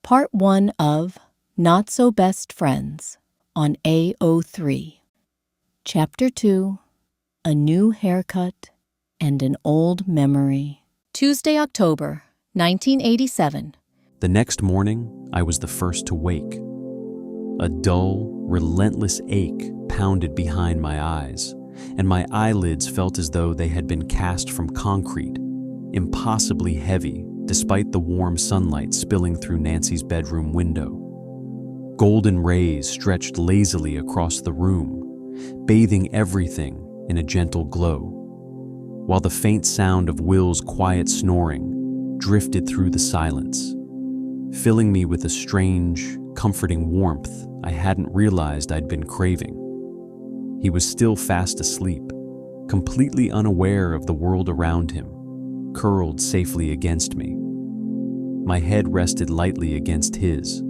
Part 1 of Not So Best Friends on AO3. Chapter 2, A New Haircut and an Old Memory. Tuesday, October, 1987. The next morning, I was the first to wake. A dull, relentless ache pounded behind my eyes, and my eyelids felt as though they had been cast from concrete, impossibly heavy despite the warm sunlight spilling through Nancy's bedroom window. Golden rays stretched lazily across the room, bathing everything in a gentle glow, while the faint sound of Will's quiet snoring drifted through the silence, filling me with a strange, comforting warmth I hadn't realized I'd been craving. He was still fast asleep, completely unaware of the world around him, curled safely against me. My head rested lightly against his,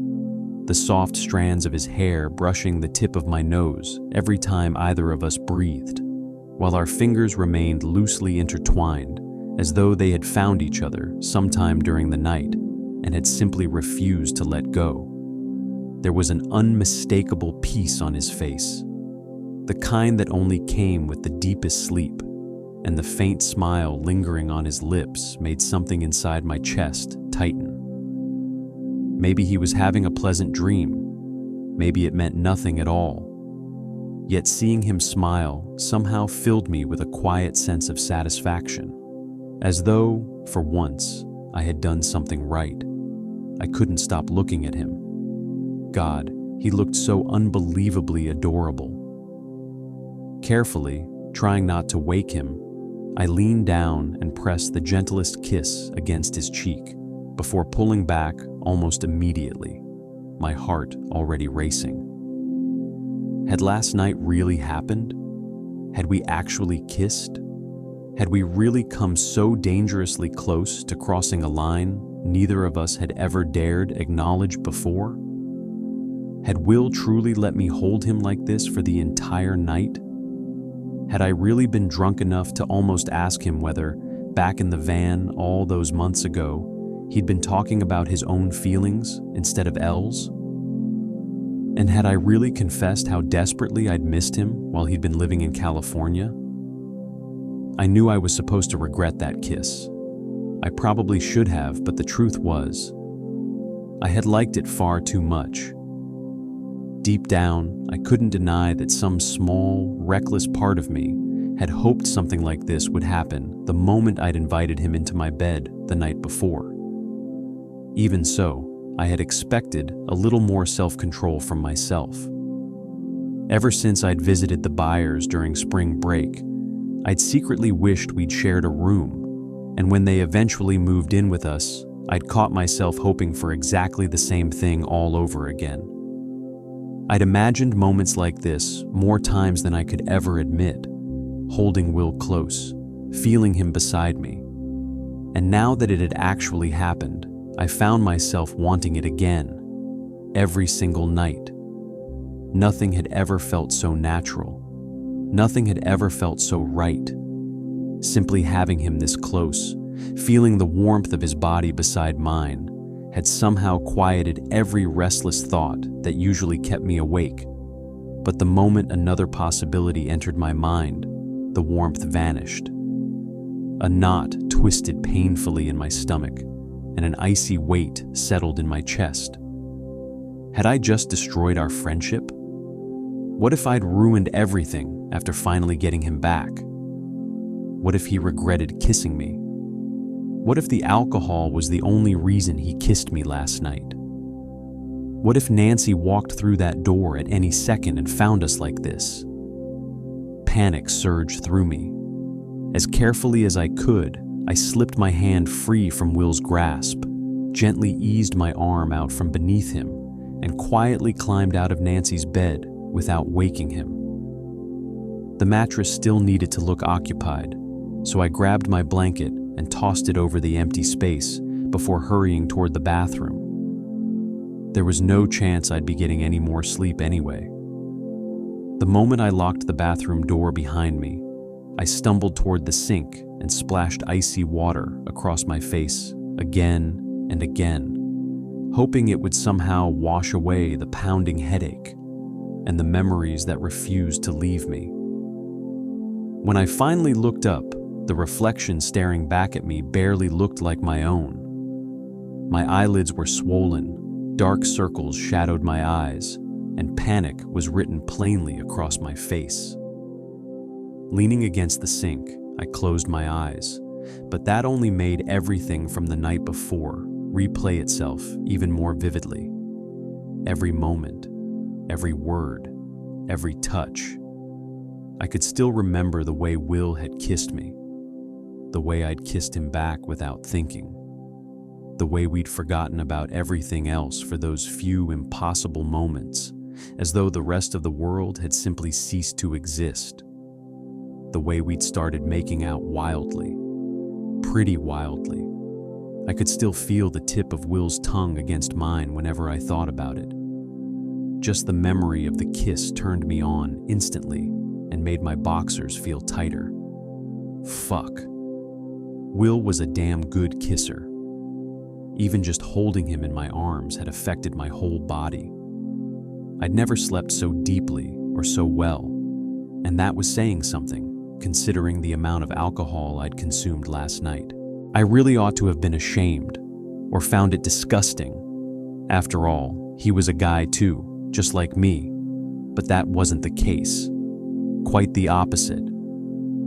the soft strands of his hair brushing the tip of my nose every time either of us breathed, while our fingers remained loosely intertwined as though they had found each other sometime during the night and had simply refused to let go. There was an unmistakable peace on his face, the kind that only came with the deepest sleep, and the faint smile lingering on his lips made something inside my chest tighten. Maybe he was having a pleasant dream. Maybe it meant nothing at all. Yet seeing him smile somehow filled me with a quiet sense of satisfaction, as though, for once, I had done something right. I couldn't stop looking at him. God, he looked so unbelievably adorable. Carefully, trying not to wake him, I leaned down and pressed the gentlest kiss against his cheek before pulling back almost immediately, my heart already racing. Had last night really happened? Had we actually kissed? Had we really come so dangerously close to crossing a line neither of us had ever dared acknowledge before? Had Will truly let me hold him like this for the entire night? Had I really been drunk enough to almost ask him whether, back in the van all those months ago, he'd been talking about his own feelings instead of Elle's? And had I really confessed how desperately I'd missed him while he'd been living in California? I knew I was supposed to regret that kiss. I probably should have, but the truth was, I had liked it far too much. Deep down, I couldn't deny that some small, reckless part of me had hoped something like this would happen the moment I'd invited him into my bed the night before. Even so, I had expected a little more self-control from myself. Ever since I'd visited the Byers during spring break, I'd secretly wished we'd shared a room, and when they eventually moved in with us, I'd caught myself hoping for exactly the same thing all over again. I'd imagined moments like this more times than I could ever admit, holding Will close, feeling him beside me. And now that it had actually happened, I found myself wanting it again, every single night. Nothing had ever felt so natural. Nothing had ever felt so right. Simply having him this close, feeling the warmth of his body beside mine, had somehow quieted every restless thought that usually kept me awake. But the moment another possibility entered my mind, the warmth vanished. A knot twisted painfully in my stomach, and an icy weight settled in my chest. Had I just destroyed our friendship? What if I'd ruined everything after finally getting him back? What if he regretted kissing me? What if the alcohol was the only reason he kissed me last night? What if Nancy walked through that door at any second and found us like this? Panic surged through me. As carefully as I could, I slipped my hand free from Will's grasp, gently eased my arm out from beneath him, and quietly climbed out of Nancy's bed without waking him. The mattress still needed to look occupied, so I grabbed my blanket and tossed it over the empty space before hurrying toward the bathroom. There was no chance I'd be getting any more sleep anyway. The moment I locked the bathroom door behind me, I stumbled toward the sink and splashed icy water across my face again and again, hoping it would somehow wash away the pounding headache and the memories that refused to leave me. When I finally looked up, the reflection staring back at me barely looked like my own. My eyelids were swollen, dark circles shadowed my eyes, and panic was written plainly across my face. Leaning against the sink, I closed my eyes, but that only made everything from the night before replay itself even more vividly. Every moment, every word, every touch. I could still remember the way Will had kissed me, the way I'd kissed him back without thinking, the way we'd forgotten about everything else for those few impossible moments, as though the rest of the world had simply ceased to exist, the way we'd started making out wildly, pretty wildly. I could still feel the tip of Will's tongue against mine whenever I thought about it. Just the memory of the kiss turned me on instantly and made my boxers feel tighter. Fuck. Will was a damn good kisser. Even just holding him in my arms had affected my whole body. I'd never slept so deeply or so well, and that was saying something, considering the amount of alcohol I'd consumed last night. I really ought to have been ashamed, or found it disgusting. After all, he was a guy too, just like me, but that wasn't the case. Quite the opposite.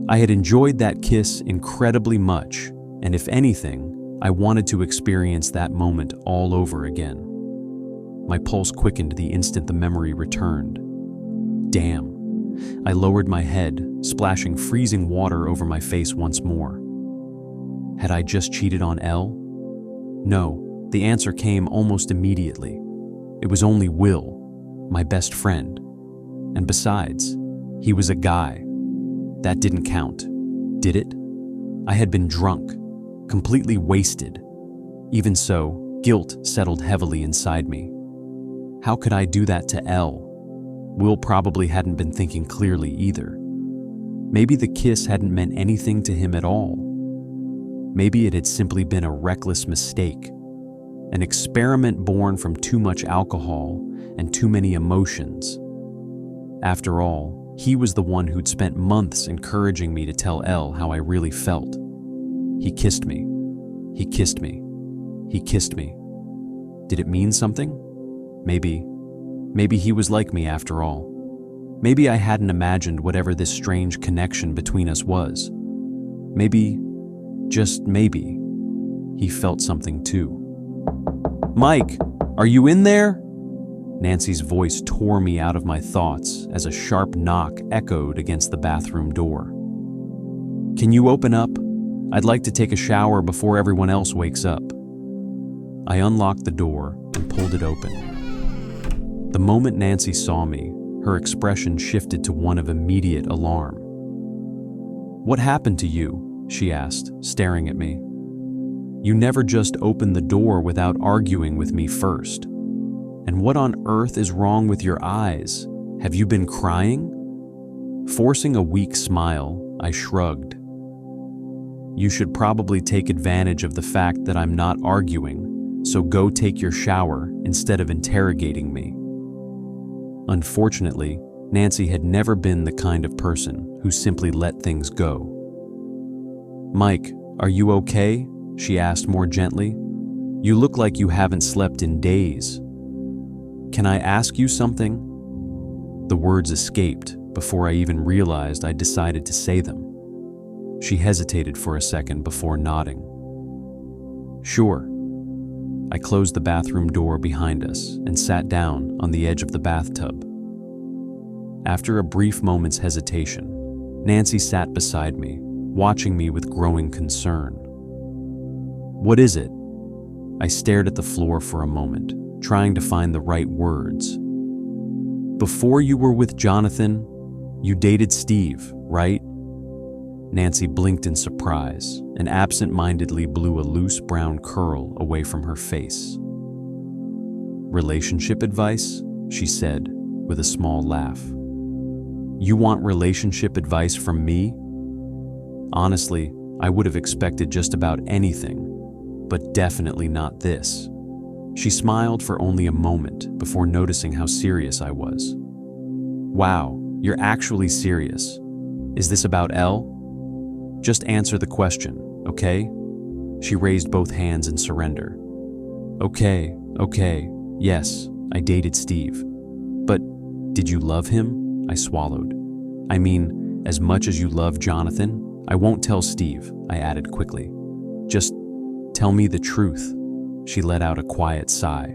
I had enjoyed that kiss incredibly much, and if anything, I wanted to experience that moment all over again. My pulse quickened the instant the memory returned. Damn. I lowered my head, splashing freezing water over my face once more. Had I just cheated on Elle? No, the answer came almost immediately. It was only Will, my best friend. And besides, he was a guy. That didn't count, did it? I had been drunk, completely wasted. Even so, guilt settled heavily inside me. How could I do that to Elle? Will probably hadn't been thinking clearly either. Maybe the kiss hadn't meant anything to him at all. Maybe it had simply been a reckless mistake, an experiment born from too much alcohol and too many emotions. After all, he was the one who'd spent months encouraging me to tell Elle how I really felt. He kissed me. He kissed me. He kissed me. Did it mean something? Maybe he was like me after all. Maybe I hadn't imagined whatever this strange connection between us was. Maybe, just maybe, he felt something too. "Mike, are you in there?" Nancy's voice tore me out of my thoughts as a sharp knock echoed against the bathroom door. "Can you open up? I'd like to take a shower before everyone else wakes up." I unlocked the door and pulled it open. The moment Nancy saw me, her expression shifted to one of immediate alarm. "What happened to you?" she asked, staring at me. "You never just opened the door without arguing with me first. And what on earth is wrong with your eyes? Have you been crying?" Forcing a weak smile, I shrugged. "You should probably take advantage of the fact that I'm not arguing, so go take your shower instead of interrogating me." Unfortunately, Nancy had never been the kind of person who simply let things go. "Mike, are you okay?" she asked more gently. "You look like you haven't slept in days. Can I ask you something?" The words escaped before I even realized I'd decided to say them. She hesitated for a second before nodding. "Sure." I closed the bathroom door behind us and sat down on the edge of the bathtub. After a brief moment's hesitation, Nancy sat beside me, watching me with growing concern. "What is it?" I stared at the floor for a moment, trying to find the right words. "Before you were with Jonathan, you dated Steve, right?" Nancy blinked in surprise and absent-mindedly blew a loose brown curl away from her face. "Relationship advice?" she said, with a small laugh. "You want relationship advice from me?" Honestly, I would have expected just about anything, but definitely not this. She smiled for only a moment before noticing how serious I was. Wow, you're actually serious. Is this about Elle? Just answer the question, okay? She raised both hands in surrender. Okay, yes, I dated Steve. But did you love him? I swallowed. I mean, as much as you love Jonathan? I won't tell Steve, I added quickly. Just tell me the truth. She let out a quiet sigh.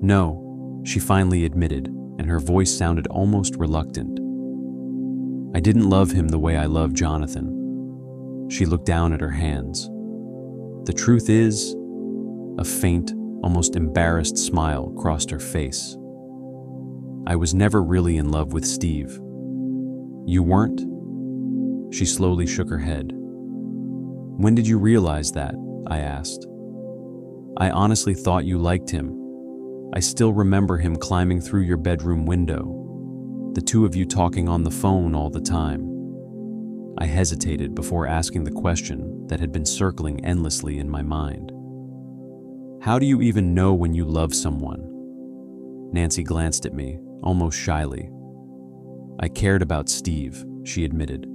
No, she finally admitted, and her voice sounded almost reluctant. I didn't love him the way I loved Jonathan. She looked down at her hands. The truth is, a faint, almost embarrassed smile crossed her face. I was never really in love with Steve. You weren't? She slowly shook her head. When did you realize that? I asked. I honestly thought you liked him. I still remember him climbing through your bedroom window, the two of you talking on the phone all the time. I hesitated before asking the question that had been circling endlessly in my mind. How do you even know when you love someone? Nancy glanced at me, almost shyly. I cared about Steve, she admitted.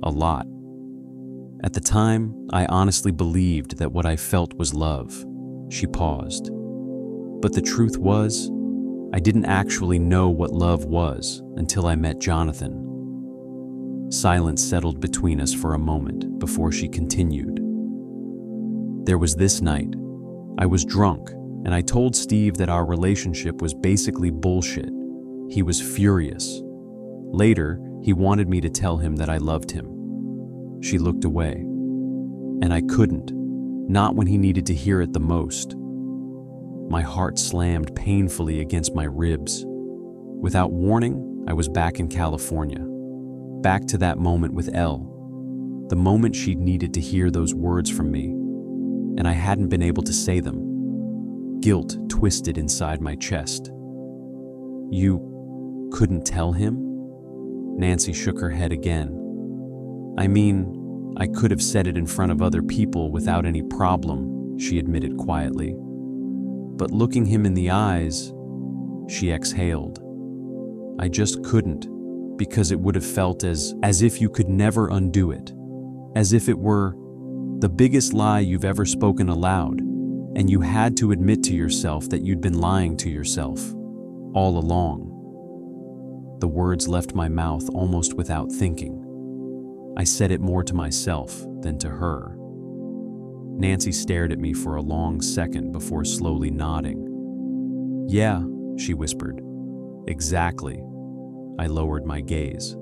A lot. At the time, I honestly believed that what I felt was love. She paused. But the truth was, I didn't actually know what love was until I met Jonathan. Silence settled between us for a moment before she continued. There was this night. I was drunk, and I told Steve that our relationship was basically bullshit. He was furious. Later, he wanted me to tell him that I loved him. She looked away. And I couldn't, not when he needed to hear it the most. My heart slammed painfully against my ribs. Without warning, I was back in California. Back to that moment with Elle. The moment she'd needed to hear those words from me, and I hadn't been able to say them. Guilt twisted inside my chest. You couldn't tell him? Nancy shook her head again. I mean, I could have said it in front of other people without any problem, she admitted quietly. But looking him in the eyes, she exhaled. I just couldn't, because it would have felt as if you could never undo it, as if it were the biggest lie you've ever spoken aloud, and you had to admit to yourself that you'd been lying to yourself all along. The words left my mouth almost without thinking. I said it more to myself than to her. Nancy stared at me for a long second before slowly nodding. Yeah, she whispered. Exactly. I lowered my gaze.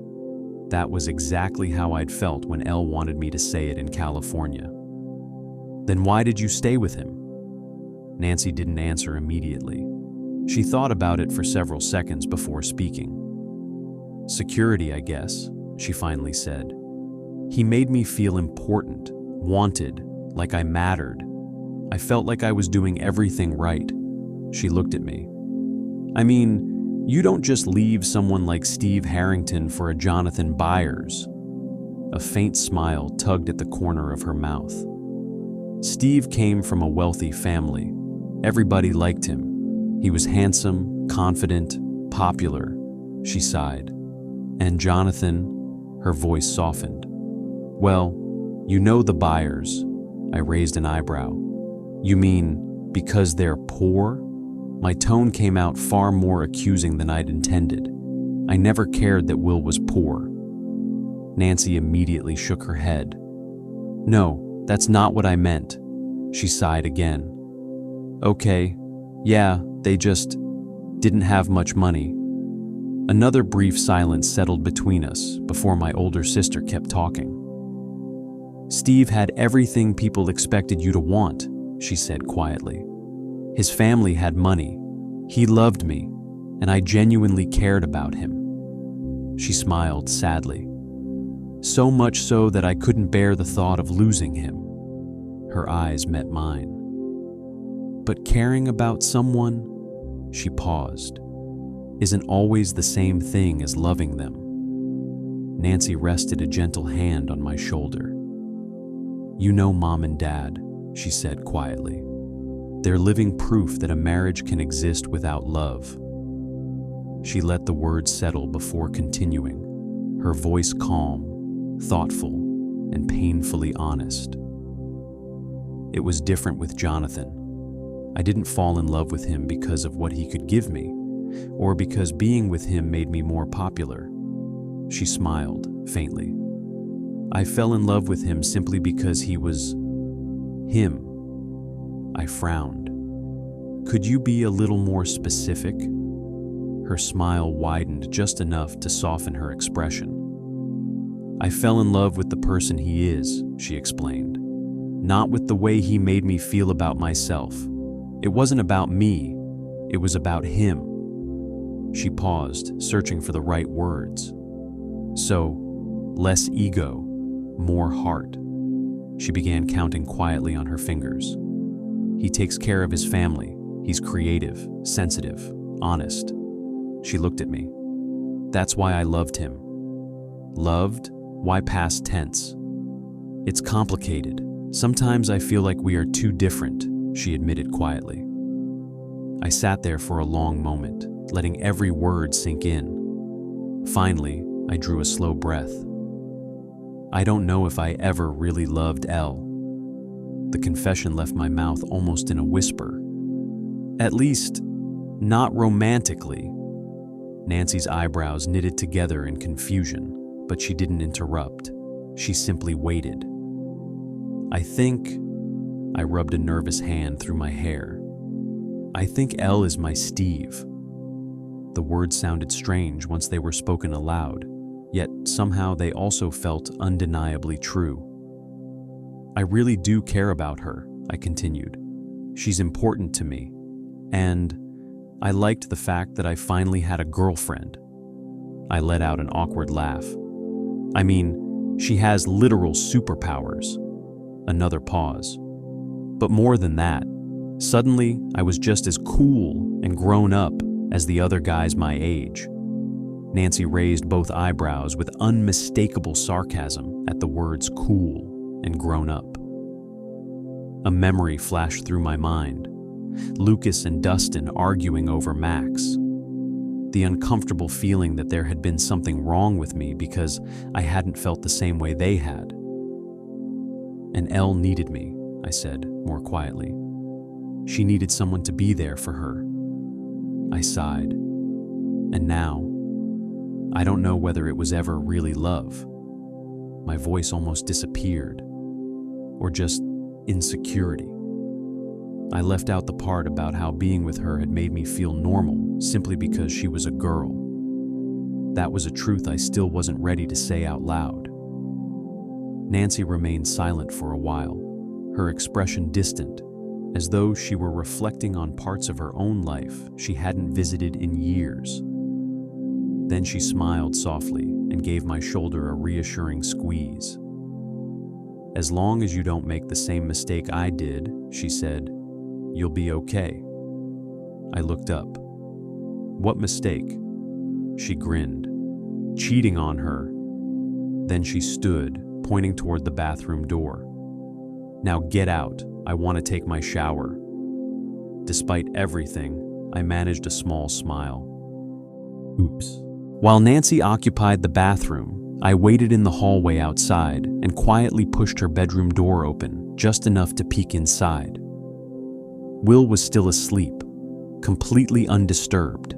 That was exactly how I'd felt when Elle wanted me to say it in California. Then why did you stay with him? Nancy didn't answer immediately. She thought about it for several seconds before speaking. Security, I guess, she finally said. He made me feel important, wanted, like I mattered. I felt like I was doing everything right. She looked at me. I mean, you don't just leave someone like Steve Harrington for a Jonathan Byers. A faint smile tugged at the corner of her mouth. Steve came from a wealthy family. Everybody liked him. He was handsome, confident, popular. She sighed. And Jonathan, her voice softened. Well, you know the Byers. I raised an eyebrow. You mean because they're poor? My tone came out far more accusing than I'd intended. I never cared that Will was poor. Nancy immediately shook her head. No, that's not what I meant. She sighed again. Okay, yeah, they just didn't have much money. Another brief silence settled between us before my older sister kept talking. Steve had everything people expected you to want, she said quietly. His family had money. He loved me, and I genuinely cared about him. She smiled sadly. So much so that I couldn't bear the thought of losing him. Her eyes met mine. But caring about someone, she paused, isn't always the same thing as loving them. Nancy rested a gentle hand on my shoulder. You know Mom and Dad, she said quietly. They're living proof that a marriage can exist without love." She let the words settle before continuing, her voice calm, thoughtful, and painfully honest. "It was different with Jonathan. I didn't fall in love with him because of what he could give me, or because being with him made me more popular." She smiled faintly. "I fell in love with him simply because he was him." I frowned. "Could you be a little more specific?" Her smile widened just enough to soften her expression. "I fell in love with the person he is," she explained, "not with the way he made me feel about myself. It wasn't about me, it was about him." She paused, searching for the right words. "So, less ego, more heart." She began counting quietly on her fingers. "He takes care of his family. He's creative, sensitive, honest." She looked at me. "That's why I loved him." Loved? Why past tense? "It's complicated. Sometimes I feel like we are too different," she admitted quietly. I sat there for a long moment, letting every word sink in. Finally, I drew a slow breath. "I don't know if I ever really loved Elle." The confession left my mouth almost in a whisper. "At least, not romantically." Nancy's eyebrows knitted together in confusion, but she didn't interrupt. She simply waited. I rubbed a nervous hand through my hair. "I think Elle is my Steve." The words sounded strange once they were spoken aloud, yet somehow they also felt undeniably true. "I really do care about her," I continued. "She's important to me. And I liked the fact that I finally had a girlfriend." I let out an awkward laugh. "I mean, she has literal superpowers." Another pause. "But more than that, suddenly I was just as cool and grown up as the other guys my age." Nancy raised both eyebrows with unmistakable sarcasm at the words cool and grown up. A memory flashed through my mind. Lucas and Dustin arguing over Max. The uncomfortable feeling that there had been something wrong with me because I hadn't felt the same way they had. "And Elle needed me," I said more quietly. "She needed someone to be there for her." I sighed. "And now, I don't know whether it was ever really love." My voice almost disappeared. Or just insecurity. I left out the part about how being with her had made me feel normal simply because she was a girl. That was a truth I still wasn't ready to say out loud. Nancy remained silent for a while, her expression distant, as though she were reflecting on parts of her own life she hadn't visited in years. Then she smiled softly and gave my shoulder a reassuring squeeze. "As long as you don't make the same mistake I did," she said, "you'll be okay." I looked up. "What mistake?" She grinned. "Cheating on her." Then she stood, pointing toward the bathroom door. "Now get out. I want to take my shower." Despite everything, I managed a small smile. Oops. While Nancy occupied the bathroom, I waited in the hallway outside and quietly pushed her bedroom door open, just enough to peek inside. Will was still asleep, completely undisturbed.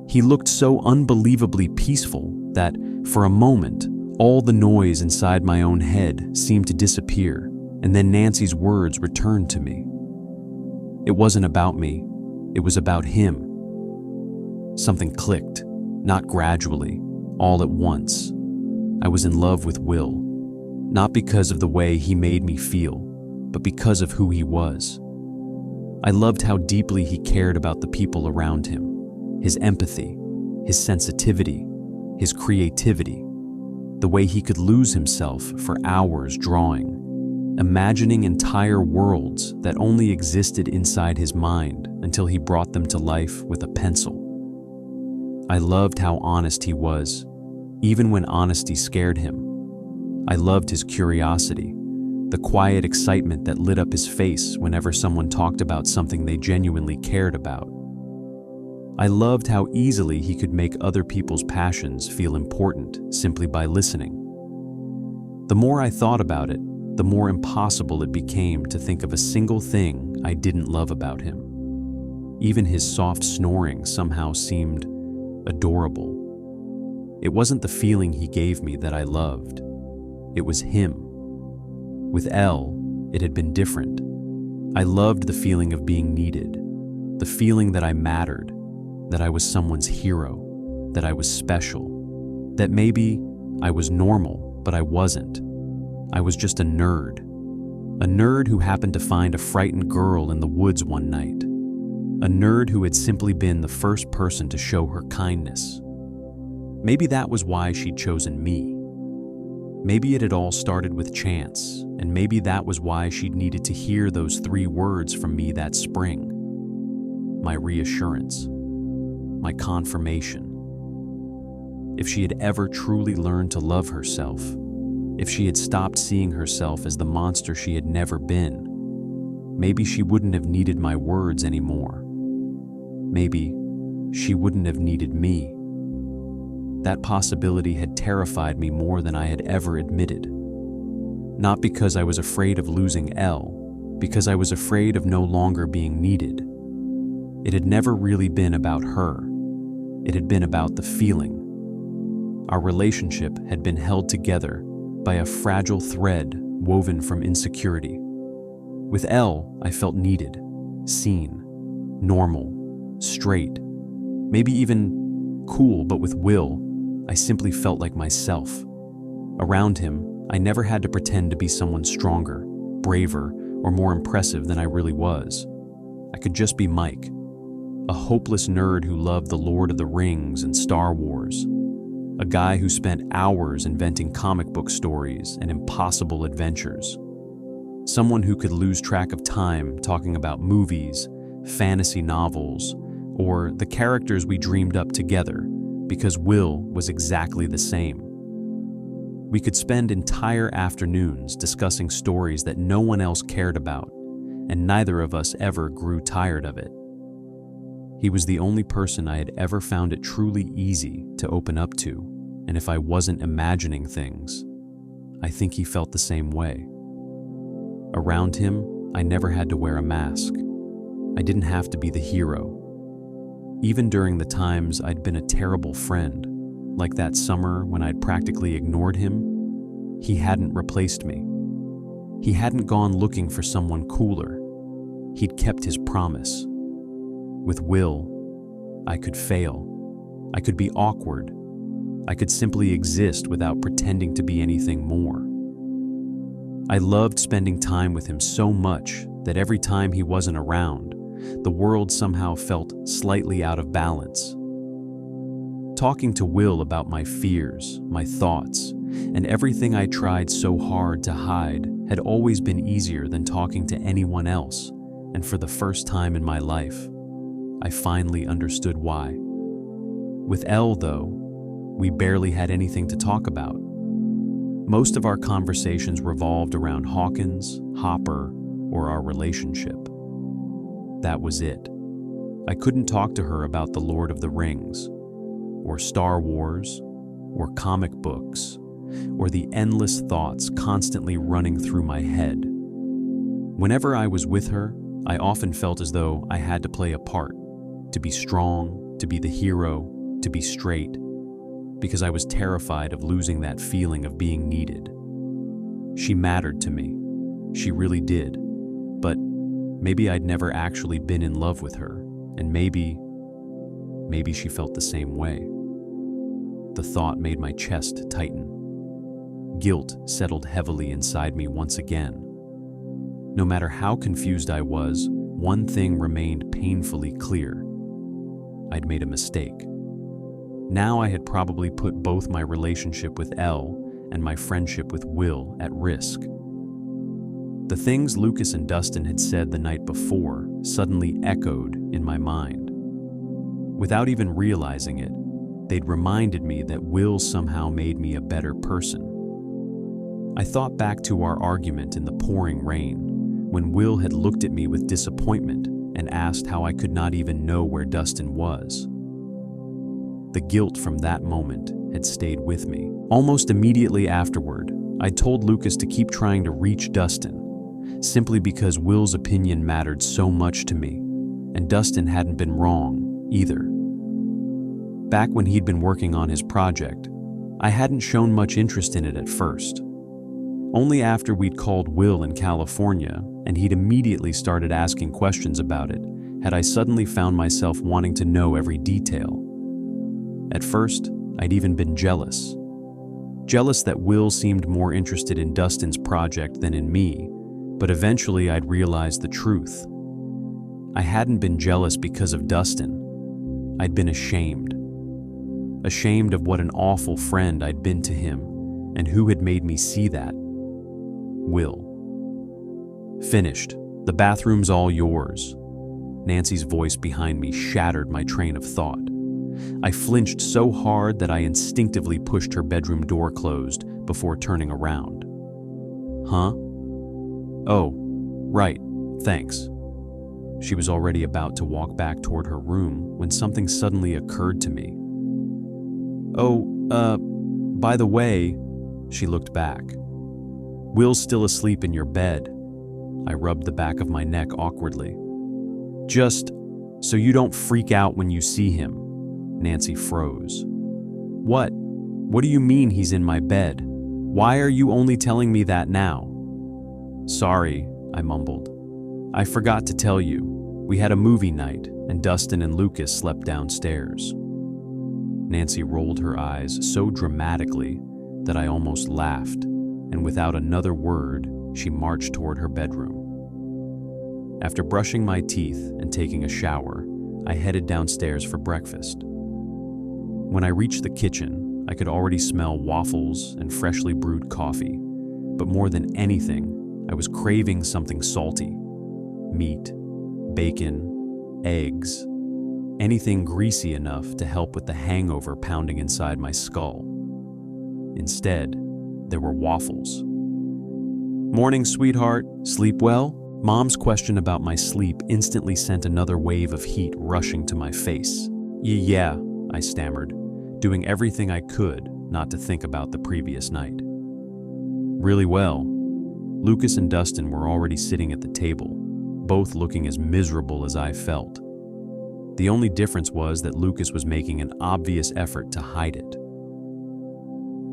He looked so unbelievably peaceful that, for a moment, all the noise inside my own head seemed to disappear, and then Nancy's words returned to me. It wasn't about me, it was about him. Something clicked, not gradually, all at once. I was in love with Will, not because of the way he made me feel, but because of who he was. I loved how deeply he cared about the people around him, his empathy, his sensitivity, his creativity, the way he could lose himself for hours drawing, imagining entire worlds that only existed inside his mind until he brought them to life with a pencil. I loved how honest he was, even when honesty scared him. I loved his curiosity, the quiet excitement that lit up his face whenever someone talked about something they genuinely cared about. I loved how easily he could make other people's passions feel important simply by listening. The more I thought about it, the more impossible it became to think of a single thing I didn't love about him. Even his soft snoring somehow seemed adorable. It wasn't the feeling he gave me that I loved. It was him. With Elle, it had been different. I loved the feeling of being needed, the feeling that I mattered, that I was someone's hero, that I was special, that maybe I was normal, but I wasn't. I was just a nerd who happened to find a frightened girl in the woods one night, a nerd who had simply been the first person to show her kindness. Maybe that was why she'd chosen me. Maybe it had all started with chance, and maybe that was why she'd needed to hear those 3 words from me that spring. My reassurance, my confirmation. If she had ever truly learned to love herself, if she had stopped seeing herself as the monster she had never been, maybe she wouldn't have needed my words anymore. Maybe she wouldn't have needed me. That possibility had terrified me more than I had ever admitted. Not because I was afraid of losing Elle, because I was afraid of no longer being needed. It had never really been about her. It had been about the feeling. Our relationship had been held together by a fragile thread woven from insecurity. With Elle, I felt needed, seen, normal, straight, maybe even cool, but with Will, I simply felt like myself. Around him, I never had to pretend to be someone stronger, braver, or more impressive than I really was. I could just be Mike, a hopeless nerd who loved the Lord of the Rings and Star Wars, a guy who spent hours inventing comic book stories and impossible adventures, someone who could lose track of time talking about movies, fantasy novels, or the characters we dreamed up together, because Will was exactly the same. We could spend entire afternoons discussing stories that no one else cared about, and neither of us ever grew tired of it. He was the only person I had ever found it truly easy to open up to, and if I wasn't imagining things, I think he felt the same way. Around him, I never had to wear a mask. I didn't have to be the hero. Even during the times I'd been a terrible friend, like that summer when I'd practically ignored him, he hadn't replaced me. He hadn't gone looking for someone cooler. He'd kept his promise. With Will, I could fail. I could be awkward. I could simply exist without pretending to be anything more. I loved spending time with him so much that every time he wasn't around, the world somehow felt slightly out of balance. Talking to Will about my fears, my thoughts, and everything I tried so hard to hide had always been easier than talking to anyone else, and for the first time in my life, I finally understood why. With Elle, though, we barely had anything to talk about. Most of our conversations revolved around Hawkins, Hopper, or our relationship. That was it. I couldn't talk to her about the Lord of the Rings, or Star Wars, or comic books, or the endless thoughts constantly running through my head. Whenever I was with her, I often felt as though I had to play a part, to be strong, to be the hero, to be straight, because I was terrified of losing that feeling of being needed. She mattered to me. She really did. But maybe I'd never actually been in love with her, and maybe she felt the same way. The thought made my chest tighten. Guilt settled heavily inside me once again. No matter how confused I was, one thing remained painfully clear. I'd made a mistake. Now I had probably put both my relationship with Elle and my friendship with Will at risk. The things Lucas and Dustin had said the night before suddenly echoed in my mind. Without even realizing it, they'd reminded me that Will somehow made me a better person. I thought back to our argument in the pouring rain, when Will had looked at me with disappointment and asked how I could not even know where Dustin was. The guilt from that moment had stayed with me. Almost immediately afterward, I told Lucas to keep trying to reach Dustin, simply because Will's opinion mattered so much to me, and Dustin hadn't been wrong either. Back when he'd been working on his project, I hadn't shown much interest in it at first. Only after we'd called Will in California and he'd immediately started asking questions about it had I suddenly found myself wanting to know every detail. At first, I'd even been jealous. Jealous that Will seemed more interested in Dustin's project than in me, but eventually I'd realized the truth. I hadn't been jealous because of Dustin. I'd been ashamed. Ashamed of what an awful friend I'd been to him and who had made me see that. Will. Finished. The bathroom's all yours. Nancy's voice behind me shattered my train of thought. I flinched so hard that I instinctively pushed her bedroom door closed before turning around. Huh? Oh, right, thanks. She was already about to walk back toward her room when something suddenly occurred to me. Oh, by the way, she looked back. Will's still asleep in your bed. I rubbed the back of my neck awkwardly. Just so you don't freak out when you see him. Nancy froze. What? What do you mean he's in my bed? Why are you only telling me that now? Sorry, I mumbled. I forgot to tell you. We had a movie night, and Dustin and Lucas slept downstairs. Nancy rolled her eyes so dramatically that I almost laughed, and without another word, she marched toward her bedroom. After brushing my teeth and taking a shower, I headed downstairs for breakfast. When I reached the kitchen, I could already smell waffles and freshly brewed coffee, but more than anything, I was craving something salty. Meat, bacon, eggs, anything greasy enough to help with the hangover pounding inside my skull. Instead, there were waffles. Morning, sweetheart. Sleep well? Mom's question about my sleep instantly sent another wave of heat rushing to my face. Yeah, I stammered, doing everything I could not to think about the previous night. Really well. Lucas and Dustin were already sitting at the table, both looking as miserable as I felt. The only difference was that Lucas was making an obvious effort to hide it.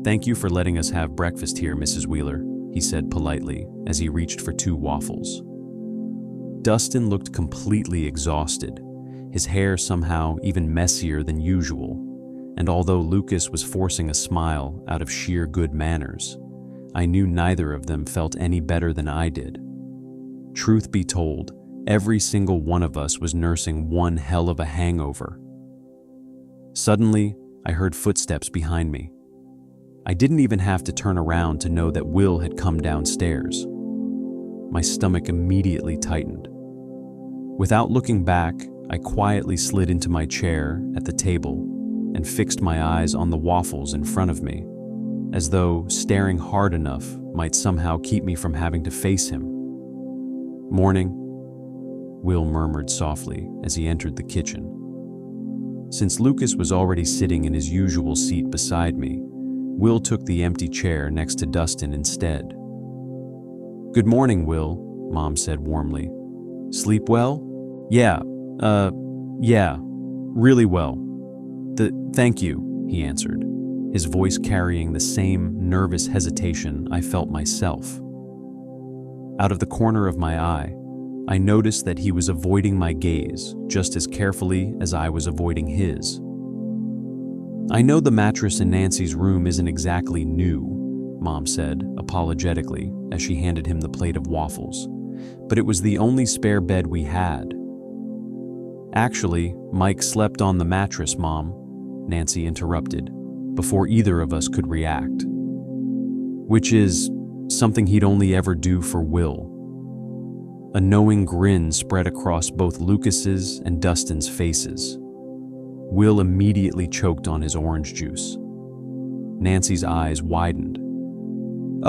Thank you for letting us have breakfast here, Mrs. Wheeler, he said politely as he reached for 2 waffles. Dustin looked completely exhausted, his hair somehow even messier than usual, and although Lucas was forcing a smile out of sheer good manners, I knew neither of them felt any better than I did. Truth be told, every single one of us was nursing one hell of a hangover. Suddenly, I heard footsteps behind me. I didn't even have to turn around to know that Will had come downstairs. My stomach immediately tightened. Without looking back, I quietly slid into my chair at the table and fixed my eyes on the waffles in front of me, as though staring hard enough might somehow keep me from having to face him. Morning, Will murmured softly as he entered the kitchen. Since Lucas was already sitting in his usual seat beside me, Will took the empty chair next to Dustin instead. Good morning, Will, Mom said warmly. Sleep well? Yeah, really well. Thank you, he answered, his voice carrying the same nervous hesitation I felt myself. Out of the corner of my eye, I noticed that he was avoiding my gaze just as carefully as I was avoiding his. I know the mattress in Nancy's room isn't exactly new, Mom said, apologetically, as she handed him the plate of waffles, but it was the only spare bed we had. Actually, Mike slept on the mattress, Mom, Nancy interrupted, before either of us could react. Which is something he'd only ever do for Will. A knowing grin spread across both Lucas's and Dustin's faces. Will immediately choked on his orange juice. Nancy's eyes widened.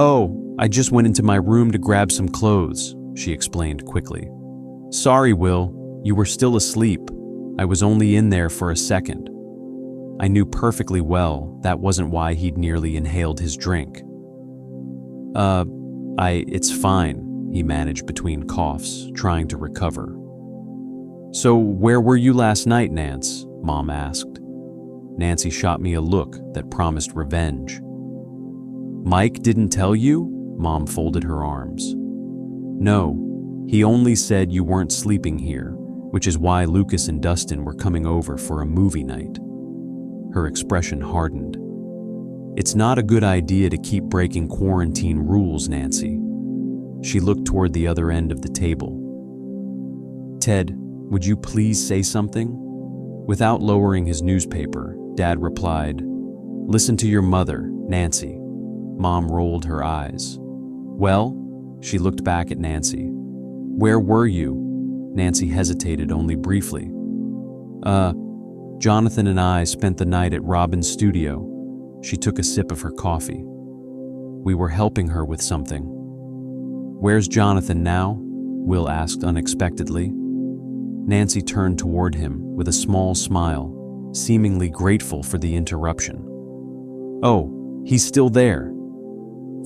"Oh, I just went into my room to grab some clothes," she explained quickly. "Sorry, Will, you were still asleep. I was only in there for a second." I knew perfectly well that wasn't why he'd nearly inhaled his drink. It's fine," he managed between coughs, trying to recover. "So where were you last night, Nance?" Mom asked. Nancy shot me a look that promised revenge. "Mike didn't tell you?" Mom folded her arms. "No, he only said you weren't sleeping here, which is why Lucas and Dustin were coming over for a movie night." Her expression hardened. "It's not a good idea to keep breaking quarantine rules, Nancy." She looked toward the other end of the table. "Ted, would you please say something?" Without lowering his newspaper, Dad replied, "Listen to your mother, Nancy." Mom rolled her eyes. "Well?" She looked back at Nancy. "Where were you?" Nancy hesitated only briefly. Jonathan and I spent the night at Robin's studio." She took a sip of her coffee. "We were helping her with something." "Where's Jonathan now?" Will asked unexpectedly. Nancy turned toward him with a small smile, seemingly grateful for the interruption. "Oh, he's still there."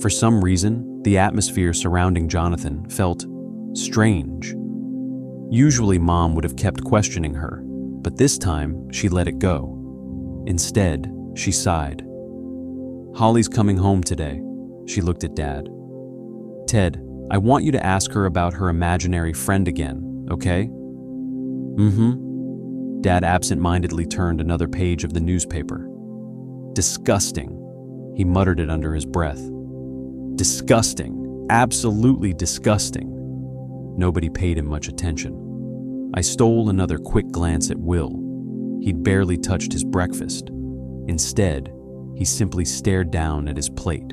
For some reason, the atmosphere surrounding Jonathan felt strange. Usually Mom would have kept questioning her, but this time she let it go. Instead, she sighed. "Holly's coming home today." She looked at Dad. "Ted, I want you to ask her about her imaginary friend again, okay?" "Mm-hmm." Dad absent-mindedly turned another page of the newspaper. "Disgusting." He muttered it under his breath. "Disgusting. Absolutely disgusting." Nobody paid him much attention. I stole another quick glance at Will. He'd barely touched his breakfast. Instead, he simply stared down at his plate,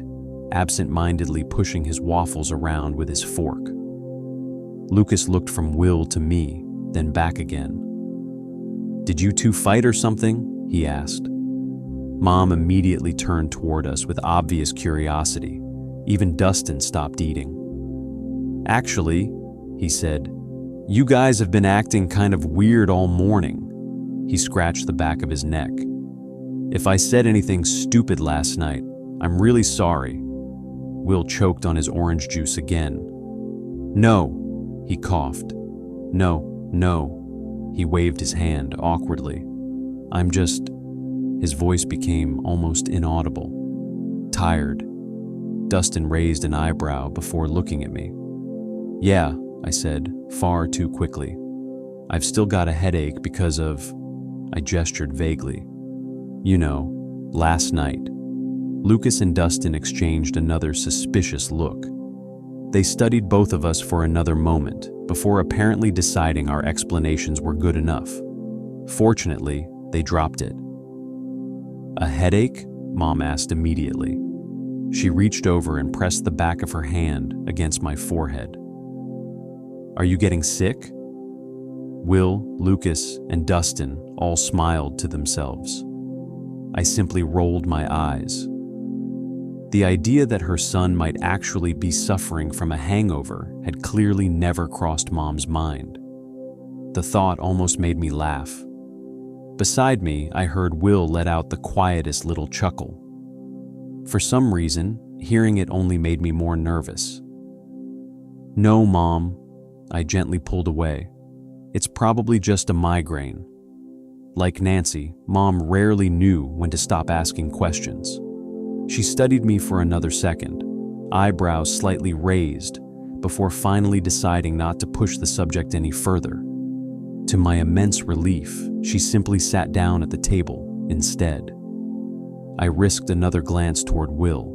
absent-mindedly pushing his waffles around with his fork. Lucas looked from Will to me, then back again. "Did you two fight or something?" he asked. Mom immediately turned toward us with obvious curiosity. Even Dustin stopped eating. "Actually," he said, "you guys have been acting kind of weird all morning." He scratched the back of his neck. "If I said anything stupid last night, I'm really sorry." Will choked on his orange juice again. "No," he coughed. No. He waved his hand awkwardly. "I'm just..." His voice became almost inaudible. "Tired." Dustin raised an eyebrow before looking at me. "Yeah," I said, far too quickly. "I've still got a headache because of..." I gestured vaguely. "You know, last night." Lucas and Dustin exchanged another suspicious look. They studied both of us for another moment, before apparently deciding our explanations were good enough. Fortunately, they dropped it. "A headache?" Mom asked immediately. She reached over and pressed the back of her hand against my forehead. "Are you getting sick?" Will, Lucas, and Dustin all smiled to themselves. I simply rolled my eyes. The idea that her son might actually be suffering from a hangover had clearly never crossed Mom's mind. The thought almost made me laugh. Beside me, I heard Will let out the quietest little chuckle. For some reason, hearing it only made me more nervous. "No, Mom," I gently pulled away. "It's probably just a migraine." Like Nancy, Mom rarely knew when to stop asking questions. She studied me for another second, eyebrows slightly raised, before finally deciding not to push the subject any further. To my immense relief, she simply sat down at the table instead. I risked another glance toward Will.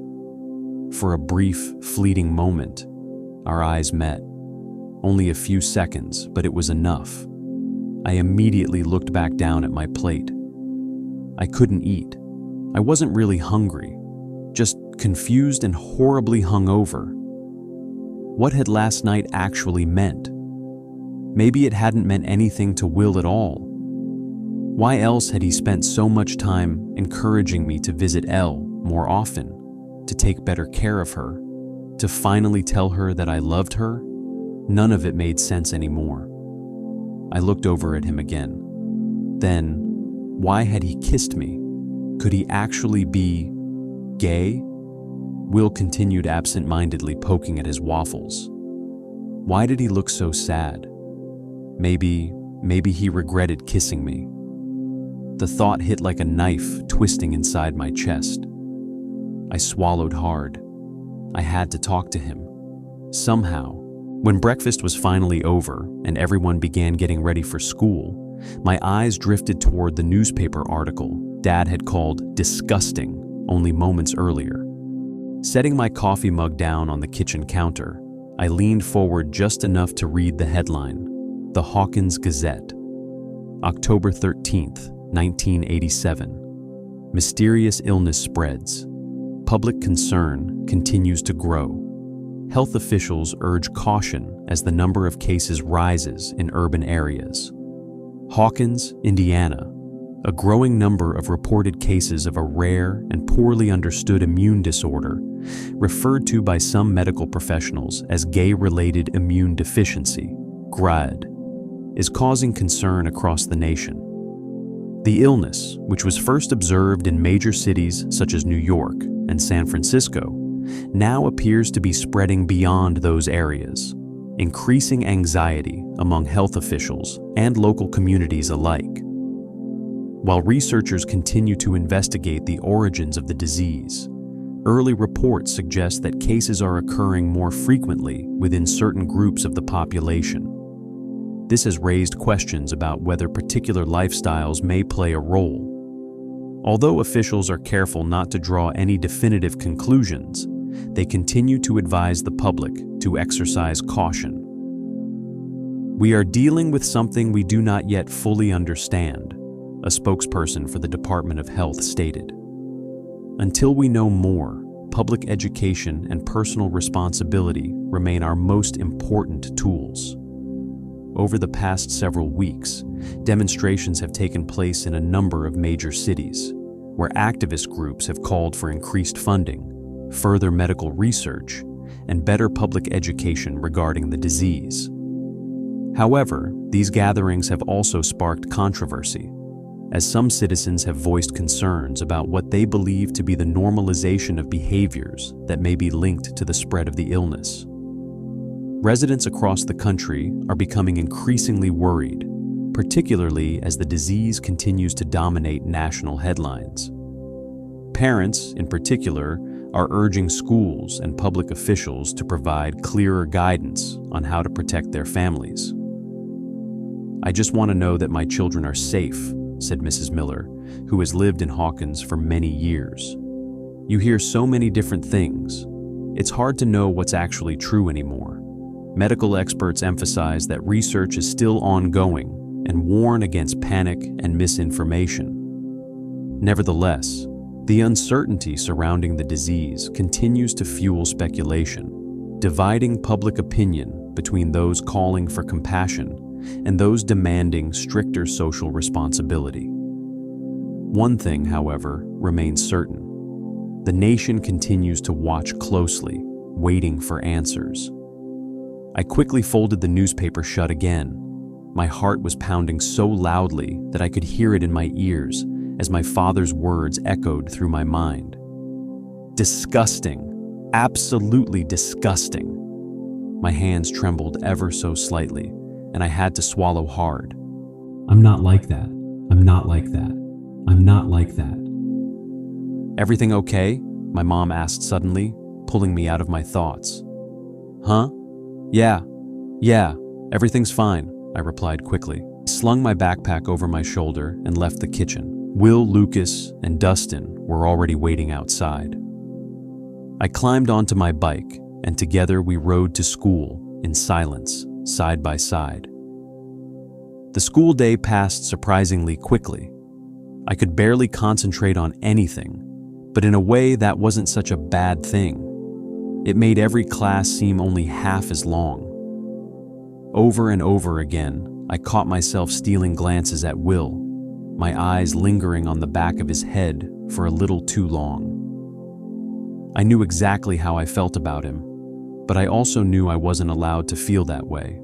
For a brief, fleeting moment, our eyes met. Only a few seconds, but it was enough. I immediately looked back down at my plate. I couldn't eat. I wasn't really hungry, just confused and horribly hungover. What had last night actually meant? Maybe it hadn't meant anything to Will at all. Why else had he spent so much time encouraging me to visit Elle more often, to take better care of her, To finally tell her that I loved her? None of it made sense anymore. I looked over at him again. Then, why had he kissed me? Could he actually be gay? Will continued absent-mindedly poking at his waffles. Why did he look so sad? Maybe he regretted kissing me. The thought hit like a knife, twisting inside my chest. I swallowed hard. I had to talk to him. Somehow. When breakfast was finally over and everyone began getting ready for school, my eyes drifted toward the newspaper article Dad had called disgusting only moments earlier. Setting my coffee mug down on the kitchen counter, I leaned forward just enough to read the headline, The Hawkins Gazette. October 13th, 1987. Mysterious illness spreads. Public concern continues to grow. Health officials urge caution as the number of cases rises in urban areas. Hawkins, Indiana. A growing number of reported cases of a rare and poorly understood immune disorder, referred to by some medical professionals as gay-related immune deficiency, GRID, is causing concern across the nation. The illness, which was first observed in major cities such as New York and San Francisco, now appears to be spreading beyond those areas, increasing anxiety among health officials and local communities alike. While researchers continue to investigate the origins of the disease, early reports suggest that cases are occurring more frequently within certain groups of the population. This has raised questions about whether particular lifestyles may play a role. Although officials are careful not to draw any definitive conclusions, they continue to advise the public to exercise caution. We are dealing with something we do not yet fully understand, a spokesperson for the Department of Health stated. Until we know more, public education and personal responsibility remain our most important tools. Over the past several weeks, demonstrations have taken place in a number of major cities, where activist groups have called for increased funding, further medical research, and better public education regarding the disease. However, these gatherings have also sparked controversy, as some citizens have voiced concerns about what they believe to be the normalization of behaviors that may be linked to the spread of the illness. Residents across the country are becoming increasingly worried, particularly as the disease continues to dominate national headlines. Parents, in particular, are urging schools and public officials to provide clearer guidance on how to protect their families. "I just want to know that my children are safe," said Mrs. Miller, who has lived in Hawkins for many years. "You hear so many different things. It's hard to know what's actually true anymore." Medical experts emphasize that research is still ongoing and warn against panic and misinformation. Nevertheless, the uncertainty surrounding the disease continues to fuel speculation, dividing public opinion between those calling for compassion and those demanding stricter social responsibility. One thing, however, remains certain. The nation continues to watch closely, waiting for answers. I quickly folded the newspaper shut again. My heart was pounding so loudly that I could hear it in my ears as my father's words echoed through my mind. Disgusting. Absolutely disgusting. My hands trembled ever so slightly, and I had to swallow hard. "I'm not like that. I'm not like that. I'm not like that." "Everything okay?" my mom asked suddenly, pulling me out of my thoughts. "Huh? Yeah, everything's fine," I replied quickly. I slung my backpack over my shoulder and left the kitchen. Will, Lucas, and Dustin were already waiting outside. I climbed onto my bike, and together we rode to school in silence, side by side. The school day passed surprisingly quickly. I could barely concentrate on anything, but in a way that wasn't such a bad thing. It made every class seem only half as long. Over and over again, I caught myself stealing glances at Will, my eyes lingering on the back of his head for a little too long. I knew exactly how I felt about him, But I also knew I wasn't allowed to feel that way.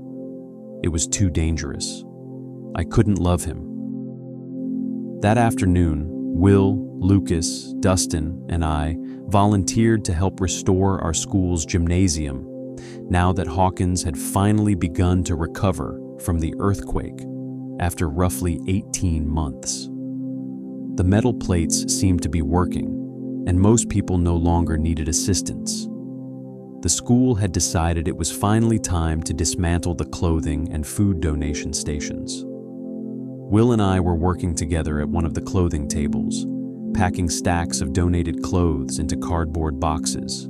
It was too dangerous. I couldn't love him. That afternoon, Will, Lucas, Dustin, and I volunteered to help restore our school's gymnasium now that Hawkins had finally begun to recover from the earthquake after roughly 18 months. The metal plates seemed to be working, and most people no longer needed assistance. The school had decided it was finally time to dismantle the clothing and food donation stations. Will and I were working together at one of the clothing tables, packing stacks of donated clothes into cardboard boxes.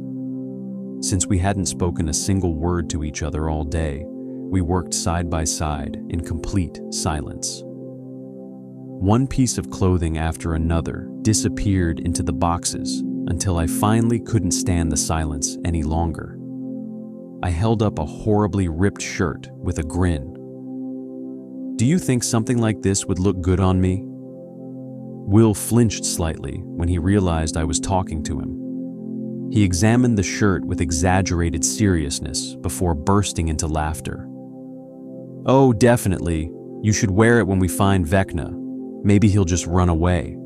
Since we hadn't spoken a single word to each other all day, we worked side by side in complete silence. One piece of clothing after another disappeared into the boxes until I finally couldn't stand the silence any longer. I held up a horribly ripped shirt with a grin. "Do you think something like this would look good on me?" Will flinched slightly when he realized I was talking to him. He examined the shirt with exaggerated seriousness before bursting into laughter. "Oh, definitely. You should wear it when we find Vecna. Maybe he'll just run away."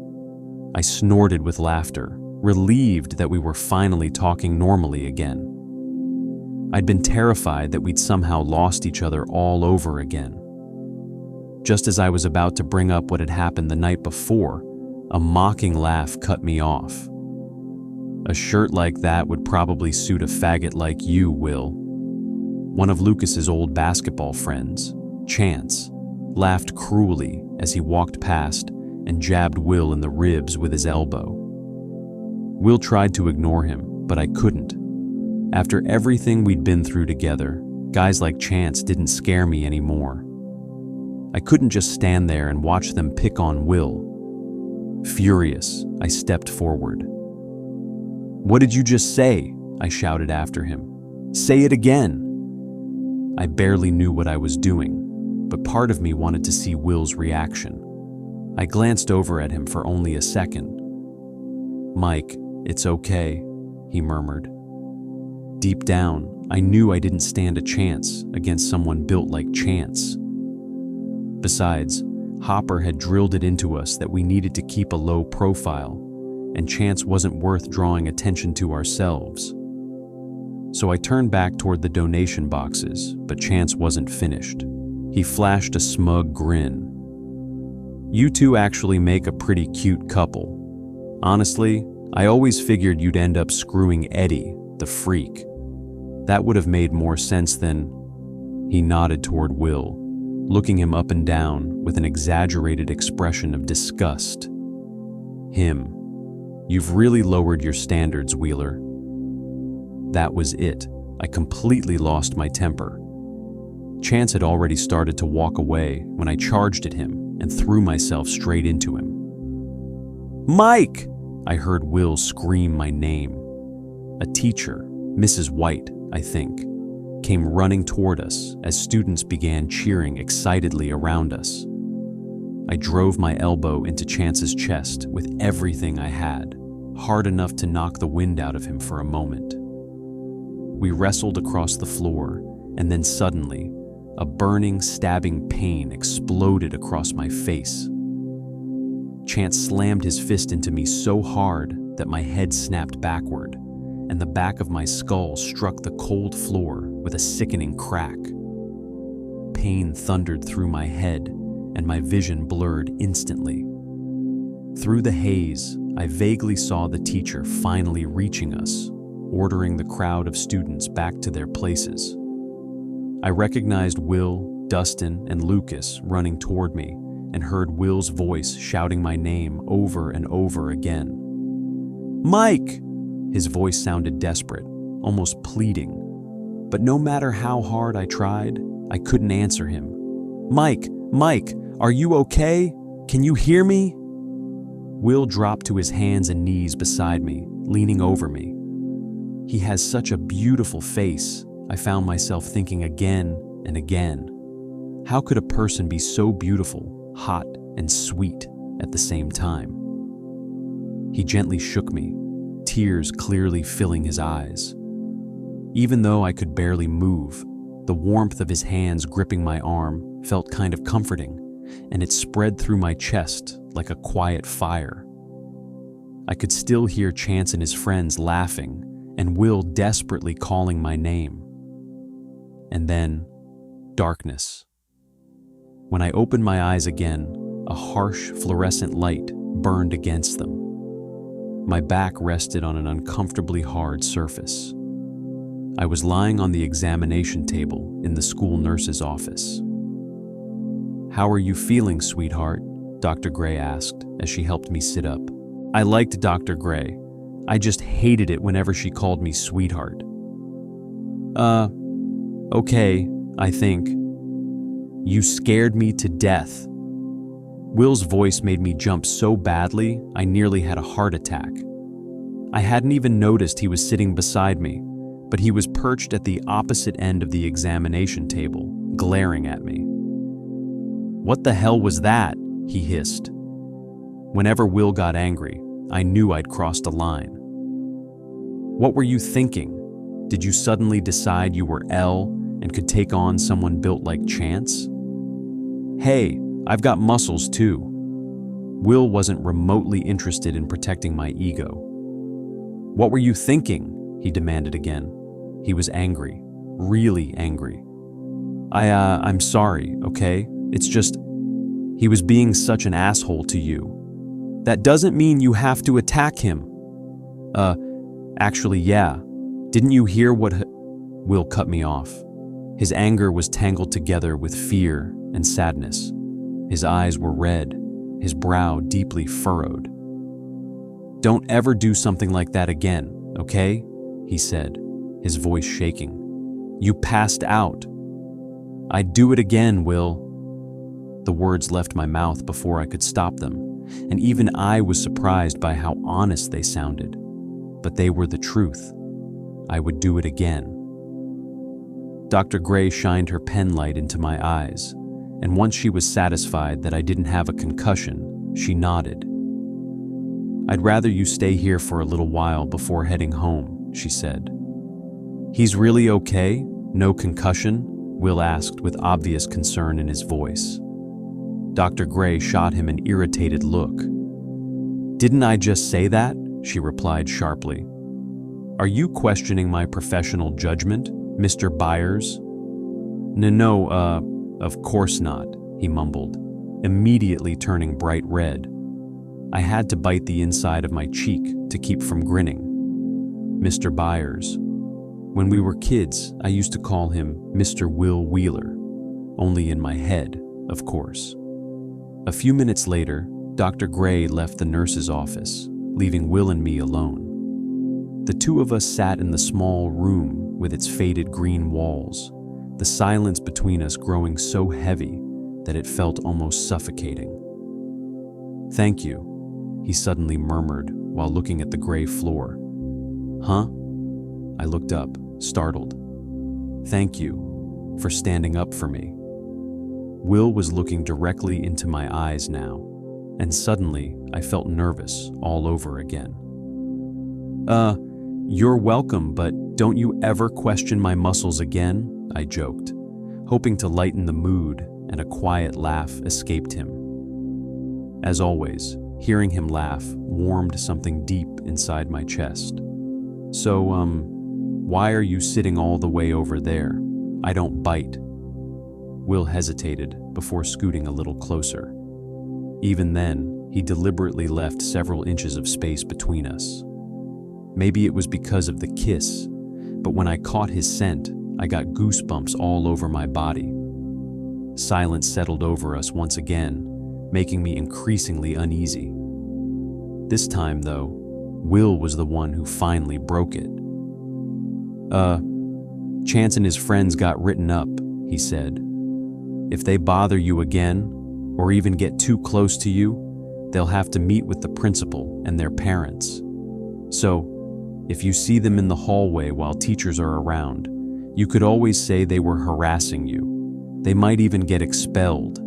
I snorted with laughter, relieved that we were finally talking normally again. I'd been terrified that we'd somehow lost each other all over again. Just as I was about to bring up what had happened the night before, a mocking laugh cut me off. "A shirt like that would probably suit a faggot like you, Will." One of Lucas's old basketball friends, Chance, laughed cruelly as he walked past and jabbed Will in the ribs with his elbow. Will tried to ignore him, but I couldn't. After everything we'd been through together, guys like Chance didn't scare me anymore. I couldn't just stand there and watch them pick on Will. Furious, I stepped forward. "What did you just say?" I shouted after him. "Say it again." I barely knew what I was doing, but part of me wanted to see Will's reaction. I glanced over at him for only a second. "Mike, it's okay," he murmured. Deep down, I knew I didn't stand a chance against someone built like Chance. Besides, Hopper had drilled it into us that we needed to keep a low profile, and Chance wasn't worth drawing attention to ourselves. So I turned back toward the donation boxes, but Chance wasn't finished. He flashed a smug grin. "You two actually make a pretty cute couple. Honestly, I always figured you'd end up screwing Eddie, the freak. That would have made more sense than..." He nodded toward Will, looking him up and down with an exaggerated expression of disgust. "Him. You've really lowered your standards, Wheeler." That was it. I completely lost my temper. Chance had already started to walk away when I charged at him and threw myself straight into him. "Mike!" I heard Will scream my name. A teacher, Mrs. White, I think, came running toward us as students began cheering excitedly around us. I drove my elbow into Chance's chest with everything I had, hard enough to knock the wind out of him for a moment. We wrestled across the floor, and then suddenly, a burning, stabbing pain exploded across my face. Chance slammed his fist into me so hard that my head snapped backward, and the back of my skull struck the cold floor with a sickening crack. Pain thundered through my head, and my vision blurred instantly. Through the haze, I vaguely saw the teacher finally reaching us, ordering the crowd of students back to their places. I recognized Will, Dustin, and Lucas running toward me, and heard Will's voice shouting my name over and over again. "Mike!" His voice sounded desperate, almost pleading. But no matter how hard I tried, I couldn't answer him. "Mike! Mike! Are you okay? Can you hear me?" Will dropped to his hands and knees beside me, leaning over me. He has such a beautiful face, I found myself thinking again and again. How could a person be so beautiful, hot, and sweet at the same time? He gently shook me, tears clearly filling his eyes. Even though I could barely move, the warmth of his hands gripping my arm felt kind of comforting, and it spread through my chest like a quiet fire. I could still hear Chance and his friends laughing, and Will desperately calling my name. And then, darkness. When I opened my eyes again, a harsh fluorescent light burned against them. My back rested on an uncomfortably hard surface. I was lying on the examination table in the school nurse's office. "How are you feeling, sweetheart?" Dr. Gray asked as she helped me sit up. I liked Dr. Gray. I just hated it whenever she called me sweetheart. Okay, I think. You scared me to death." Will's voice made me jump so badly, I nearly had a heart attack. I hadn't even noticed he was sitting beside me, but he was perched at the opposite end of the examination table, glaring at me. "What the hell was that?" he hissed. Whenever Will got angry, I knew I'd crossed a line. "What were you thinking? Did you suddenly decide you were Elle and could take on someone built like Chance?" "Hey, I've got muscles too." Will wasn't remotely interested in protecting my ego. "What were you thinking?" he demanded again. He was angry, really angry. I'm sorry, okay? It's just, he was being such an asshole to you. That doesn't mean you have to attack him." Actually, yeah. Didn't you hear what Will cut me off. His anger was tangled together with fear and sadness. His eyes were red, his brow deeply furrowed. "Don't ever do something like that again, okay?" he said, his voice shaking. "You passed out." "I'd do it again, Will." The words left my mouth before I could stop them, and even I was surprised by how honest they sounded. But they were the truth. I would do it again. Dr. Gray shined her pen light into my eyes, and once she was satisfied that I didn't have a concussion, she nodded. "I'd rather you stay here for a little while before heading home," she said. "He's really okay? No concussion?" Will asked with obvious concern in his voice. Dr. Gray shot him an irritated look. "Didn't I just say that?" she replied sharply. "Are you questioning my professional judgment, Mr. Byers?" No, of course not," he mumbled, immediately turning bright red. I had to bite the inside of my cheek to keep from grinning. "Mr. Byers. When we were kids, I used to call him Mr. Will Wheeler, only in my head, of course." A few minutes later, Dr. Gray left the nurse's office, leaving Will and me alone. The two of us sat in the small room with its faded green walls, the silence between us growing so heavy that it felt almost suffocating. "Thank you," he suddenly murmured while looking at the gray floor. "Huh?" I looked up, startled. "Thank you for standing up for me." Will was looking directly into my eyes now, and suddenly I felt nervous all over again. You're welcome, but don't you ever question my muscles again," I joked, hoping to lighten the mood, and a quiet laugh escaped him. As always, hearing him laugh warmed something deep inside my chest. "So, why are you sitting all the way over there? I don't bite." Will hesitated before scooting a little closer. Even then, he deliberately left several inches of space between us. Maybe it was because of the kiss, but when I caught his scent, I got goosebumps all over my body. Silence settled over us once again, making me increasingly uneasy. This time, though, Will was the one who finally broke it. Chance and his friends got written up," he said. "If they bother you again, or even get too close to you, they'll have to meet with the principal and their parents. So, if you see them in the hallway while teachers are around, you could always say they were harassing you. They might even get expelled."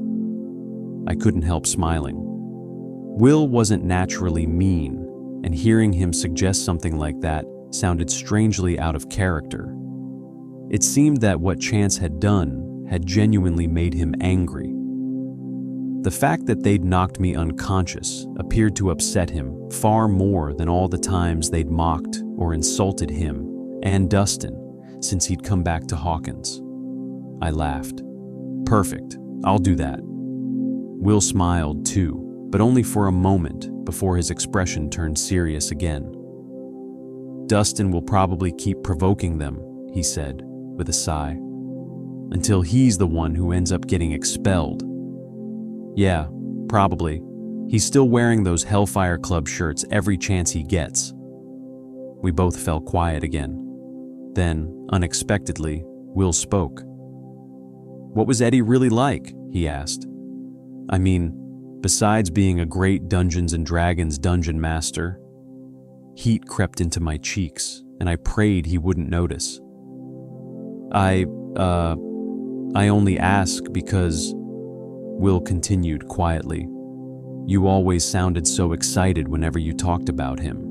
I couldn't help smiling. Will wasn't naturally mean, and hearing him suggest something like that sounded strangely out of character. It seemed that what Chance had done had genuinely made him angry. The fact that they'd knocked me unconscious appeared to upset him far more than all the times they'd mocked or insulted him and Dustin since he'd come back to Hawkins. I laughed. Perfect, I'll do that. Will smiled too, but only for a moment before his expression turned serious again. Dustin will probably keep provoking them, he said, with a sigh, until he's the one who ends up getting expelled. Yeah, probably. He's still wearing those Hellfire Club shirts every chance he gets. We both fell quiet again. Then, unexpectedly, Will spoke. What was Eddie really like? He asked. I mean, besides being a great Dungeons & Dragons dungeon master. Heat crept into my cheeks, and I prayed he wouldn't notice. I only ask because, Will continued quietly, you always sounded so excited whenever you talked about him.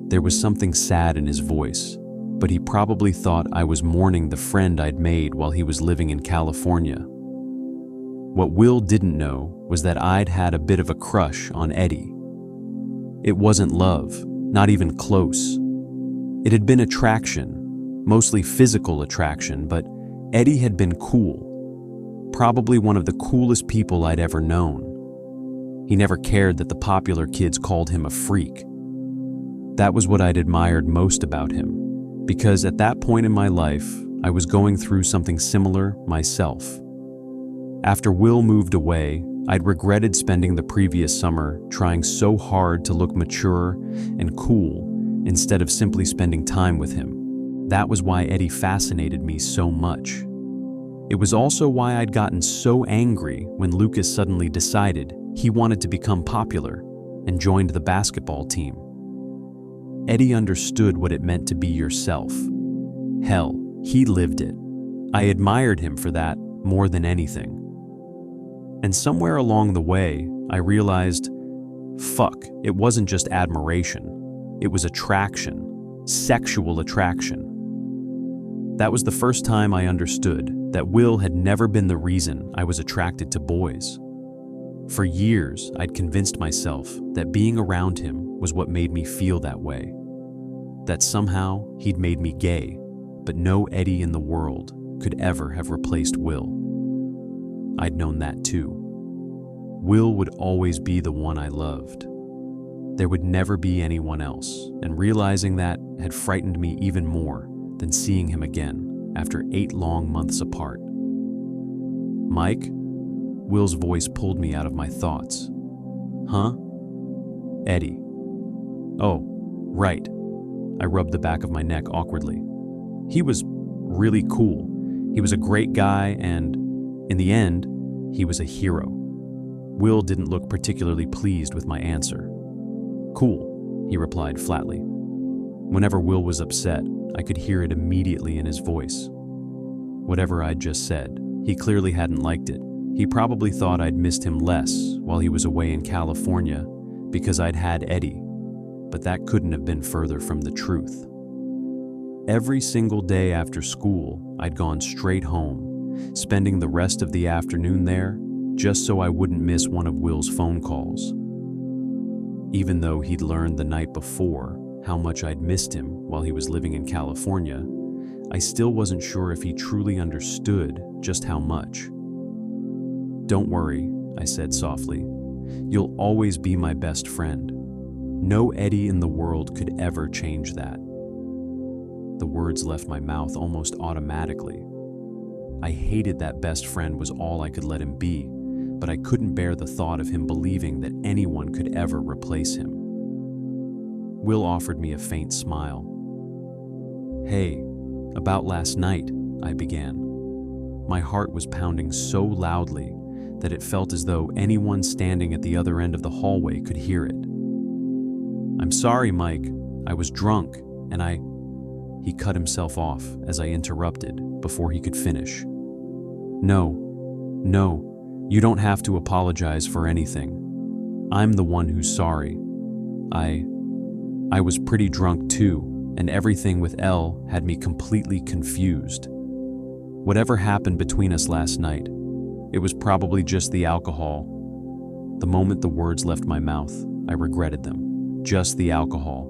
There was something sad in his voice, but he probably thought I was mourning the friend I'd made while he was living in California. What Will didn't know was that I'd had a bit of a crush on Eddie. It wasn't love, not even close. It had been attraction, mostly physical attraction, but Eddie had been cool. Probably one of the coolest people I'd ever known. He never cared that the popular kids called him a freak. That was what I'd admired most about him, because at that point in my life, I was going through something similar myself. After Will moved away, I'd regretted spending the previous summer trying so hard to look mature and cool instead of simply spending time with him. That was why Eddie fascinated me so much. It was also why I'd gotten so angry when Lucas suddenly decided he wanted to become popular and joined the basketball team. Eddie understood what it meant to be yourself. Hell, he lived it. I admired him for that more than anything. And somewhere along the way, I realized, fuck, it wasn't just admiration. It was attraction, sexual attraction. That was the first time I understood that Will had never been the reason I was attracted to boys. For years, I'd convinced myself that being around him was what made me feel that way. That somehow he'd made me gay, but no Eddie in the world could ever have replaced Will. I'd known that too. Will would always be the one I loved. There would never be anyone else, and realizing that had frightened me even more than seeing him again after 8 long months apart. Mike? Will's voice pulled me out of my thoughts. Huh? Eddie. Oh, right. I rubbed the back of my neck awkwardly. He was really cool. He was a great guy and, in the end, he was a hero. Will didn't look particularly pleased with my answer. Cool, he replied flatly. Whenever Will was upset, I could hear it immediately in his voice. Whatever I'd just said, he clearly hadn't liked it. He probably thought I'd missed him less while he was away in California because I'd had Eddie, but that couldn't have been further from the truth. Every single day after school, I'd gone straight home, spending the rest of the afternoon there just so I wouldn't miss one of Will's phone calls. Even though he'd learned the night before how much I'd missed him while he was living in California, I still wasn't sure if he truly understood just how much. Don't worry, I said softly. You'll always be my best friend. No Eddie in the world could ever change that. The words left my mouth almost automatically. I hated that best friend was all I could let him be, but I couldn't bear the thought of him believing that anyone could ever replace him. Will offered me a faint smile. Hey, about last night, I began. My heart was pounding so loudly that it felt as though anyone standing at the other end of the hallway could hear it. I'm sorry, Mike. I was drunk, and He cut himself off as I interrupted before he could finish. No, you don't have to apologize for anything. I'm the one who's sorry. I was pretty drunk too, and everything with Elle had me completely confused. Whatever happened between us last night, it was probably just the alcohol. The moment the words left my mouth, I regretted them. Just the alcohol.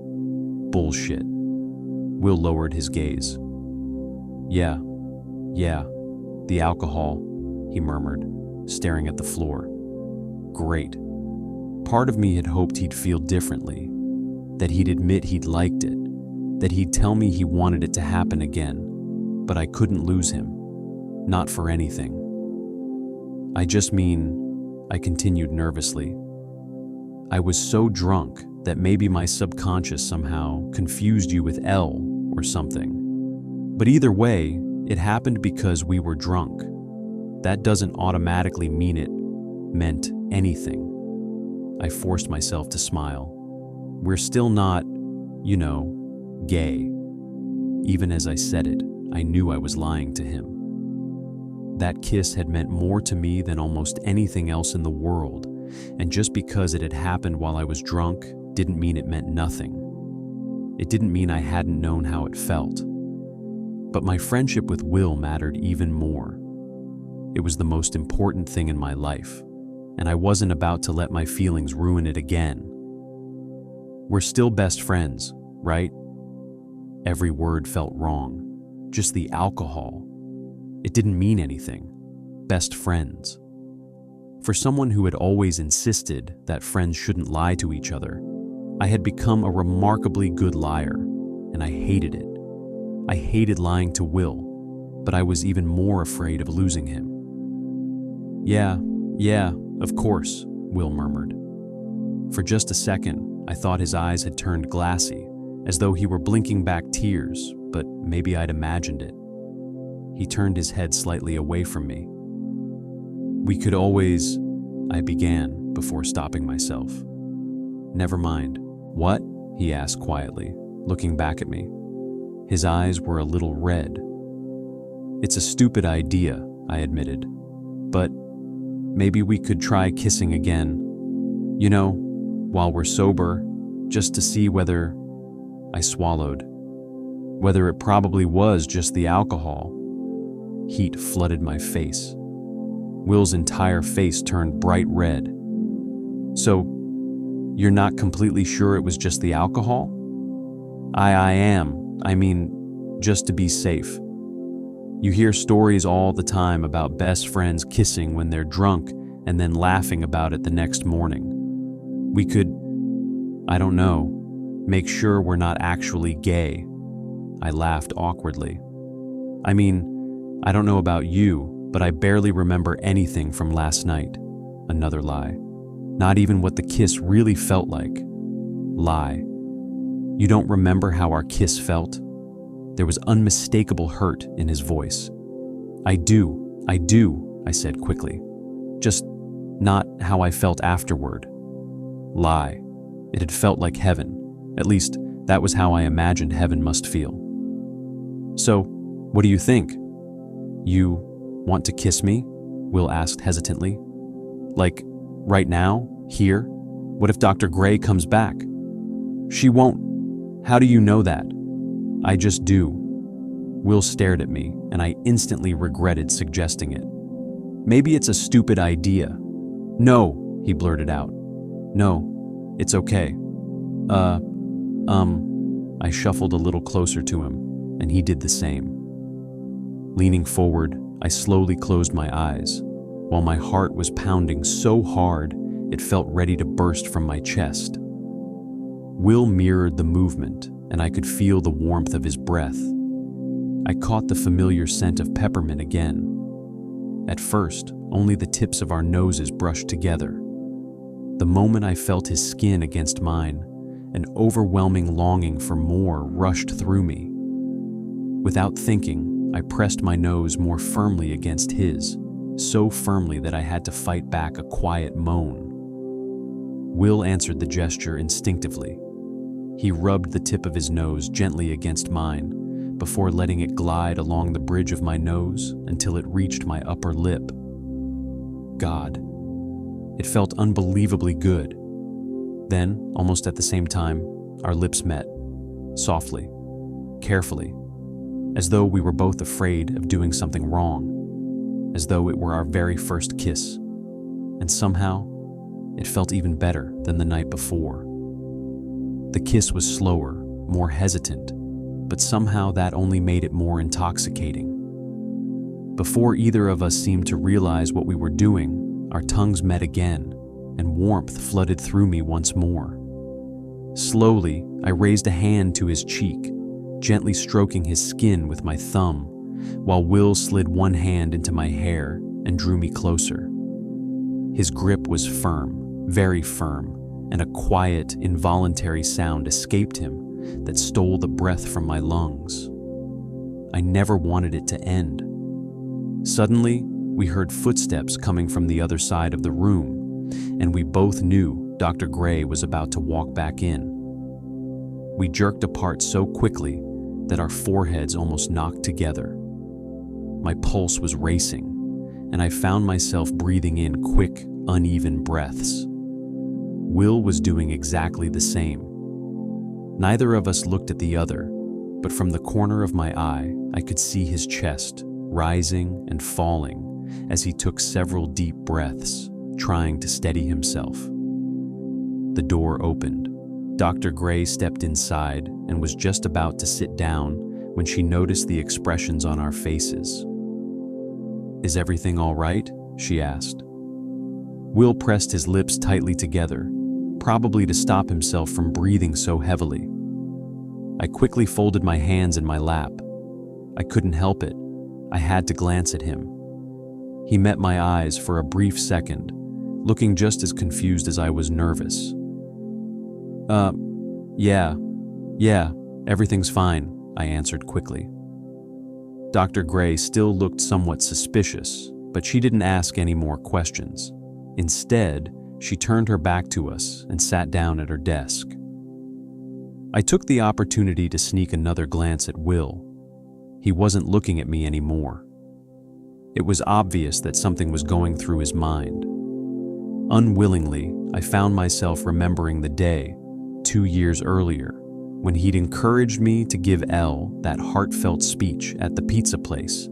Bullshit. Will lowered his gaze. Yeah, the alcohol, he murmured, staring at the floor. Great. Part of me had hoped he'd feel differently, that he'd admit he'd liked it, that he'd tell me he wanted it to happen again, but I couldn't lose him. Not for anything. I just mean, I continued nervously. I was so drunk that maybe my subconscious somehow confused you with Elle or something. But either way, it happened because we were drunk. That doesn't automatically mean it meant anything. I forced myself to smile. We're still not, gay. Even as I said it, I knew I was lying to him. That kiss had meant more to me than almost anything else in the world, and just because it had happened while I was drunk didn't mean it meant nothing. It didn't mean I hadn't known how it felt. But my friendship with Will mattered even more. It was the most important thing in my life, and I wasn't about to let my feelings ruin it again. We're still best friends, right? Every word felt wrong. Just the alcohol. It didn't mean anything. Best friends. For someone who had always insisted that friends shouldn't lie to each other, I had become a remarkably good liar, and I hated it. I hated lying to Will, but I was even more afraid of losing him. Yeah, of course, Will murmured. For just a second, I thought his eyes had turned glassy, as though he were blinking back tears, but maybe I'd imagined it. He turned his head slightly away from me. We could always, I began before stopping myself. Never mind. What? He asked quietly, looking back at me. His eyes were a little red. It's a stupid idea, I admitted, but maybe we could try kissing again. While we're sober, just to see whether, I swallowed, whether it probably was just the alcohol. Heat flooded my face. Will's entire face turned bright red. So, you're not completely sure it was just the alcohol? I am. I mean, just to be safe. You hear stories all the time about best friends kissing when they're drunk and then laughing about it the next morning. We could, I don't know, make sure we're not actually gay. I laughed awkwardly. I mean, I don't know about you, but I barely remember anything from last night. Another lie. Not even what the kiss really felt like. Lie. You don't remember how our kiss felt? There was unmistakable hurt in his voice. I do, I said quickly. Just not how I felt afterward. Lie. It had felt like heaven. At least, that was how I imagined heaven must feel. So, what do you think? You want to kiss me? Will asked hesitantly. Like, right now? Here? What if Dr. Gray comes back? She won't. How do you know that? I just do. Will stared at me, and I instantly regretted suggesting it. Maybe it's a stupid idea. No, he blurted out. No, it's okay. I shuffled a little closer to him, and he did the same. Leaning forward, I slowly closed my eyes, while my heart was pounding so hard it felt ready to burst from my chest. Will mirrored the movement, and I could feel the warmth of his breath. I caught the familiar scent of peppermint again. At first, only the tips of our noses brushed together. The moment I felt his skin against mine, an overwhelming longing for more rushed through me. Without thinking, I pressed my nose more firmly against his, so firmly that I had to fight back a quiet moan. Will answered the gesture instinctively. He rubbed the tip of his nose gently against mine before letting it glide along the bridge of my nose until it reached my upper lip. God. It felt unbelievably good. Then, almost at the same time, our lips met, softly, carefully, as though we were both afraid of doing something wrong, as though it were our very first kiss. And somehow, it felt even better than the night before. The kiss was slower, more hesitant, but somehow that only made it more intoxicating. Before either of us seemed to realize what we were doing, our tongues met again, and warmth flooded through me once more. Slowly, I raised a hand to his cheek, gently stroking his skin with my thumb, while Will slid one hand into my hair and drew me closer. His grip was firm, very firm, and a quiet, involuntary sound escaped him that stole the breath from my lungs. I never wanted it to end. Suddenly, we heard footsteps coming from the other side of the room, and we both knew Dr. Gray was about to walk back in. We jerked apart so quickly that our foreheads almost knocked together. My pulse was racing, and I found myself breathing in quick, uneven breaths. Will was doing exactly the same. Neither of us looked at the other, but from the corner of my eye, I could see his chest rising and falling as he took several deep breaths, trying to steady himself. The door opened. Dr. Gray stepped inside and was just about to sit down when she noticed the expressions on our faces. "Is everything all right?" she asked. Will pressed his lips tightly together, probably to stop himself from breathing so heavily. I quickly folded my hands in my lap. I couldn't help it. I had to glance at him. He met my eyes for a brief second, looking just as confused as I was nervous. Yeah, everything's fine," I answered quickly. Dr. Gray still looked somewhat suspicious, but she didn't ask any more questions. Instead, she turned her back to us and sat down at her desk. I took the opportunity to sneak another glance at Will. He wasn't looking at me anymore. It was obvious that something was going through his mind. Unwillingly, I found myself remembering the day, 2 years earlier, when he'd encouraged me to give Elle that heartfelt speech at the pizza place,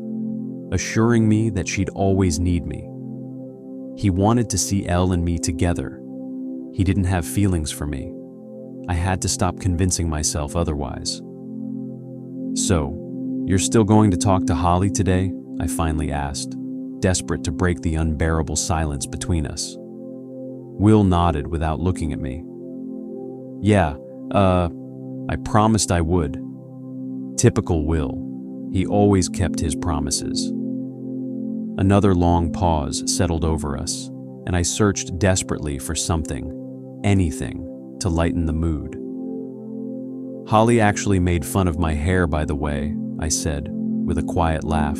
assuring me that she'd always need me. He wanted to see Elle and me together. He didn't have feelings for me. I had to stop convincing myself otherwise. "So, you're still going to talk to Holly today?" I finally asked, desperate to break the unbearable silence between us. Will nodded without looking at me. "Yeah, I promised I would." Typical Will. He always kept his promises. Another long pause settled over us, and I searched desperately for something, anything, to lighten the mood. "Holly actually made fun of my hair, by the way," I said, with a quiet laugh.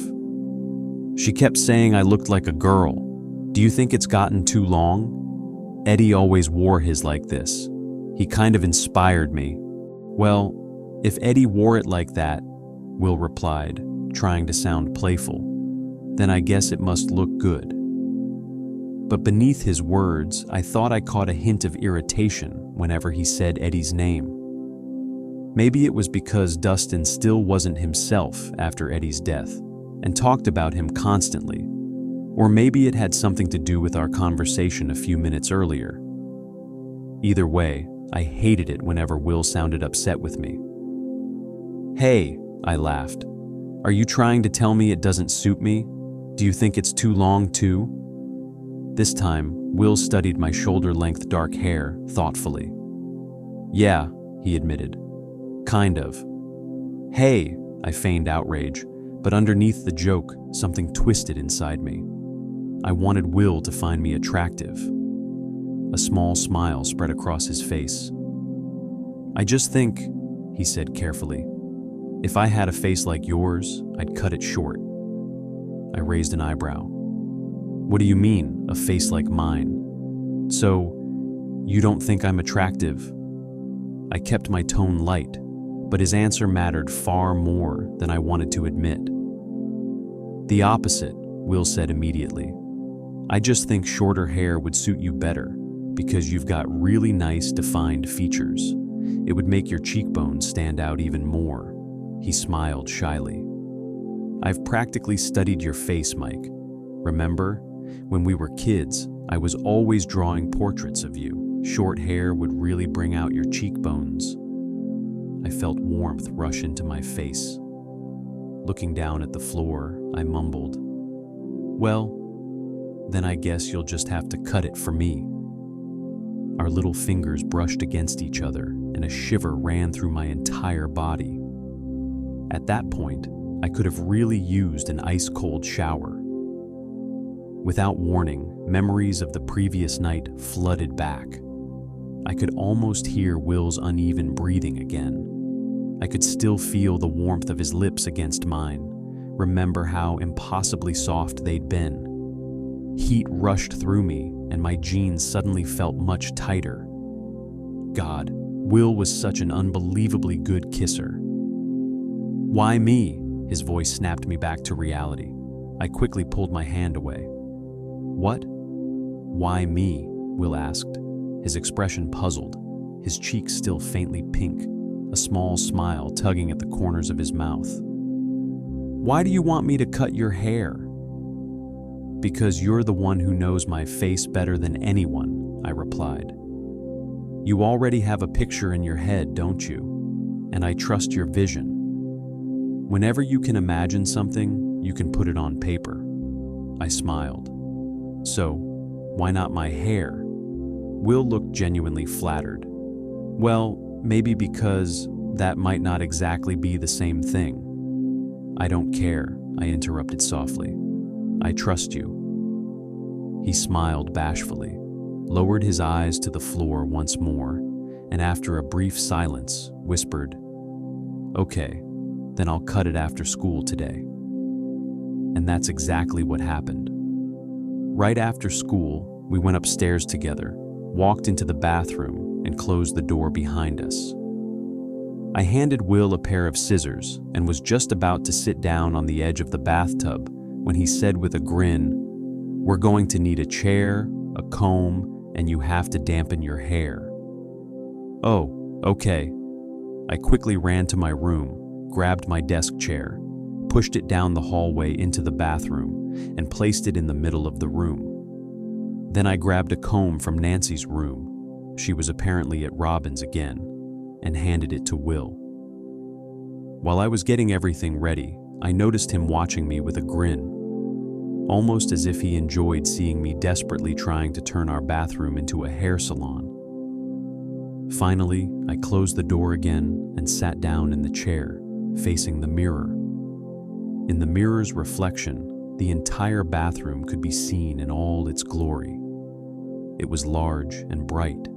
"She kept saying I looked like a girl. Do you think it's gotten too long? Eddie always wore his like this. He kind of inspired me." "Well, if Eddie wore it like that," Will replied, trying to sound playful, "then I guess it must look good." But beneath his words, I thought I caught a hint of irritation whenever he said Eddie's name. Maybe it was because Dustin still wasn't himself after Eddie's death and talked about him constantly, or maybe it had something to do with our conversation a few minutes earlier. Either way, I hated it whenever Will sounded upset with me. "Hey," I laughed, "are you trying to tell me it doesn't suit me? Do you think it's too long too?" This time, Will studied my shoulder-length dark hair thoughtfully. "Yeah," he admitted. "Kind of." "Hey," I feigned outrage, but underneath the joke, something twisted inside me. I wanted Will to find me attractive. A small smile spread across his face. "I just think," he said carefully, "if I had a face like yours, I'd cut it short." I raised an eyebrow. "What do you mean, a face like mine? So, you don't think I'm attractive?" I kept my tone light, but his answer mattered far more than I wanted to admit. "The opposite," Will said immediately. "I just think shorter hair would suit you better because you've got really nice defined features. It would make your cheekbones stand out even more." He smiled shyly. "I've practically studied your face, Mike. Remember, when we were kids, I was always drawing portraits of you. Short hair would really bring out your cheekbones." I felt warmth rush into my face. Looking down at the floor, I mumbled, "Well, then I guess you'll just have to cut it for me." Our little fingers brushed against each other, and a shiver ran through my entire body. At that point, I could have really used an ice-cold shower. Without warning, memories of the previous night flooded back. I could almost hear Will's uneven breathing again. I could still feel the warmth of his lips against mine, remember how impossibly soft they'd been. Heat rushed through me, and my jeans suddenly felt much tighter. God, Will was such an unbelievably good kisser. "Why me?" His voice snapped me back to reality. I quickly pulled my hand away. "What? Why me?" Will asked, his expression puzzled, his cheeks still faintly pink, a small smile tugging at the corners of his mouth. "Why do you want me to cut your hair?" "Because you're the one who knows my face better than anyone," I replied. "You already have a picture in your head, don't you? And I trust your vision. Whenever you can imagine something, you can put it on paper." I smiled. "So, why not my hair?" Will looked genuinely flattered. "Well, maybe because that might not exactly be the same thing." "I don't care," I interrupted softly. "I trust you." He smiled bashfully, lowered his eyes to the floor once more, and after a brief silence, whispered, "Okay, then I'll cut it after school today." And that's exactly what happened. Right after school, we went upstairs together, walked into the bathroom, and closed the door behind us. I handed Will a pair of scissors and was just about to sit down on the edge of the bathtub when he said with a grin, "We're going to need a chair, a comb, and you have to dampen your hair." "Oh, okay." I quickly ran to my room, grabbed my desk chair, pushed it down the hallway into the bathroom, and placed it in the middle of the room. Then I grabbed a comb from Nancy's room, she was apparently at Robin's again, and handed it to Will. While I was getting everything ready, I noticed him watching me with a grin, almost as if he enjoyed seeing me desperately trying to turn our bathroom into a hair salon. Finally, I closed the door again and sat down in the chair, facing the mirror. In the mirror's reflection, the entire bathroom could be seen in all its glory. It was large and bright.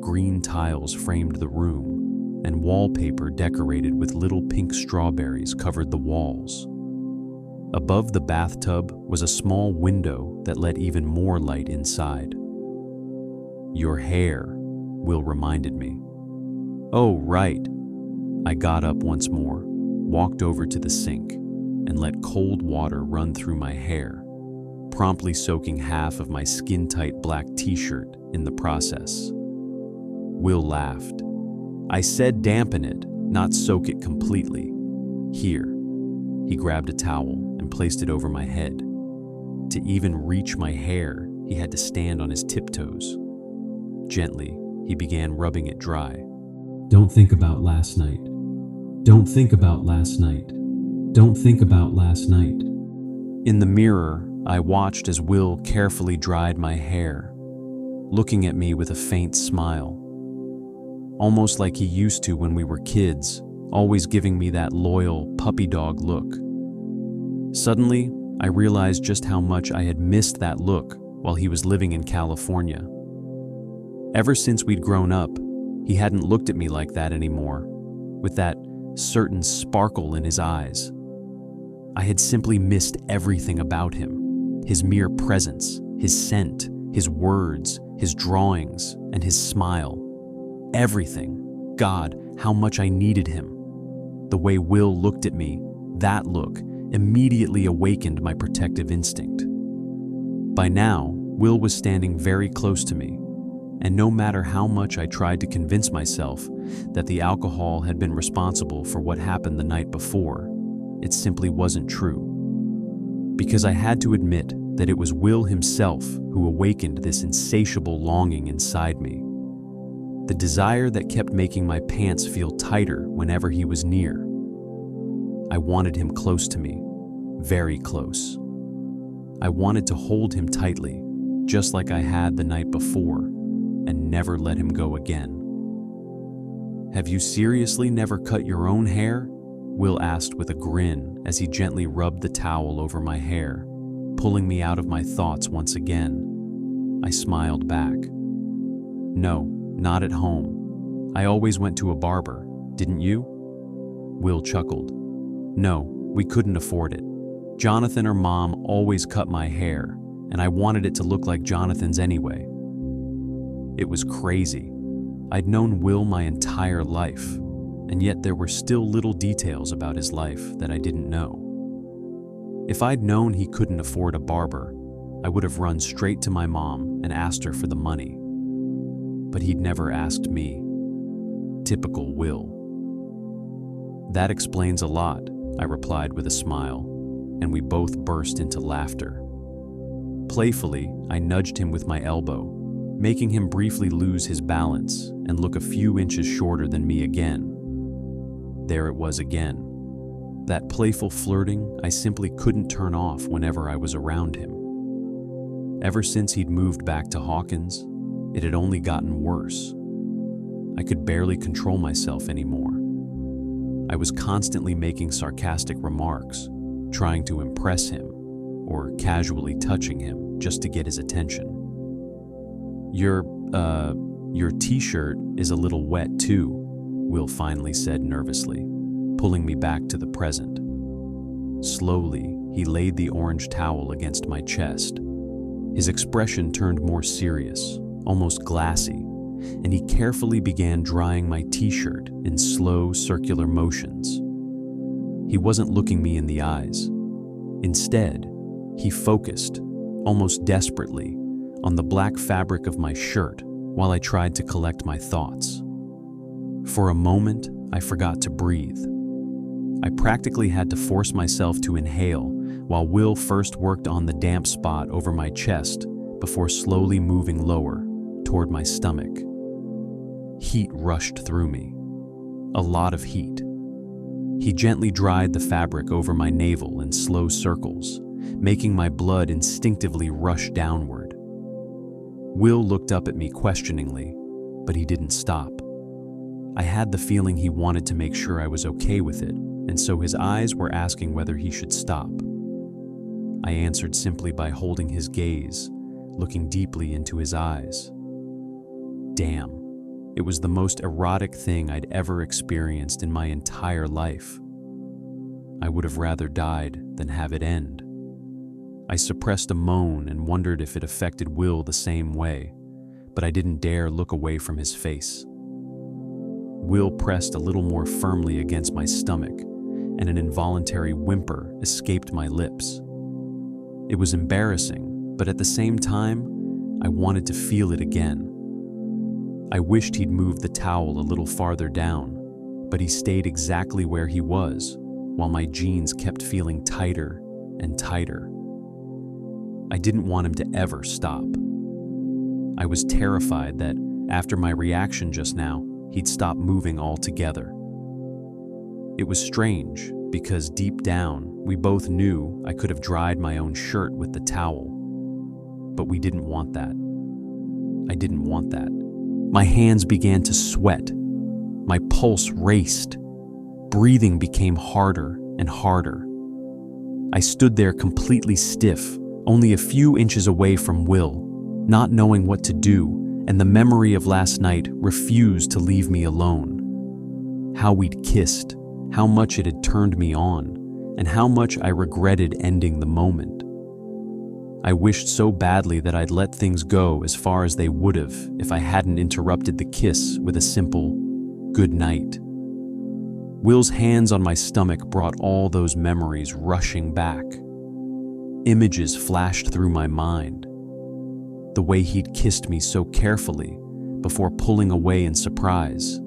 Green tiles framed the room, and wallpaper decorated with little pink strawberries covered the walls. Above the bathtub was a small window that let even more light inside. "Your hair," Will reminded me. "Oh, right." I got up once more, walked over to the sink, and let cold water run through my hair, promptly soaking half of my skin-tight black t-shirt in the process. Will laughed. "I said dampen it, not soak it completely. Here." He grabbed a towel and placed it over my head. To even reach my hair, he had to stand on his tiptoes. Gently, he began rubbing it dry. "Don't think about last night. Don't think about last night. Don't think about last night." In the mirror, I watched as Will carefully dried my hair, looking at me with a faint smile. Almost like he used to when we were kids, always giving me that loyal, puppy dog look. Suddenly, I realized just how much I had missed that look while he was living in California. Ever since we'd grown up, he hadn't looked at me like that anymore, with that certain sparkle in his eyes. I had simply missed everything about him, his mere presence, his scent, his words, his drawings, and his smile. Everything. God, how much I needed him. The way Will looked at me, that look, immediately awakened my protective instinct. By now, Will was standing very close to me, And no matter how much I tried to convince myself that the alcohol had been responsible for what happened the night before, it simply wasn't true. Because I had to admit that it was Will himself who awakened this insatiable longing inside me. The desire that kept making my pants feel tighter whenever he was near. I wanted him close to me, very close. I wanted to hold him tightly, just like I had the night before, and never let him go again. "Have you seriously never cut your own hair?" Will asked with a grin as he gently rubbed the towel over my hair, pulling me out of my thoughts once again. I smiled back. "No, not at home. I always went to a barber, didn't you?" Will chuckled. "No, we couldn't afford it. Jonathan or Mom always cut my hair, and I wanted it to look like Jonathan's anyway." It was crazy. I'd known Will my entire life, and yet there were still little details about his life that I didn't know. If I'd known he couldn't afford a barber, I would have run straight to my mom and asked her for the money. But he'd never asked me. Typical Will. "That explains a lot," I replied with a smile, and we both burst into laughter. Playfully, I nudged him with my elbow, making him briefly lose his balance and look a few inches shorter than me again. There it was again. That playful flirting I simply couldn't turn off whenever I was around him. Ever since he'd moved back to Hawkins, it had only gotten worse. I could barely control myself anymore. I was constantly making sarcastic remarks, trying to impress him, or casually touching him just to get his attention. Your t-shirt is a little wet too," Will finally said nervously, pulling me back to the present. Slowly, he laid the orange towel against my chest. His expression turned more serious, almost glassy, and he carefully began drying my t-shirt in slow, circular motions. He wasn't looking me in the eyes. Instead, he focused, almost desperately, on the black fabric of my shirt while I tried to collect my thoughts. For a moment, I forgot to breathe. I practically had to force myself to inhale while Will first worked on the damp spot over my chest before slowly moving lower, toward my stomach. Heat rushed through me. A lot of heat. He gently dried the fabric over my navel in slow circles, making my blood instinctively rush downward. Will looked up at me questioningly, but he didn't stop. I had the feeling he wanted to make sure I was okay with it, and so his eyes were asking whether he should stop. I answered simply by holding his gaze, looking deeply into his eyes. Damn, it was the most erotic thing I'd ever experienced in my entire life. I would have rather died than have it end. I suppressed a moan and wondered if it affected Will the same way, but I didn't dare look away from his face. Will pressed a little more firmly against my stomach, and an involuntary whimper escaped my lips. It was embarrassing, but at the same time, I wanted to feel it again. I wished he'd moved the towel a little farther down, but he stayed exactly where he was, while my jeans kept feeling tighter and tighter. I didn't want him to ever stop. I was terrified that, after my reaction just now, he'd stop moving altogether. It was strange, because deep down, we both knew I could have dried my own shirt with the towel. But we didn't want that. I didn't want that. My hands began to sweat. My pulse raced. Breathing became harder and harder. I stood there completely stiff, only a few inches away from Will, not knowing what to do, and the memory of last night refused to leave me alone. How we'd kissed, how much it had turned me on, and how much I regretted ending the moment. I wished so badly that I'd let things go as far as they would have if I hadn't interrupted the kiss with a simple, "good night." Will's hands on my stomach brought all those memories rushing back. Images flashed through my mind. The way he'd kissed me so carefully, before pulling away in surprise.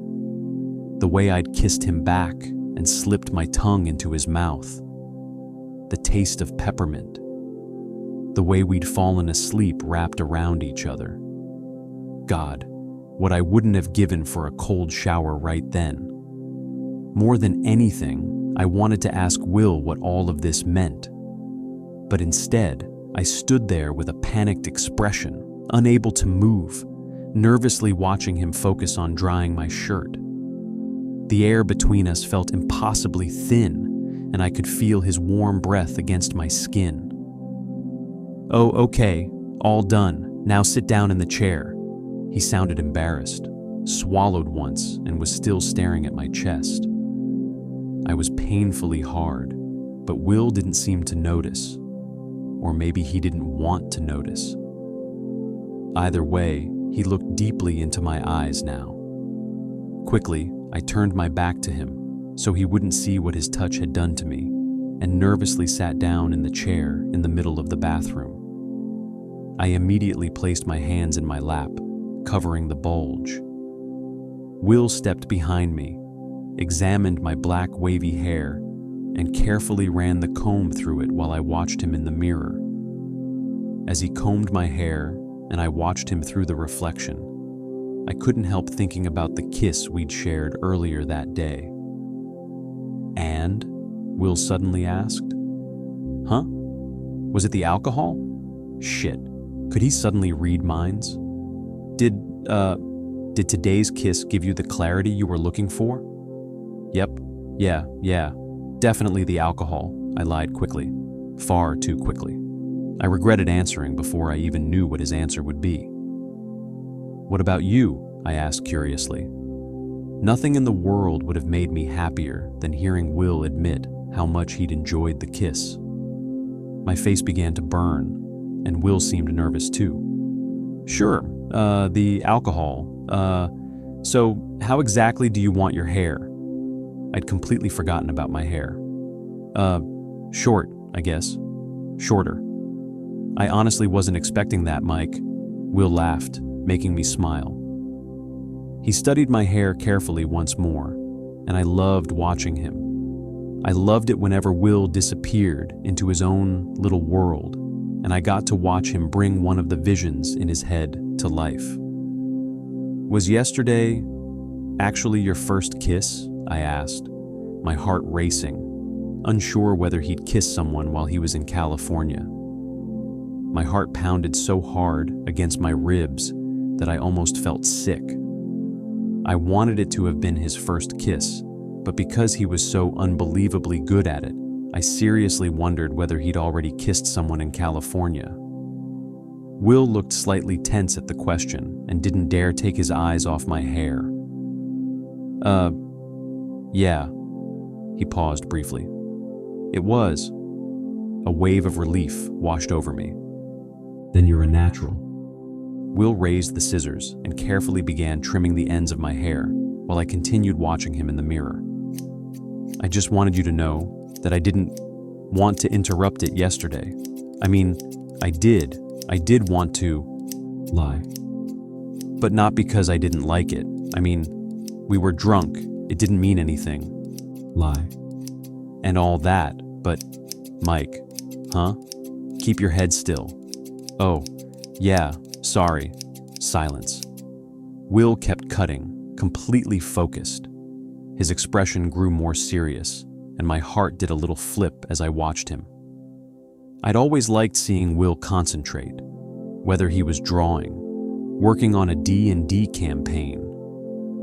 The way I'd kissed him back and slipped my tongue into his mouth. The taste of peppermint. The way we'd fallen asleep wrapped around each other. God, what I wouldn't have given for a cold shower right then. More than anything, I wanted to ask Will what all of this meant. But instead, I stood there with a panicked expression, unable to move, nervously watching him focus on drying my shirt. The air between us felt impossibly thin, and I could feel his warm breath against my skin. "Oh, okay, all done. Now sit down in the chair." He sounded embarrassed, swallowed once, and was still staring at my chest. I was painfully hard, but Will didn't seem to notice. Or maybe he didn't want to notice. Either way, he looked deeply into my eyes now. Quickly, I turned my back to him so he wouldn't see what his touch had done to me, and nervously sat down in the chair in the middle of the bathroom. I immediately placed my hands in my lap, covering the bulge. Will stepped behind me, examined my black wavy hair, and carefully ran the comb through it while I watched him in the mirror. As he combed my hair and I watched him through the reflection, I couldn't help thinking about the kiss we'd shared earlier that day. "And?" Will suddenly asked. "Huh? Was it the alcohol? Shit, could he suddenly read minds? Did today's kiss give you the clarity you were looking for?" "Yep, yeah, definitely the alcohol," I lied quickly, far too quickly. I regretted answering before I even knew what his answer would be. "What about you?" I asked curiously. Nothing in the world would have made me happier than hearing Will admit how much he'd enjoyed the kiss. My face began to burn, and Will seemed nervous too. "Sure, the alcohol. So how exactly do you want your hair?" I'd completely forgotten about my hair. Short, I guess. Shorter." "I honestly wasn't expecting that, Mike." Will laughed, making me smile. He studied my hair carefully once more, and I loved watching him. I loved it whenever Will disappeared into his own little world, and I got to watch him bring one of the visions in his head to life. "Was yesterday actually your first kiss?" I asked, my heart racing, unsure whether he'd kiss someone while he was in California. My heart pounded so hard against my ribs that I almost felt sick. I wanted it to have been his first kiss, but because he was so unbelievably good at it, I seriously wondered whether he'd already kissed someone in California. Will looked slightly tense at the question and didn't dare take his eyes off my hair. Yeah." He paused briefly. "It was." A wave of relief washed over me. "Then you're a natural." Will raised the scissors and carefully began trimming the ends of my hair while I continued watching him in the mirror. "I just wanted you to know that I didn't want to interrupt it yesterday. I mean, I did want to lie. But not because I didn't like it. I mean, we were drunk. It didn't mean anything. Lie. And all that, but Mike, huh? Keep your head still. Oh, yeah, sorry." Silence. Will kept cutting, completely focused. His expression grew more serious, and my heart did a little flip as I watched him. I'd always liked seeing Will concentrate, whether he was drawing, working on a D&D campaign,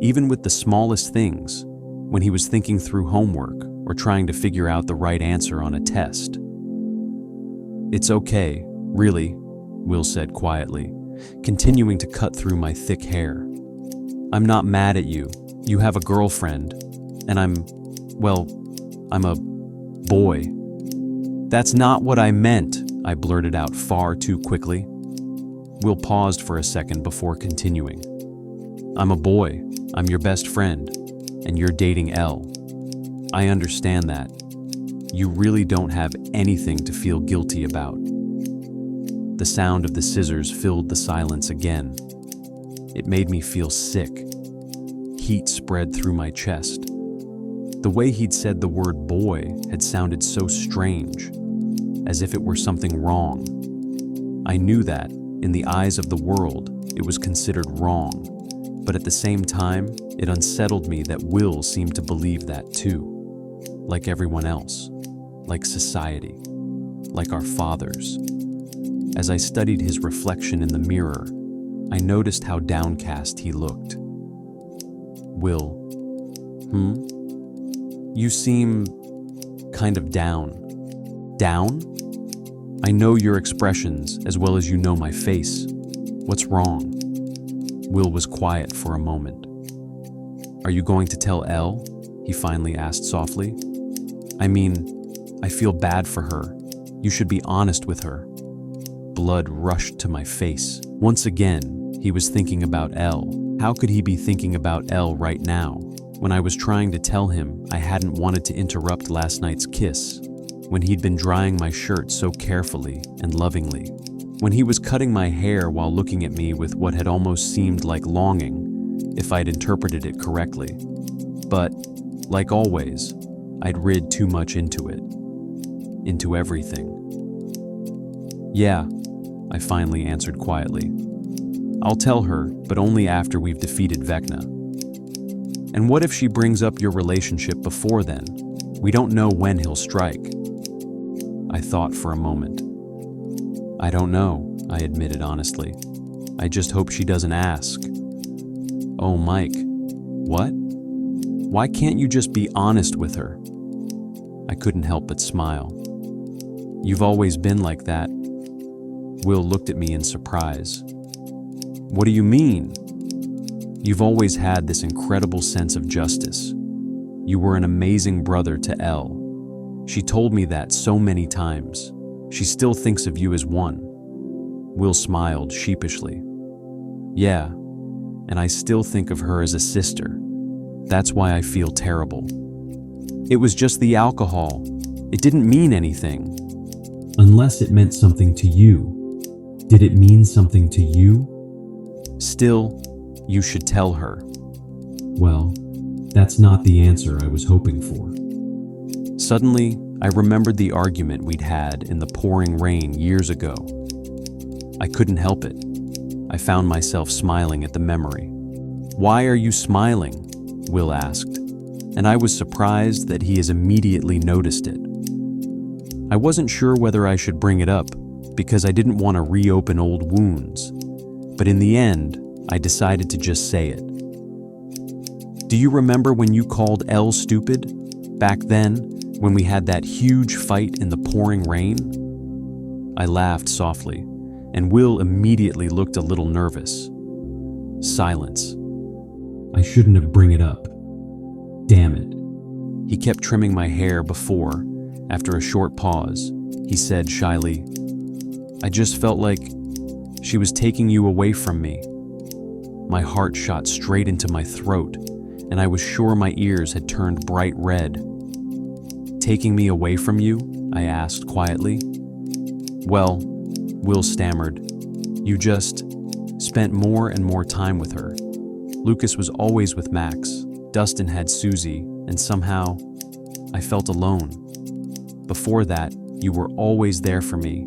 even with the smallest things, when he was thinking through homework or trying to figure out the right answer on a test. "It's okay, really," Will said quietly, continuing to cut through my thick hair. "I'm not mad at you. You have a girlfriend, and I'm a boy." "That's not what I meant," I blurted out far too quickly. Will paused for a second before continuing. "I'm a boy. I'm your best friend, and you're dating Elle. I understand that. You really don't have anything to feel guilty about." The sound of the scissors filled the silence again. It made me feel sick. Heat spread through my chest. The way he'd said the word boy had sounded so strange, as if it were something wrong. I knew that, in the eyes of the world, it was considered wrong, but at the same time, it unsettled me that Will seemed to believe that too. Like everyone else, like society, like our fathers. As I studied his reflection in the mirror, I noticed how downcast he looked. Will, you seem kind of down. Down? I know your expressions as well as you know my face. What's wrong? Will was quiet for a moment. Are you going to tell Elle? He finally asked softly. I mean, I feel bad for her. You should be honest with her. Blood rushed to my face. Once again, he was thinking about Elle. How could he be thinking about Elle right now, when I was trying to tell him I hadn't wanted to interrupt last night's kiss, when he'd been drying my shirt so carefully and lovingly, when he was cutting my hair while looking at me with what had almost seemed like longing, if I'd interpreted it correctly. But, like always, I'd read too much into it. Into everything. Yeah, I finally answered quietly. I'll tell her, but only after we've defeated Vecna. And what if she brings up your relationship before then? We don't know when he'll strike. I thought for a moment. I don't know, I admitted honestly. I just hope she doesn't ask. Oh, Mike. What? Why can't you just be honest with her? I couldn't help but smile. You've always been like that. Will looked at me in surprise. What do you mean? You've always had this incredible sense of justice. You were an amazing brother to Elle. She told me that so many times. She still thinks of you as one. Will smiled sheepishly. Yeah, and I still think of her as a sister. That's why I feel terrible. It was just the alcohol. It didn't mean anything. Unless it meant something to you. Did it mean something to you? Still, you should tell her. Well, that's not the answer I was hoping for. Suddenly, I remembered the argument we'd had in the pouring rain years ago. I couldn't help it. I found myself smiling at the memory. Why are you smiling? Will asked, and I was surprised that he has immediately noticed it. I wasn't sure whether I should bring it up because I didn't want to reopen old wounds, but in the end, I decided to just say it. Do you remember when you called Elle stupid? Back then, when we had that huge fight in the pouring rain? I laughed softly, and Will immediately looked a little nervous. Silence. I shouldn't have bring it up. Damn it. He kept trimming my hair before, after a short pause, he said shyly, I just felt like she was taking you away from me. My heart shot straight into my throat, and I was sure my ears had turned bright red. Taking me away from you? I asked quietly. Well, Will stammered, you just spent more and more time with her. Lucas was always with Max, Dustin had Susie, and somehow I felt alone. Before that, you were always there for me,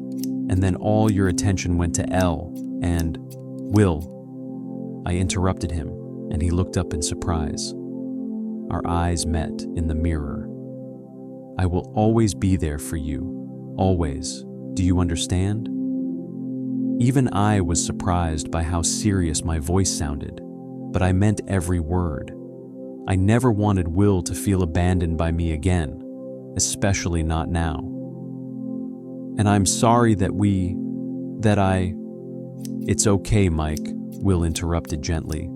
and then all your attention went to Elle, and Will. I interrupted him, and he looked up in surprise. Our eyes met in the mirror. I will always be there for you, always. Do you understand? Even I was surprised by how serious my voice sounded, but I meant every word. I never wanted Will to feel abandoned by me again, especially not now. And I'm sorry It's okay, Mike, Will interrupted gently.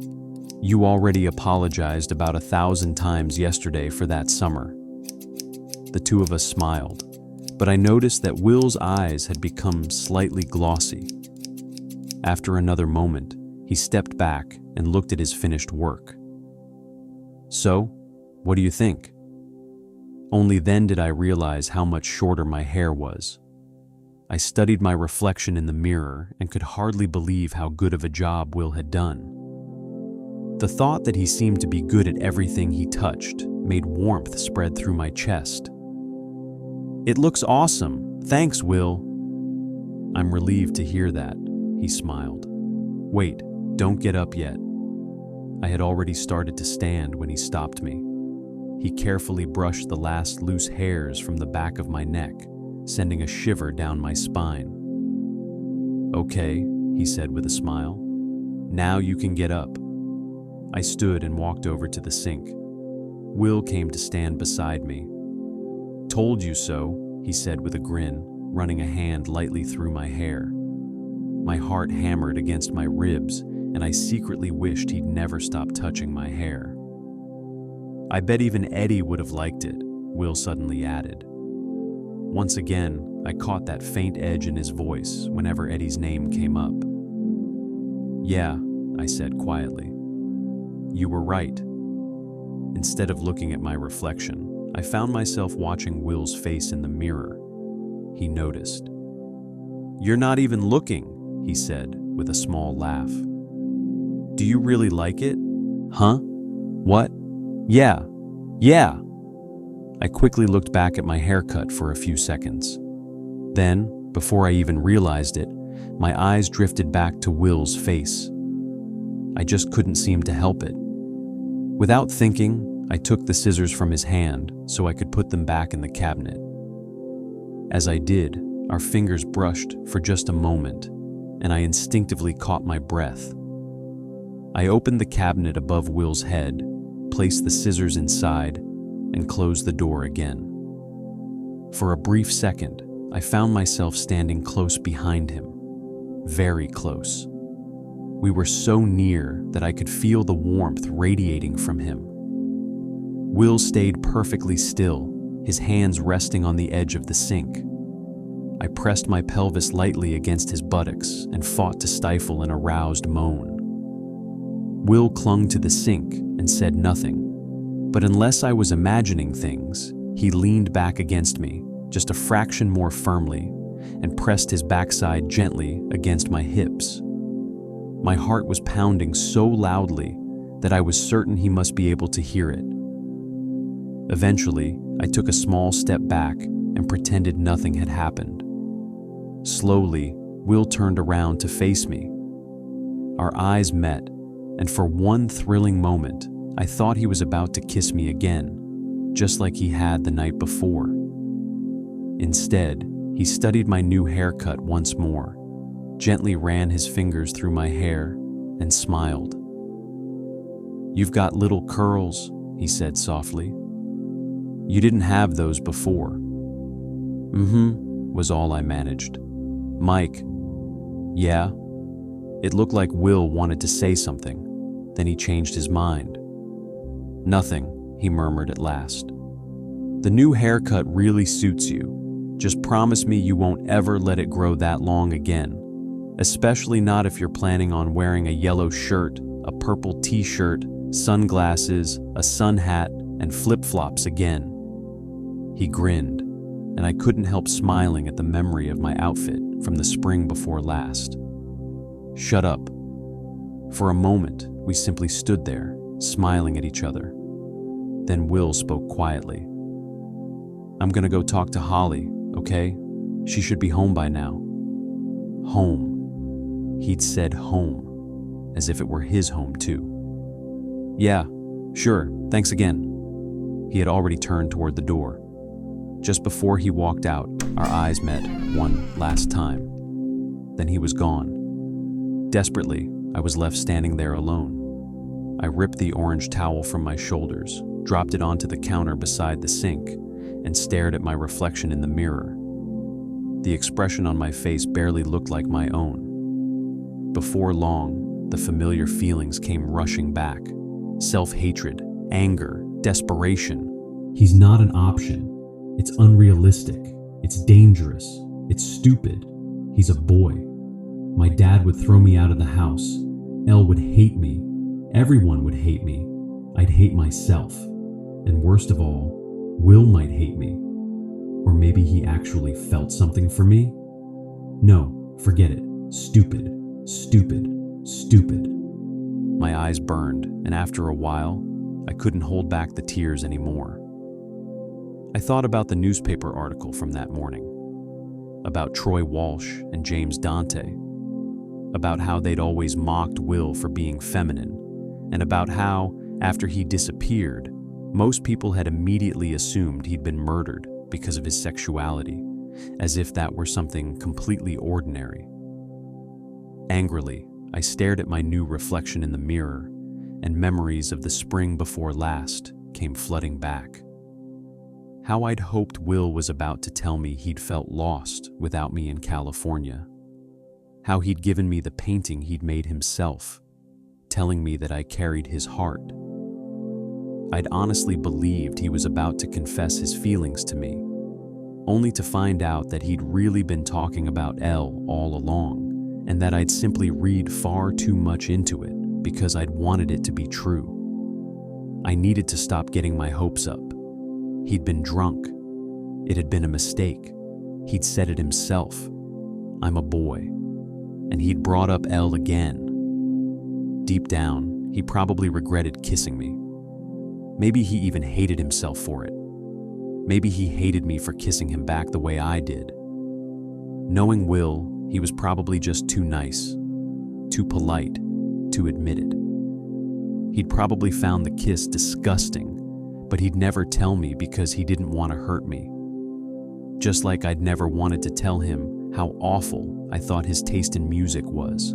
You already apologized about 1,000 times yesterday for that summer. The two of us smiled, but I noticed that Will's eyes had become slightly glossy. After another moment, he stepped back and looked at his finished work. So, what do you think? Only then did I realize how much shorter my hair was. I studied my reflection in the mirror and could hardly believe how good of a job Will had done. The thought that he seemed to be good at everything he touched made warmth spread through my chest. "It looks awesome. Thanks, Will." "I'm relieved to hear that," he smiled. "Wait, don't get up yet." I had already started to stand when he stopped me. He carefully brushed the last loose hairs from the back of my neck, sending a shiver down my spine. "Okay," he said with a smile. "Now you can get up." I stood and walked over to the sink. Will came to stand beside me. "Told you so," he said with a grin, running a hand lightly through my hair. My heart hammered against my ribs, and I secretly wished he'd never stop touching my hair. "I bet even Eddie would have liked it," Will suddenly added. Once again, I caught that faint edge in his voice whenever Eddie's name came up. "Yeah," I said quietly. "You were right." Instead of looking at my reflection, I found myself watching Will's face in the mirror. He noticed. "You're not even looking," he said with a small laugh. "Do you really like it?" "Huh? What? Yeah. I quickly looked back at my haircut for a few seconds. Then, before I even realized it, my eyes drifted back to Will's face. I just couldn't seem to help it. Without thinking, I took the scissors from his hand so I could put them back in the cabinet. As I did, our fingers brushed for just a moment, and I instinctively caught my breath. I opened the cabinet above Will's head, placed the scissors inside, and closed the door again. For a brief second, I found myself standing close behind him, very close. We were so near that I could feel the warmth radiating from him. Will stayed perfectly still, his hands resting on the edge of the sink. I pressed my pelvis lightly against his buttocks and fought to stifle an aroused moan. Will clung to the sink and said nothing, but unless I was imagining things, he leaned back against me, just a fraction more firmly, and pressed his backside gently against my hips. My heart was pounding so loudly that I was certain he must be able to hear it. Eventually, I took a small step back and pretended nothing had happened. Slowly, Will turned around to face me. Our eyes met, and for one thrilling moment, I thought he was about to kiss me again, just like he had the night before. Instead, he studied my new haircut once more, gently ran his fingers through my hair, and smiled. "You've got little curls," he said softly. "You didn't have those before." Was all I managed. "Mike." "Yeah?" It looked like Will wanted to say something, then he changed his mind. "Nothing," he murmured at last. "The new haircut really suits you. Just promise me you won't ever let it grow that long again. Especially not if you're planning on wearing a yellow shirt, a purple t-shirt, sunglasses, a sun hat, and flip-flops again." He grinned, and I couldn't help smiling at the memory of my outfit from the spring before last. "Shut up." For a moment, we simply stood there, smiling at each other. Then Will spoke quietly. "I'm gonna go talk to Holly, okay? She should be home by now." Home. He'd said home, as if it were his home too. "Yeah, sure, thanks again." He had already turned toward the door. Just before he walked out, our eyes met one last time. Then he was gone. Desperately, I was left standing there alone. I ripped the orange towel from my shoulders, dropped it onto the counter beside the sink, and stared at my reflection in the mirror. The expression on my face barely looked like my own. Before long, the familiar feelings came rushing back. Self-hatred, anger, desperation. He's not an option. It's unrealistic. It's dangerous. It's stupid. He's a boy. My dad would throw me out of the house. Elle would hate me. Everyone would hate me. I'd hate myself. And worst of all, Will might hate me. Or maybe he actually felt something for me? No, forget it. Stupid. Stupid. Stupid. My eyes burned, and after a while, I couldn't hold back the tears anymore. I thought about the newspaper article from that morning, about Troy Walsh and James Dante, about how they'd always mocked Will for being feminine, and about how, after he disappeared, most people had immediately assumed he'd been murdered because of his sexuality, as if that were something completely ordinary. Angrily, I stared at my new reflection in the mirror, and memories of the spring before last came flooding back. How I'd hoped Will was about to tell me he'd felt lost without me in California. How he'd given me the painting he'd made himself, telling me that I carried his heart. I'd honestly believed he was about to confess his feelings to me, only to find out that he'd really been talking about Elle all along, and that I'd simply read far too much into it because I'd wanted it to be true. I needed to stop getting my hopes up. He'd been drunk. It had been a mistake. He'd said it himself. I'm a boy. And he'd brought up Elle again. Deep down, he probably regretted kissing me. Maybe he even hated himself for it. Maybe he hated me for kissing him back the way I did. Knowing Will, he was probably just too nice, too polite, to admit it. He'd probably found the kiss disgusting, but he'd never tell me because he didn't want to hurt me. Just like I'd never wanted to tell him how awful I thought his taste in music was.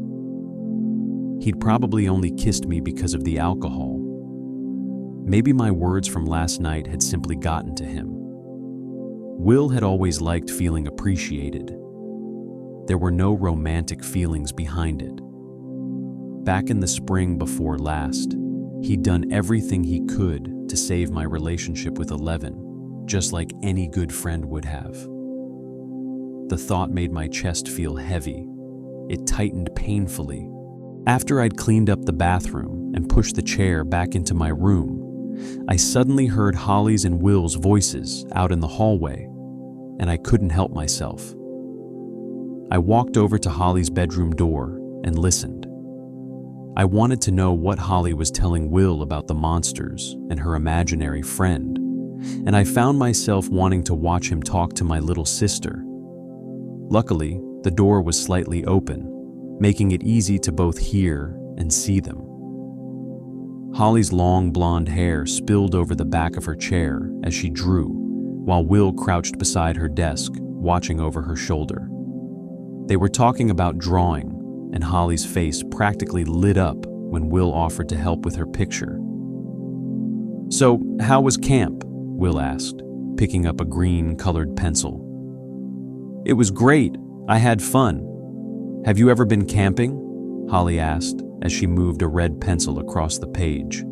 He'd probably only kissed me because of the alcohol. Maybe my words from last night had simply gotten to him. Will had always liked feeling appreciated. There were no romantic feelings behind it. Back in the spring before last, he'd done everything he could to save my relationship with 11, just like any good friend would have. The thought made my chest feel heavy. It tightened painfully. After I'd cleaned up the bathroom and pushed the chair back into my room, I suddenly heard Holly's and Will's voices out in the hallway, and I couldn't help myself. I walked over to Holly's bedroom door and listened. I wanted to know what Holly was telling Will about the monsters and her imaginary friend, and I found myself wanting to watch him talk to my little sister. Luckily, the door was slightly open, making it easy to both hear and see them. Holly's long blonde hair spilled over the back of her chair as she drew, while Will crouched beside her desk, watching over her shoulder. They were talking about drawing, and Holly's face practically lit up when Will offered to help with her picture. "So, how was camp?" Will asked, picking up a green-colored pencil. "It was great. I had fun. Have you ever been camping?" Holly asked as she moved a red pencil across the page.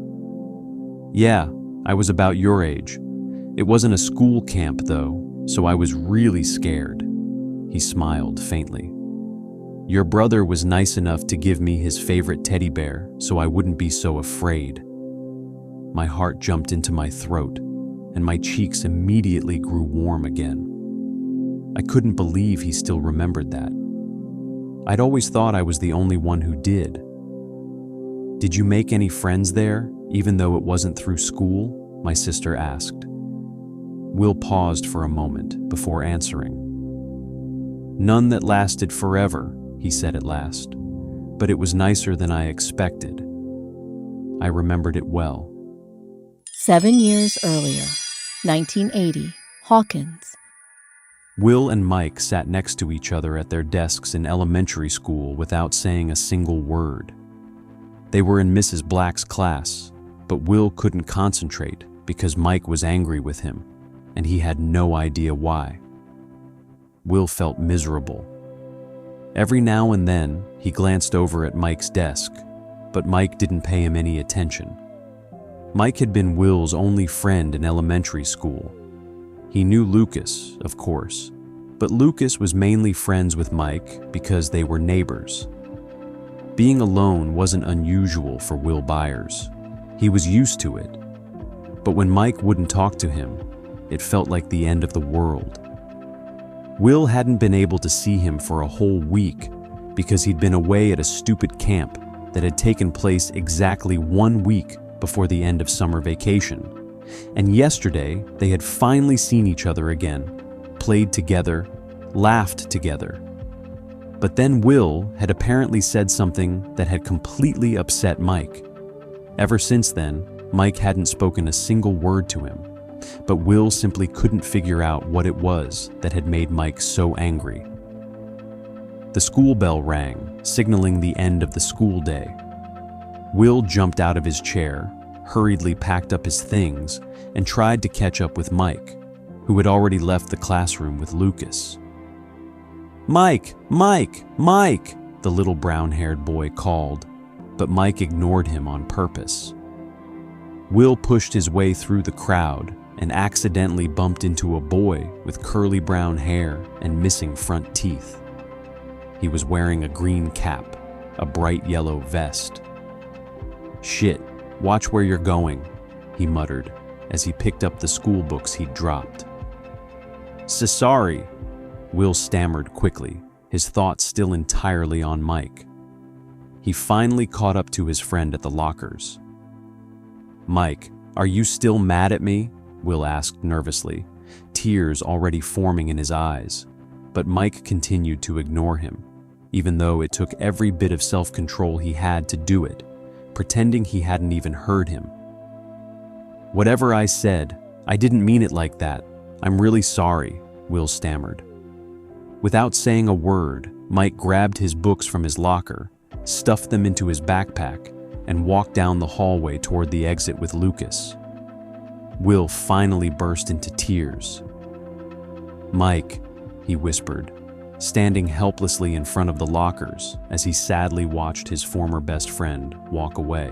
"Yeah, I was about your age. It wasn't a school camp, though, so I was really scared." He smiled faintly. "Your brother was nice enough to give me his favorite teddy bear so I wouldn't be so afraid." My heart jumped into my throat, and my cheeks immediately grew warm again. I couldn't believe he still remembered that. I'd always thought I was the only one who did. "Did you make any friends there, even though it wasn't through school?" my sister asked. Will paused for a moment before answering. "None that lasted forever," he said at last, "but it was nicer than I expected." I remembered it well. 7 years earlier, 1980, Hawkins. Will and Mike sat next to each other at their desks in elementary school without saying a single word. They were in Mrs. Black's class, but Will couldn't concentrate because Mike was angry with him, and he had no idea why. Will felt miserable. Every now and then, he glanced over at Mike's desk, but Mike didn't pay him any attention. Mike had been Will's only friend in elementary school. He knew Lucas, of course, but Lucas was mainly friends with Mike because they were neighbors. Being alone wasn't unusual for Will Byers. He was used to it. But when Mike wouldn't talk to him, it felt like the end of the world. Will hadn't been able to see him for a whole week because he'd been away at a stupid camp that had taken place exactly 1 week before the end of summer vacation. And yesterday, they had finally seen each other again, played together, laughed together. But then Will had apparently said something that had completely upset Mike. Ever since then, Mike hadn't spoken a single word to him, but Will simply couldn't figure out what it was that had made Mike so angry. The school bell rang, signaling the end of the school day. Will jumped out of his chair, hurriedly packed up his things, and tried to catch up with Mike, who had already left the classroom with Lucas. "Mike! Mike! Mike!" the little brown-haired boy called, but Mike ignored him on purpose. Will pushed his way through the crowd and accidentally bumped into a boy with curly brown hair and missing front teeth. He was wearing a green cap, a bright yellow vest. "Shit, watch where you're going," he muttered as he picked up the school books he'd dropped. "Sorry," Will stammered quickly, his thoughts still entirely on Mike. He finally caught up to his friend at the lockers. "Mike, are you still mad at me?" Will asked nervously, tears already forming in his eyes. But Mike continued to ignore him, even though it took every bit of self-control he had to do it, pretending he hadn't even heard him. "Whatever I said, I didn't mean it like that. I'm really sorry," Will stammered. Without saying a word, Mike grabbed his books from his locker, stuffed them into his backpack, and walked down the hallway toward the exit with Lucas. Will finally burst into tears. "Mike," he whispered, standing helplessly in front of the lockers as he sadly watched his former best friend walk away.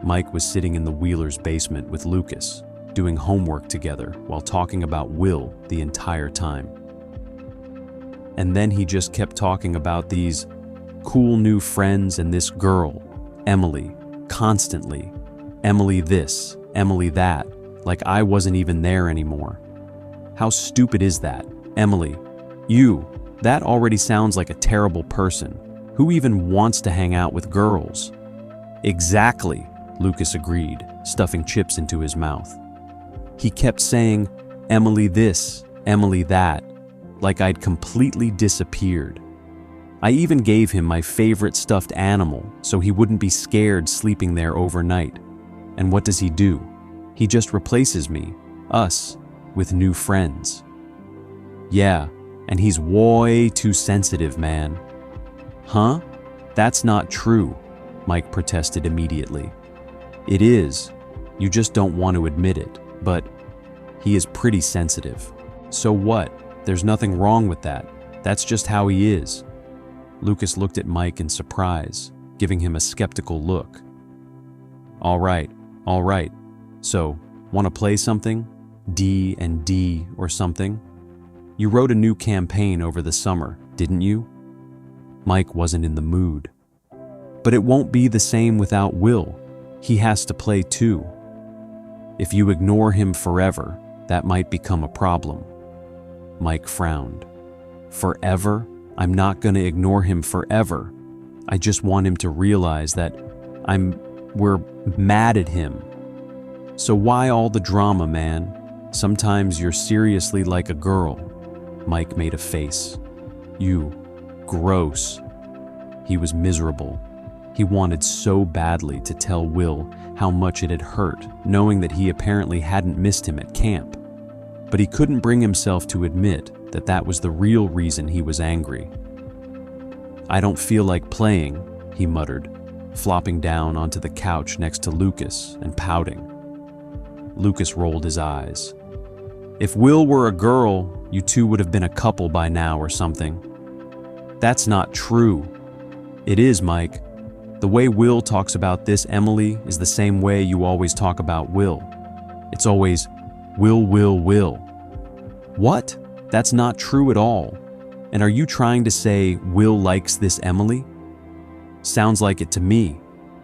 Mike was sitting in the Wheelers' basement with Lucas, doing homework together while talking about Will the entire time. And then he just kept talking about these cool new friends and this girl, Emily, constantly. Emily this, Emily that, like I wasn't even there anymore. How stupid is that? Emily, that already sounds like a terrible person. Who even wants to hang out with girls? Exactly, Lucas agreed, stuffing chips into his mouth. He kept saying, Emily this, Emily that, like I'd completely disappeared. I even gave him my favorite stuffed animal so he wouldn't be scared sleeping there overnight. And what does he do? He just replaces me, us, with new friends. Yeah, and he's way too sensitive, man. Huh? That's not true, Mike protested immediately. It is. You just don't want to admit it, but he is pretty sensitive. So what? There's nothing wrong with that. That's just how he is. Lucas looked at Mike in surprise, giving him a skeptical look. All right. So, want to play something? D&D or something? You wrote a new campaign over the summer, didn't you? Mike wasn't in the mood. But it won't be the same without Will. He has to play too. If you ignore him forever, that might become a problem. Mike frowned. Forever? I'm not going to ignore him forever. I just want him to realize that we're mad at him. So why all the drama, man? Sometimes you're seriously like a girl. Mike made a face. You. Gross. He was miserable. He wanted so badly to tell Will how much it had hurt, knowing that he apparently hadn't missed him at camp. But he couldn't bring himself to admit that that was the real reason he was angry. I don't feel like playing, he muttered, flopping down onto the couch next to Lucas and pouting. Lucas rolled his eyes. If Will were a girl, you two would have been a couple by now or something. That's not true. It is, Mike. The way Will talks about this Emily is the same way you always talk about Will. It's always, Will. What? That's not true at all. And are you trying to say Will likes this Emily? Sounds like it to me,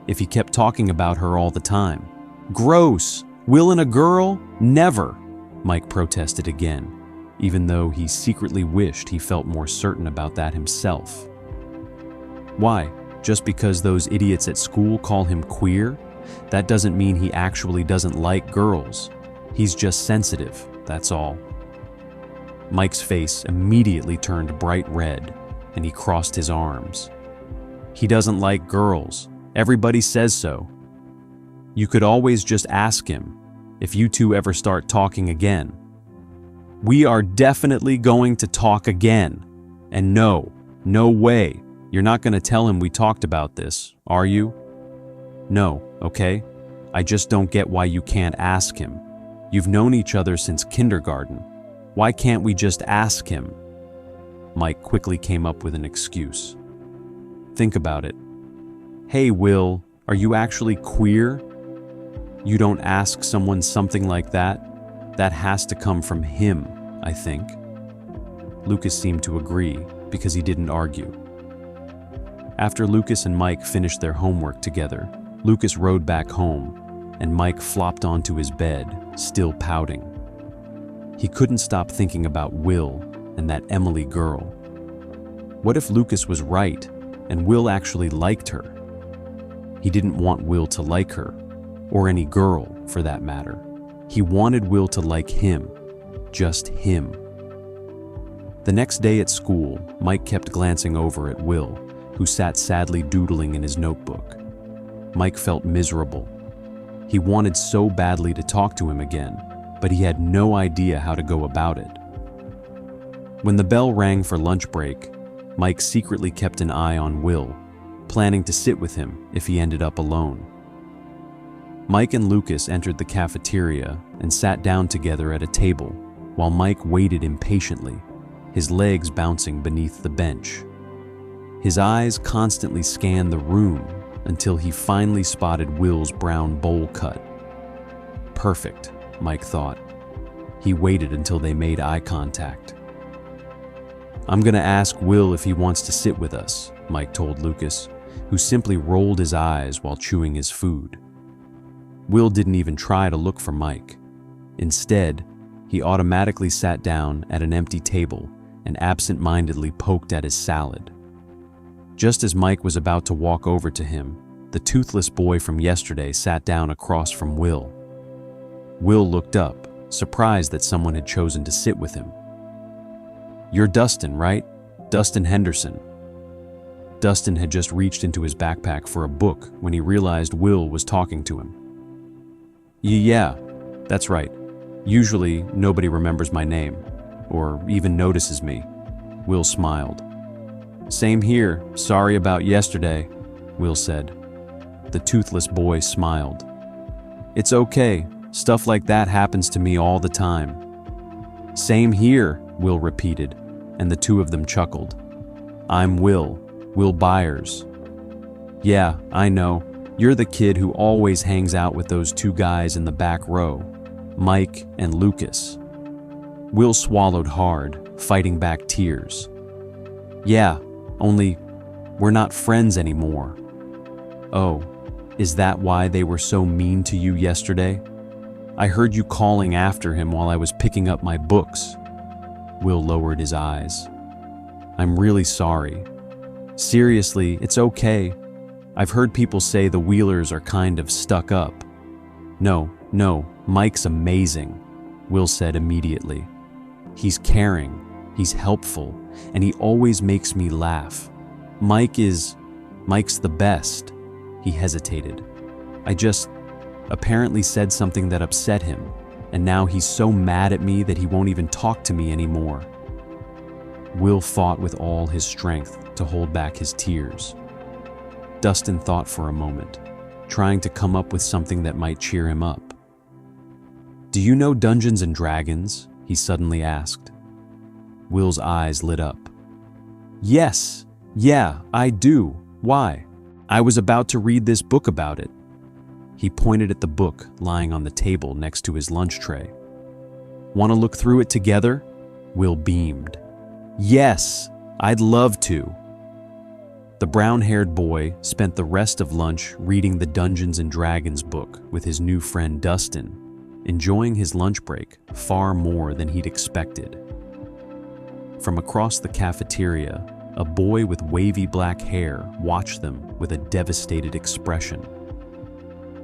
if he kept talking about her all the time. Gross! Will and a girl? Never! Mike protested again, even though he secretly wished he felt more certain about that himself. Why? Just because those idiots at school call him queer, that doesn't mean he actually doesn't like girls. He's just sensitive, that's all. Mike's face immediately turned bright red, and he crossed his arms. He doesn't like girls. Everybody says so. You could always just ask him if you two ever start talking again. We are definitely going to talk again. And no way. You're not going to tell him we talked about this, are you? No, okay? I just don't get why you can't ask him. You've known each other since kindergarten. Why can't we just ask him? Mike quickly came up with an excuse. Think about it. Hey, Will, are you actually queer? You don't ask someone something like that? That has to come from him, I think. Lucas seemed to agree because he didn't argue. After Lucas and Mike finished their homework together, Lucas rode back home, and Mike flopped onto his bed, still pouting. He couldn't stop thinking about Will and that Emily girl. What if Lucas was right and Will actually liked her? He didn't want Will to like her, or any girl for that matter. He wanted Will to like him, just him. The next day at school, Mike kept glancing over at Will, who sat sadly doodling in his notebook. Mike felt miserable. He wanted so badly to talk to him again, but he had no idea how to go about it. When the bell rang for lunch break, Mike secretly kept an eye on Will, planning to sit with him if he ended up alone. Mike and Lucas entered the cafeteria and sat down together at a table, while Mike waited impatiently, his legs bouncing beneath the bench. His eyes constantly scanned the room until he finally spotted Will's brown bowl cut. Perfect, Mike thought. He waited until they made eye contact. I'm gonna ask Will if he wants to sit with us, Mike told Lucas, who simply rolled his eyes while chewing his food. Will didn't even try to look for Mike. Instead, he automatically sat down at an empty table and absent-mindedly poked at his salad. Just as Mike was about to walk over to him, the toothless boy from yesterday sat down across from Will. Will looked up, surprised that someone had chosen to sit with him. You're Dustin, right? Dustin Henderson. Dustin had just reached into his backpack for a book when he realized Will was talking to him. Yeah, that's right. Usually, nobody remembers my name, or even notices me. Will smiled. Same here, sorry about yesterday, Will said. The toothless boy smiled. It's okay, stuff like that happens to me all the time. Same here, Will repeated, and the two of them chuckled. I'm Will Byers. Yeah, I know, you're the kid who always hangs out with those two guys in the back row, Mike and Lucas. Will swallowed hard, fighting back tears. Yeah, only we're not friends anymore. Oh, is that why they were so mean to you yesterday? I heard you calling after him while I was picking up my books. Will lowered his eyes. I'm really sorry. Seriously, it's okay. I've heard people say the Wheelers are kind of stuck up. No, Mike's amazing, Will said immediately. He's caring, he's helpful, and he always makes me laugh. Mike's the best. He hesitated. I just apparently said something that upset him, and now he's so mad at me that he won't even talk to me anymore. Will fought with all his strength to hold back his tears. Dustin thought for a moment, trying to come up with something that might cheer him up. Do you know Dungeons and Dragons? He suddenly asked. Will's eyes lit up. Yes, yeah, I do. Why? I was about to read this book about it. He pointed at the book lying on the table next to his lunch tray. Want to look through it together? Will beamed. Yes, I'd love to. The brown-haired boy spent the rest of lunch reading the Dungeons and Dragons book with his new friend Dustin, enjoying his lunch break far more than he'd expected. From across the cafeteria, a boy with wavy black hair watched them with a devastated expression.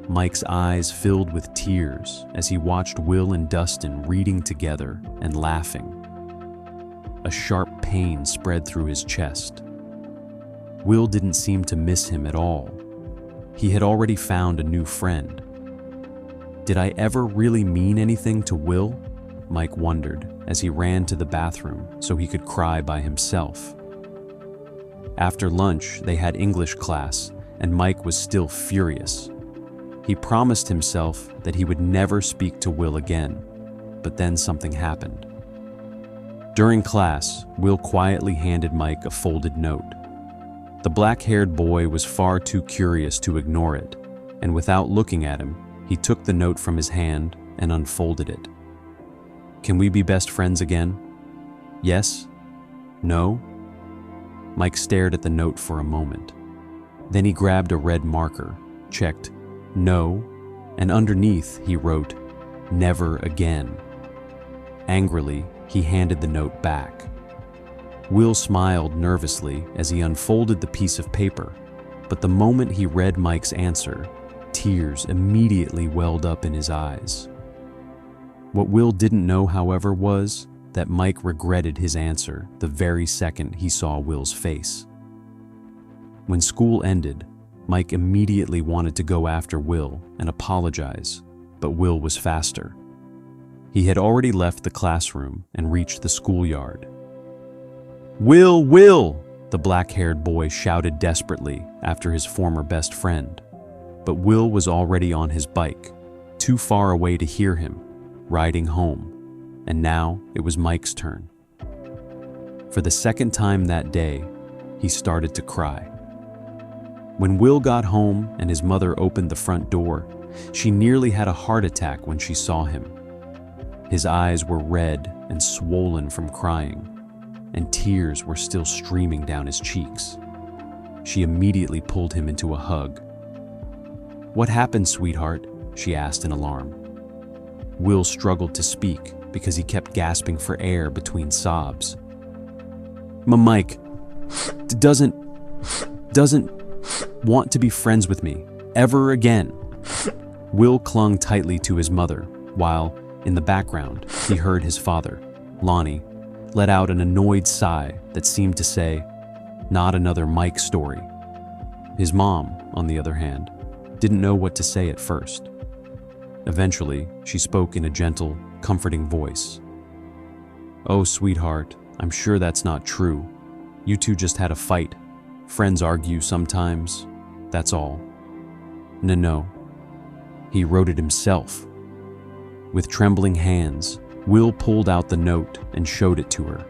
Mike's eyes filled with tears as he watched Will and Dustin reading together and laughing. A sharp pain spread through his chest. Will didn't seem to miss him at all. He had already found a new friend. Did I ever really mean anything to Will? Mike wondered as he ran to the bathroom so he could cry by himself. After lunch, they had English class, and Mike was still furious. He promised himself that he would never speak to Will again, but then something happened. During class, Will quietly handed Mike a folded note. The black-haired boy was far too curious to ignore it, and without looking at him, he took the note from his hand and unfolded it. "Can we be best friends again? Yes? No?" Mike stared at the note for a moment. Then he grabbed a red marker, checked "No," and underneath he wrote, "Never again." Angrily, he handed the note back. Will smiled nervously as he unfolded the piece of paper, but the moment he read Mike's answer, tears immediately welled up in his eyes. What Will didn't know, however, was that Mike regretted his answer the very second he saw Will's face. When school ended, Mike immediately wanted to go after Will and apologize, but Will was faster. He had already left the classroom and reached the schoolyard. "Will, Will!" the black-haired boy shouted desperately after his former best friend. But Will was already on his bike, too far away to hear him, riding home, and now it was Mike's turn. For the second time that day, he started to cry. When Will got home and his mother opened the front door, she nearly had a heart attack when she saw him. His eyes were red and swollen from crying, and tears were still streaming down his cheeks. She immediately pulled him into a hug. "What happened, sweetheart?" she asked in alarm. Will struggled to speak because he kept gasping for air between sobs. Mike doesn't want to be friends with me ever again." Will clung tightly to his mother while, in the background, he heard his father, Lonnie, let out an annoyed sigh that seemed to say, "Not another Mike story." His mom, on the other hand, didn't know what to say at first. Eventually, she spoke in a gentle, comforting voice. "Oh, sweetheart, I'm sure that's not true. You two just had a fight. Friends argue sometimes. That's all." No. He wrote it himself. With trembling hands, Will pulled out the note and showed it to her.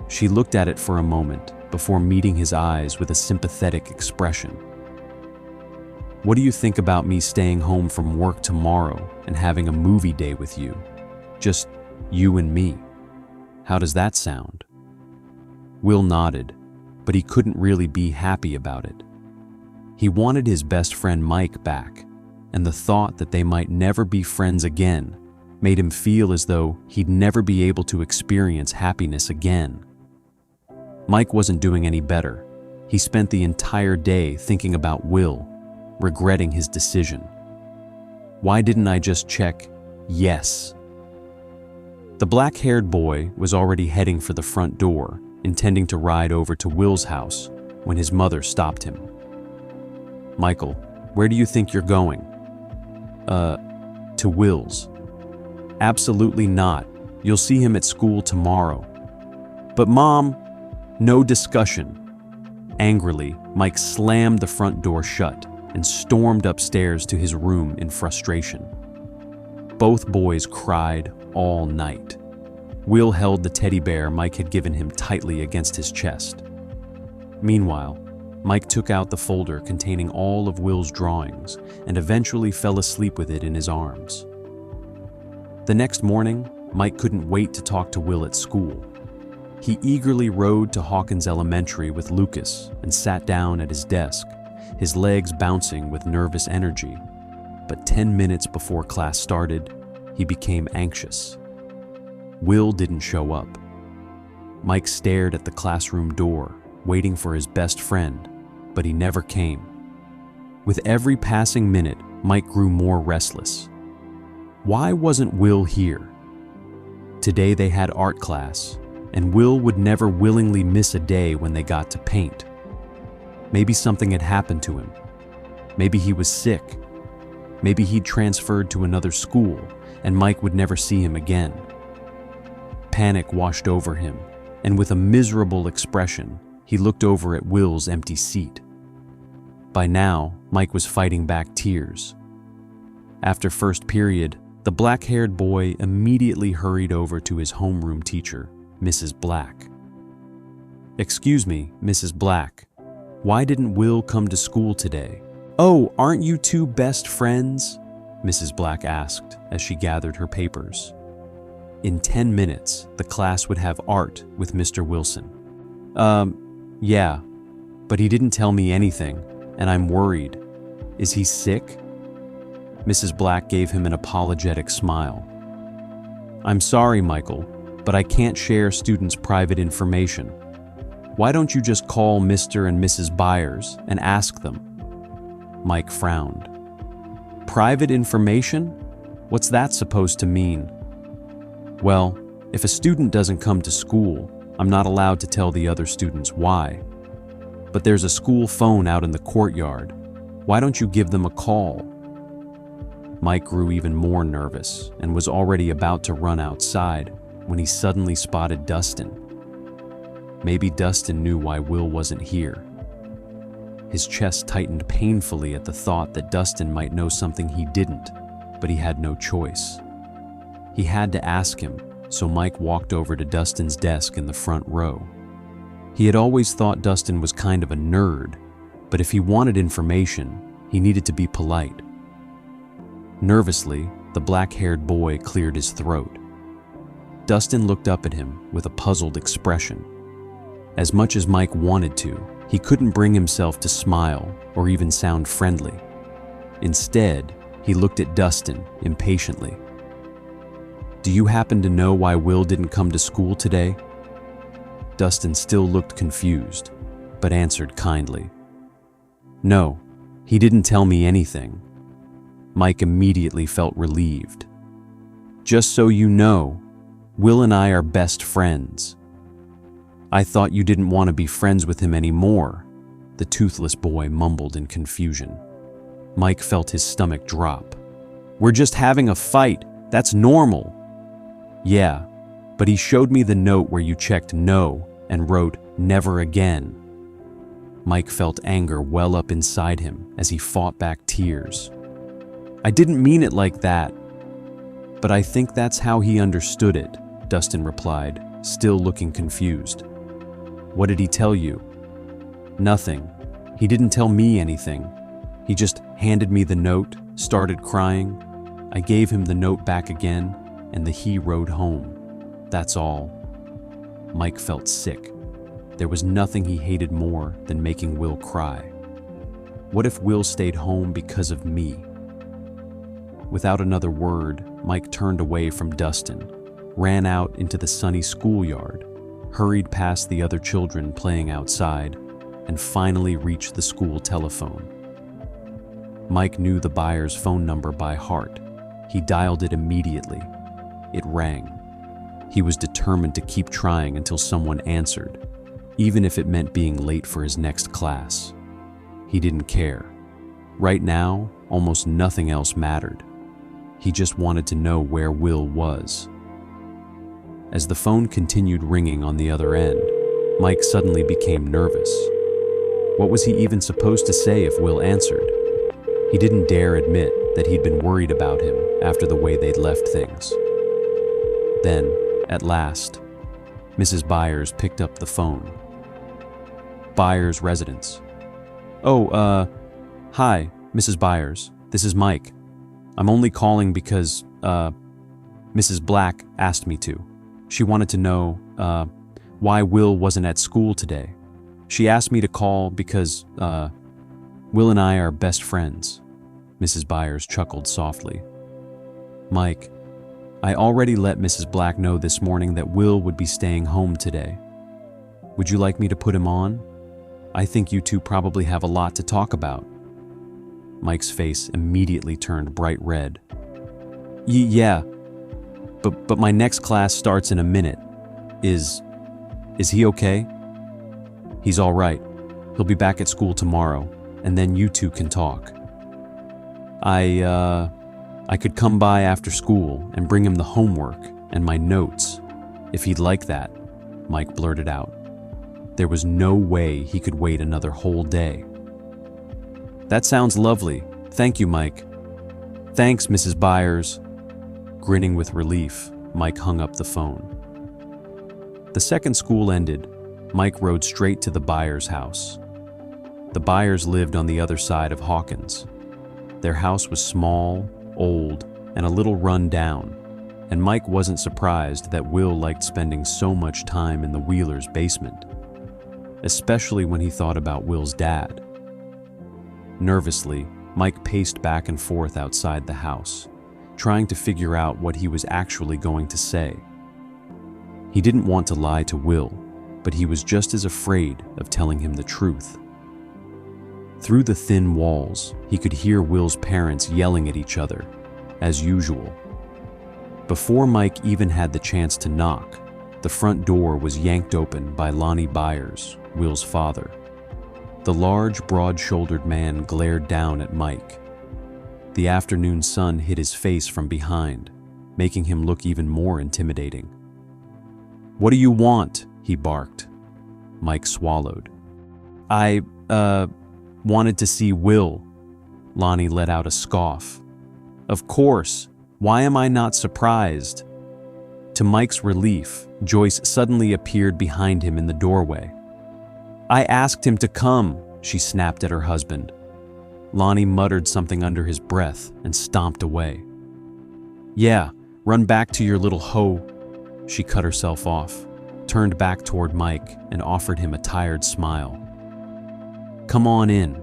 She looked at it for a moment before meeting his eyes with a sympathetic expression. "What do you think about me staying home from work tomorrow and having a movie day with you? Just you and me. How does that sound?" Will nodded, but he couldn't really be happy about it. He wanted his best friend Mike back, and the thought that they might never be friends again made him feel as though he'd never be able to experience happiness again. Mike wasn't doing any better. He spent the entire day thinking about Will, regretting his decision. Why didn't I just check yes? The black-haired boy was already heading for the front door, intending to ride over to Will's house, when his mother stopped him. "Michael, where do you think you're going?" To Will's." "Absolutely not. You'll see him at school tomorrow." "But Mom..." No discussion. Angrily, Mike slammed the front door shut and stormed upstairs to his room in frustration. Both boys cried all night. Will held the teddy bear Mike had given him tightly against his chest. Meanwhile, Mike took out the folder containing all of Will's drawings and eventually fell asleep with it in his arms. The next morning, Mike couldn't wait to talk to Will at school. He eagerly rode to Hawkins Elementary with Lucas and sat down at his desk, his legs bouncing with nervous energy. But 10 minutes before class started, he became anxious. Will didn't show up. Mike stared at the classroom door, waiting for his best friend, but he never came. With every passing minute, Mike grew more restless. Why wasn't Will here? Today they had art class, and Will would never willingly miss a day when they got to paint. Maybe something had happened to him. Maybe he was sick. Maybe he'd transferred to another school, and Mike would never see him again. Panic washed over him, and with a miserable expression, he looked over at Will's empty seat. By now, Mike was fighting back tears. After first period, the black-haired boy immediately hurried over to his homeroom teacher, Mrs. Black. "Excuse me, Mrs. Black, why didn't Will come to school today?" "Oh, aren't you two best friends?" Mrs. Black asked as she gathered her papers. In 10 minutes, the class would have art with Mr. Wilson. Yeah, but he didn't tell me anything, and I'm worried. Is he sick?" Mrs. Black gave him an apologetic smile. "I'm sorry, Michael, but I can't share students' private information. Why don't you just call Mr. and Mrs. Byers and ask them?" Mike frowned. "Private information? What's that supposed to mean?" "Well, if a student doesn't come to school, I'm not allowed to tell the other students why. But there's a school phone out in the courtyard. Why don't you give them a call?" Mike grew even more nervous and was already about to run outside when he suddenly spotted Dustin. Maybe Dustin knew why Will wasn't here. His chest tightened painfully at the thought that Dustin might know something he didn't, but he had no choice. He had to ask him, so Mike walked over to Dustin's desk in the front row. He had always thought Dustin was kind of a nerd, but if he wanted information, he needed to be polite. Nervously, the black-haired boy cleared his throat. Dustin looked up at him with a puzzled expression. As much as Mike wanted to, he couldn't bring himself to smile or even sound friendly. Instead, he looked at Dustin impatiently. "Do you happen to know why Will didn't come to school today?" Dustin still looked confused, but answered kindly. "No, he didn't tell me anything." Mike immediately felt relieved. "Just so you know, Will and I are best friends." "I thought you didn't want to be friends with him anymore," the toothless boy mumbled in confusion. Mike felt his stomach drop. "We're just having a fight. That's normal." "Yeah, but he showed me the note where you checked no and wrote never again." Mike felt anger well up inside him as he fought back tears. "I didn't mean it like that." "But I think that's how he understood it," Dustin replied, still looking confused. "What did he tell you?" "Nothing. He didn't tell me anything. He just handed me the note, started crying. I gave him the note back again, and he rode home. That's all." Mike felt sick. There was nothing he hated more than making Will cry. What if Will stayed home because of me? Without another word, Mike turned away from Dustin, ran out into the sunny schoolyard, hurried past the other children playing outside, and finally reached the school telephone. Mike knew the Byers' phone number by heart. He dialed it immediately. It rang. He was determined to keep trying until someone answered, even if it meant being late for his next class. He didn't care. Right now, almost nothing else mattered. He just wanted to know where Will was. As the phone continued ringing on the other end, Mike suddenly became nervous. What was he even supposed to say if Will answered? He didn't dare admit that he'd been worried about him after the way they'd left things. Then, at last, Mrs. Byers picked up the phone. Byers residence. "Oh, hi, Mrs. Byers. This is Mike. I'm only calling because, Mrs. Black asked me to. She wanted to know, why Will wasn't at school today. She asked me to call because, Will and I are best friends." Mrs. Byers chuckled softly. "Mike, I already let Mrs. Black know this morning that Will would be staying home today. Would you like me to put him on? I think you two probably have a lot to talk about." Mike's face immediately turned bright red. Yeah, but my next class starts in a minute. Is he okay?" "He's all right. He'll be back at school tomorrow, and then you two can talk." I could come by after school and bring him the homework and my notes, if he'd like that," Mike blurted out. There was no way he could wait another whole day. "That sounds lovely. Thank you, Mike." "Thanks, Mrs. Byers." Grinning with relief, Mike hung up the phone. The second school ended, Mike rode straight to the Byers' house. The Byers lived on the other side of Hawkins. Their house was small, old, and a little run down, and Mike wasn't surprised that Will liked spending so much time in the Wheelers' basement, especially when he thought about Will's dad. Nervously, Mike paced back and forth outside the house, trying to figure out what he was actually going to say. He didn't want to lie to Will, but he was just as afraid of telling him the truth. Through the thin walls, he could hear Will's parents yelling at each other, as usual. Before Mike even had the chance to knock, the front door was yanked open by Lonnie Byers, Will's father. The large, broad-shouldered man glared down at Mike. The afternoon sun hit his face from behind, making him look even more intimidating. "What do you want?" he barked. Mike swallowed. I wanted to see Will." Lonnie let out a scoff. "Of course. Why am I not surprised?" To Mike's relief, Joyce suddenly appeared behind him in the doorway. "I asked him to come," she snapped at her husband. Lonnie muttered something under his breath and stomped away. "Yeah, run back to your little hoe." She cut herself off, turned back toward Mike, and offered him a tired smile. "Come on in."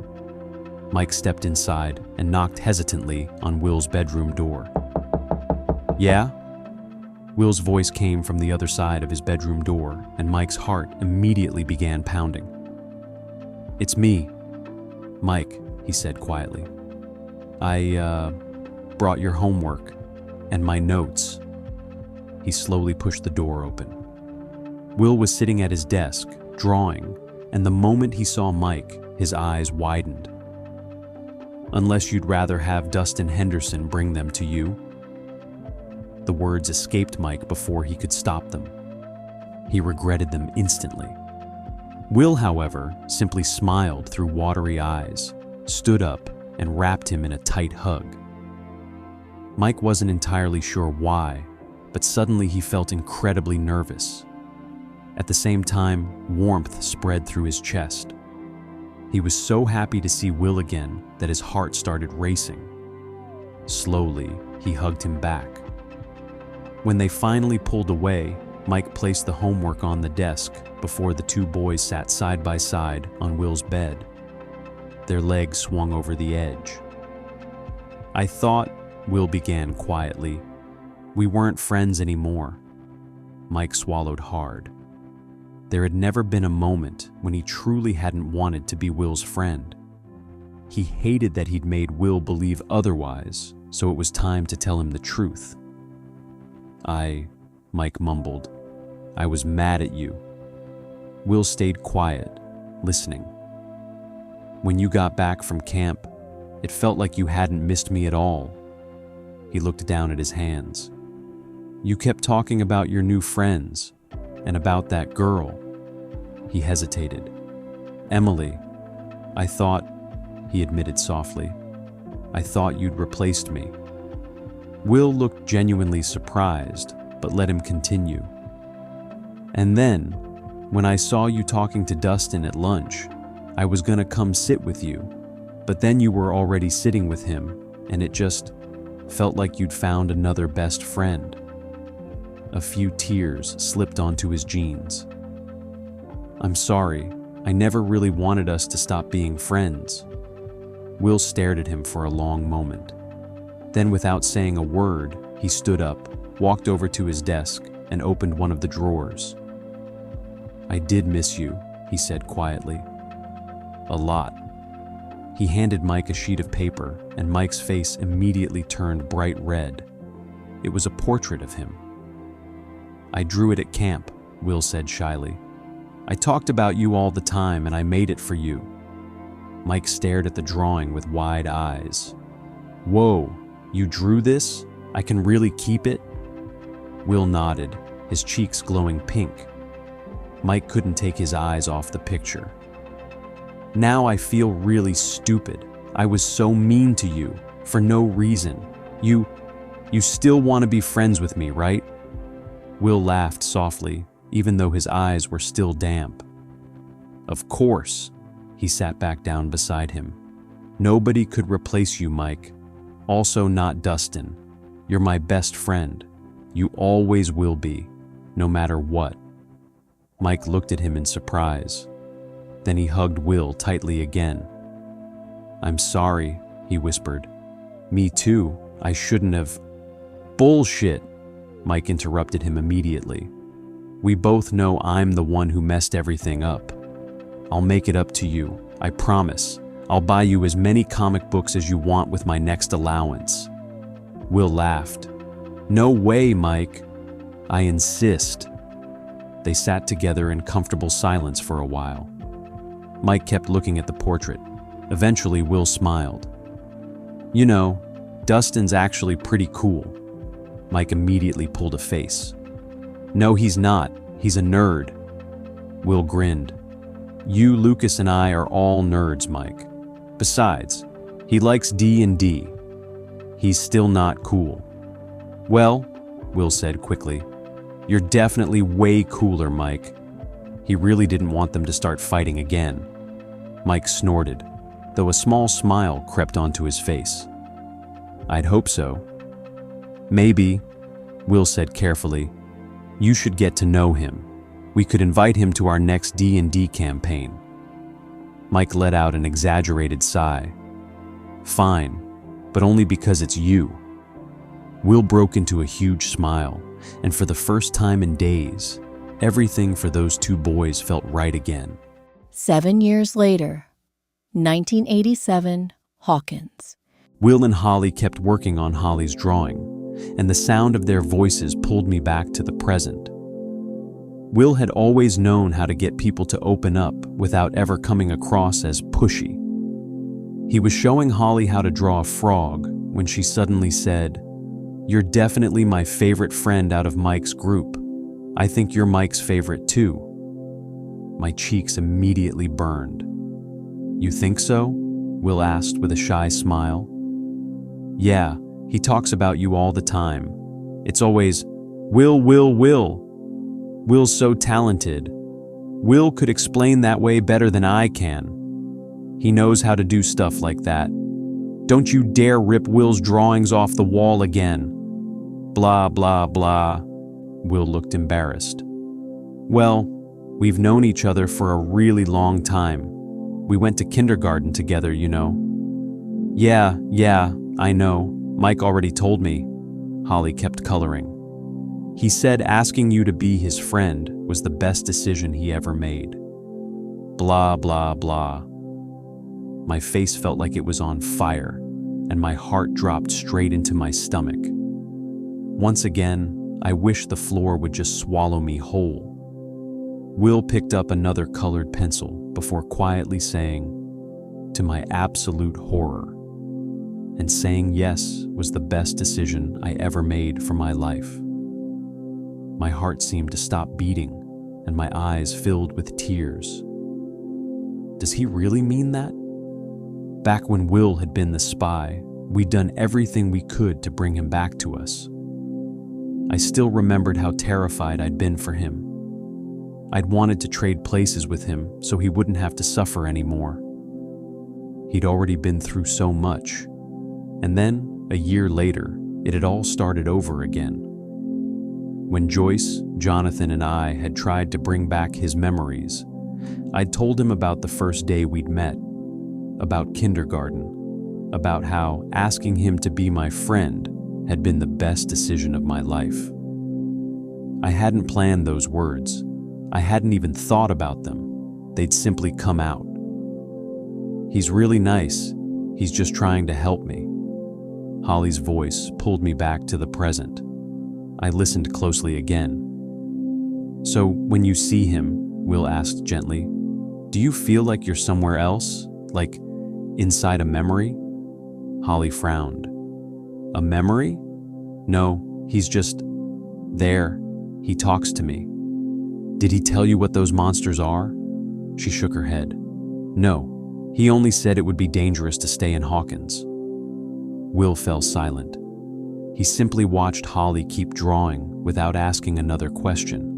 Mike stepped inside and knocked hesitantly on Will's bedroom door. "Yeah?" Will's voice came from the other side of his bedroom door, and Mike's heart immediately began pounding. "It's me, Mike," he said quietly. I brought your homework and my notes." He slowly pushed the door open. Will was sitting at his desk, drawing, and the moment he saw Mike, his eyes widened. "Unless you'd rather have Dustin Henderson bring them to you?" The words escaped Mike before he could stop them. He regretted them instantly. Will, however, simply smiled through watery eyes, stood up, and wrapped him in a tight hug. Mike wasn't entirely sure why, but suddenly he felt incredibly nervous. At the same time, warmth spread through his chest. He was so happy to see Will again that his heart started racing. Slowly, he hugged him back. When they finally pulled away, Mike placed the homework on the desk before the two boys sat side by side on Will's bed. Their legs swung over the edge. "I thought," Will began quietly, "we weren't friends anymore." Mike swallowed hard. There had never been a moment when he truly hadn't wanted to be Will's friend. He hated that he'd made Will believe otherwise, so it was time to tell him the truth. Mike mumbled, "I was mad at you." Will stayed quiet, listening. "When you got back from camp, it felt like you hadn't missed me at all." He looked down at his hands. "You kept talking about your new friends, and about that girl." He hesitated. "Emily, I thought," he admitted softly, "I thought you'd replaced me." Will looked genuinely surprised, but let him continue. "And then, when I saw you talking to Dustin at lunch, I was gonna come sit with you, but then you were already sitting with him, and it just felt like you'd found another best friend." A few tears slipped onto his jeans. "I'm sorry, I never really wanted us to stop being friends." Will stared at him for a long moment. Then, without saying a word, he stood up, walked over to his desk, and opened one of the drawers. "I did miss you," he said quietly. "A lot." He handed Mike a sheet of paper, and Mike's face immediately turned bright red. It was a portrait of him. "I drew it at camp," Will said shyly. "I talked about you all the time, and I made it for you." Mike stared at the drawing with wide eyes. "Whoa, you drew this? I can really keep it?" Will nodded, his cheeks glowing pink. Mike couldn't take his eyes off the picture. "Now I feel really stupid. I was so mean to you, for no reason. You still want to be friends with me, right?" Will laughed softly, even though his eyes were still damp. "Of course." He sat back down beside him. "Nobody could replace you, Mike. Also not Dustin. You're my best friend. You always will be, no matter what." Mike looked at him in surprise. Then he hugged Will tightly again. "I'm sorry," he whispered. "Me too. I shouldn't have—" "Bullshit," Mike interrupted him immediately. "We both know I'm the one who messed everything up. I'll make it up to you, I promise. I'll buy you as many comic books as you want with my next allowance." Will laughed. "No way, Mike. I insist." They sat together in comfortable silence for a while. Mike kept looking at the portrait. Eventually, Will smiled. "You know, Dustin's actually pretty cool." Mike immediately pulled a face. "No, he's not. He's a nerd." Will grinned. "You, Lucas, and I are all nerds, Mike. Besides, he likes D&D. He's still not cool." "Well," Will said quickly, "you're definitely way cooler, Mike." He really didn't want them to start fighting again. Mike snorted, though a small smile crept onto his face. "I'd hope so." "Maybe," Will said carefully. "You should get to know him. We could invite him to our next D&D campaign." Mike let out an exaggerated sigh. "Fine, but only because it's you." Will broke into a huge smile, and for the first time in days, everything for those two boys felt right again. 7 years later, 1987, Hawkins. Will and Holly kept working on Holly's drawing, and the sound of their voices pulled me back to the present. Will had always known how to get people to open up without ever coming across as pushy. He was showing Holly how to draw a frog when she suddenly said, "You're definitely my favorite friend out of Mike's group. I think you're Mike's favorite too." My cheeks immediately burned. "You think so?" Will asked with a shy smile. "Yeah, he talks about you all the time. It's always, Will, Will, Will. Will's so talented. Will could explain that way better than I can. He knows how to do stuff like that. Don't you dare rip Will's drawings off the wall again." Blah, blah, blah. Will looked embarrassed. "Well, we've known each other for a really long time. We went to kindergarten together, you know." Yeah, I know. Mike already told me." Holly kept coloring. "He said asking you to be his friend was the best decision he ever made." Blah, blah, blah. My face felt like it was on fire, and my heart dropped straight into my stomach. Once again, I wished the floor would just swallow me whole. Will picked up another colored pencil before quietly saying, to my absolute horror, and saying yes was the best decision I ever made for my life. My heart seemed to stop beating, and my eyes filled with tears. Does he really mean that? Back when Will had been the spy, we'd done everything we could to bring him back to us. I still remembered how terrified I'd been for him. I'd wanted to trade places with him so he wouldn't have to suffer anymore. He'd already been through so much. And then, a year later, it had all started over again. When Joyce, Jonathan, and I had tried to bring back his memories, I'd told him about the first day we'd met, about kindergarten, about how asking him to be my friend had been the best decision of my life. I hadn't planned those words. I hadn't even thought about them. They'd simply come out. "He's really nice. He's just trying to help me." Holly's voice pulled me back to the present. I listened closely again. "So when you see him," Will asked gently, "do you feel like you're somewhere else? Like inside a memory?" Holly frowned. "A memory? No, he's just there. He talks to me." "Did he tell you what those monsters are?" She shook her head. "No, he only said it would be dangerous to stay in Hawkins." Will fell silent. He simply watched Holly keep drawing without asking another question.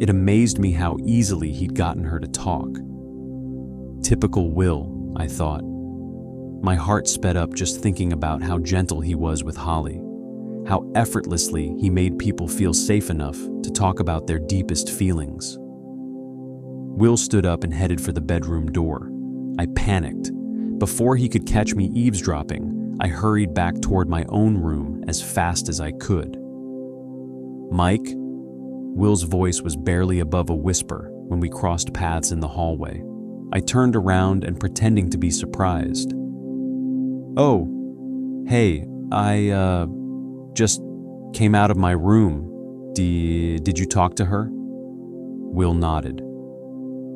It amazed me how easily he'd gotten her to talk. Typical Will, I thought. My heart sped up just thinking about how gentle he was with Holly, how effortlessly he made people feel safe enough to talk about their deepest feelings. Will stood up and headed for the bedroom door. I panicked. Before he could catch me eavesdropping, I hurried back toward my own room as fast as I could. "Mike?" Will's voice was barely above a whisper when we crossed paths in the hallway. I turned around and pretending to be surprised. "Oh, hey, I just came out of my room. Did you talk to her?" Will nodded.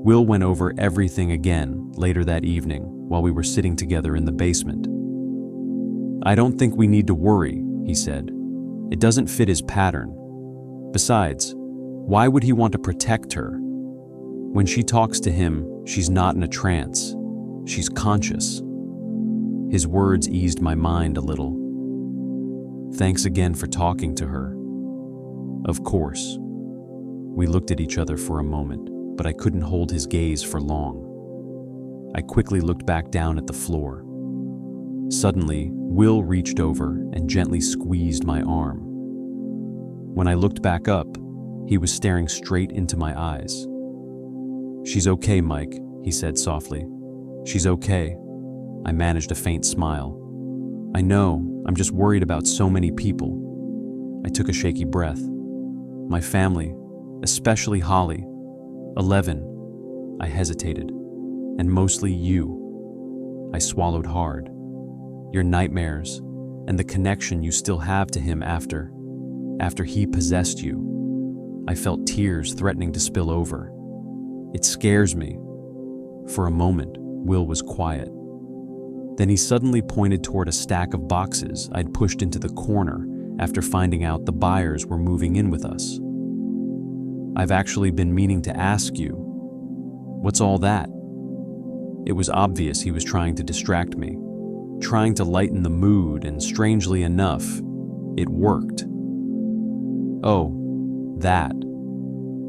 Will went over everything again later that evening while we were sitting together in the basement. "I don't think we need to worry," he said. "It doesn't fit his pattern. Besides, why would he want to protect her? When she talks to him, she's not in a trance. She's conscious." His words eased my mind a little. "Thanks again for talking to her." "Of course." We looked at each other for a moment, but I couldn't hold his gaze for long. I quickly looked back down at the floor. Suddenly, Will reached over and gently squeezed my arm. When I looked back up, he was staring straight into my eyes. "She's okay, Mike," he said softly. "She's okay." I managed a faint smile. "I know, I'm just worried about so many people." I took a shaky breath. "My family, especially Holly. 11. I hesitated. "And mostly you." I swallowed hard. "Your nightmares, and the connection you still have to him after he possessed you." I felt tears threatening to spill over. "It scares me." For a moment, Will was quiet. Then he suddenly pointed toward a stack of boxes I'd pushed into the corner after finding out the buyers were moving in with us. "I've actually been meaning to ask you, what's all that?" It was obvious he was trying to distract me, trying to lighten the mood, and strangely enough, it worked. "Oh, that."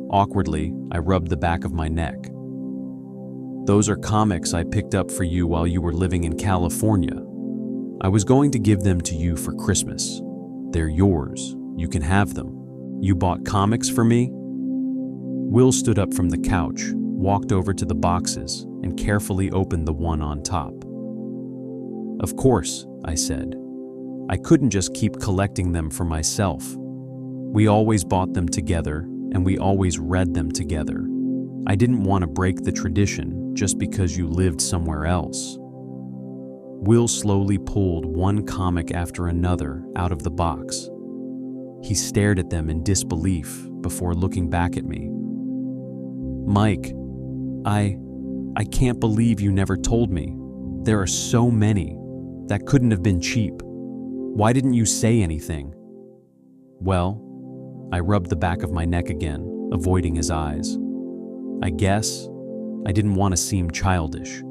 Awkwardly, I rubbed the back of my neck. "Those are comics I picked up for you while you were living in California. I was going to give them to you for Christmas. They're yours. You can have them. You bought comics for me?" Will stood up from the couch, walked over to the boxes, and carefully opened the one on top. "Of course," I said. "I couldn't just keep collecting them for myself. We always bought them together, and we always read them together. I didn't want to break the tradition just because you lived somewhere else." Will slowly pulled one comic after another out of the box. He stared at them in disbelief before looking back at me. "Mike, I can't believe you never told me. There are so many. That couldn't have been cheap. Why didn't you say anything?" "Well," I rubbed the back of my neck again, avoiding his eyes. "I guess I didn't want to seem childish.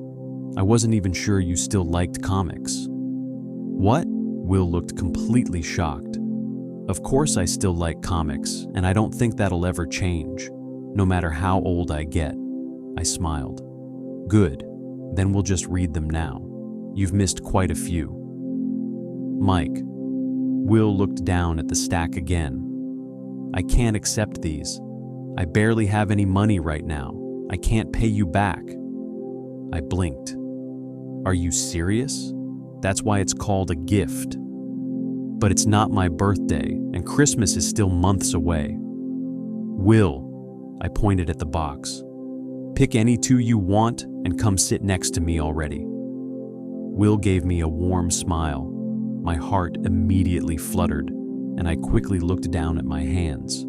I wasn't even sure you still liked comics." "What?" Will looked completely shocked. "Of course I still like comics, and I don't think that'll ever change, no matter how old I get." I smiled. "Good, then we'll just read them now. You've missed quite a few." "Mike." Will looked down at the stack again. "I can't accept these. I barely have any money right now. I can't pay you back." I blinked. "Are you serious? That's why it's called a gift." "But it's not my birthday, and Christmas is still months away." "Will," I pointed at the box. "Pick any two you want and come sit next to me already." Will gave me a warm smile. My heart immediately fluttered, and I quickly looked down at my hands.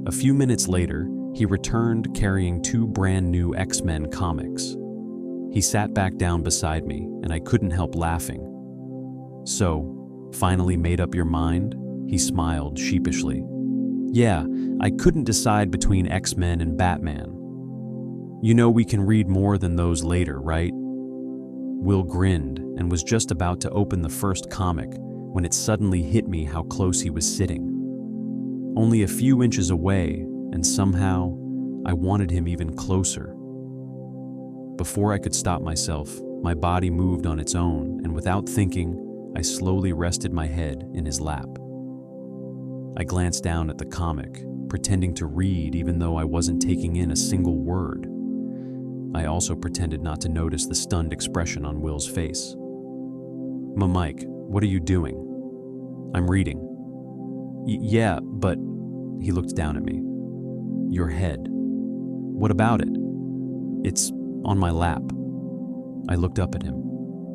A few minutes later, he returned carrying 2 brand new X-Men comics. He sat back down beside me, and I couldn't help laughing. "So, finally made up your mind?" He smiled sheepishly. "Yeah, I couldn't decide between X-Men and Batman. You know we can read more than those later, right?" Will grinned and was just about to open the first comic when it suddenly hit me how close he was sitting. Only a few inches away, and somehow I wanted him even closer. Before I could stop myself, my body moved on its own, and without thinking, I slowly rested my head in his lap. I glanced down at the comic, pretending to read even though I wasn't taking in a single word. I also pretended not to notice the stunned expression on Will's face. "Mike, what are you doing?" "I'm reading." Yeah, but..." He looked down at me. "Your head. What about it?" "It's on my lap." I looked up at him.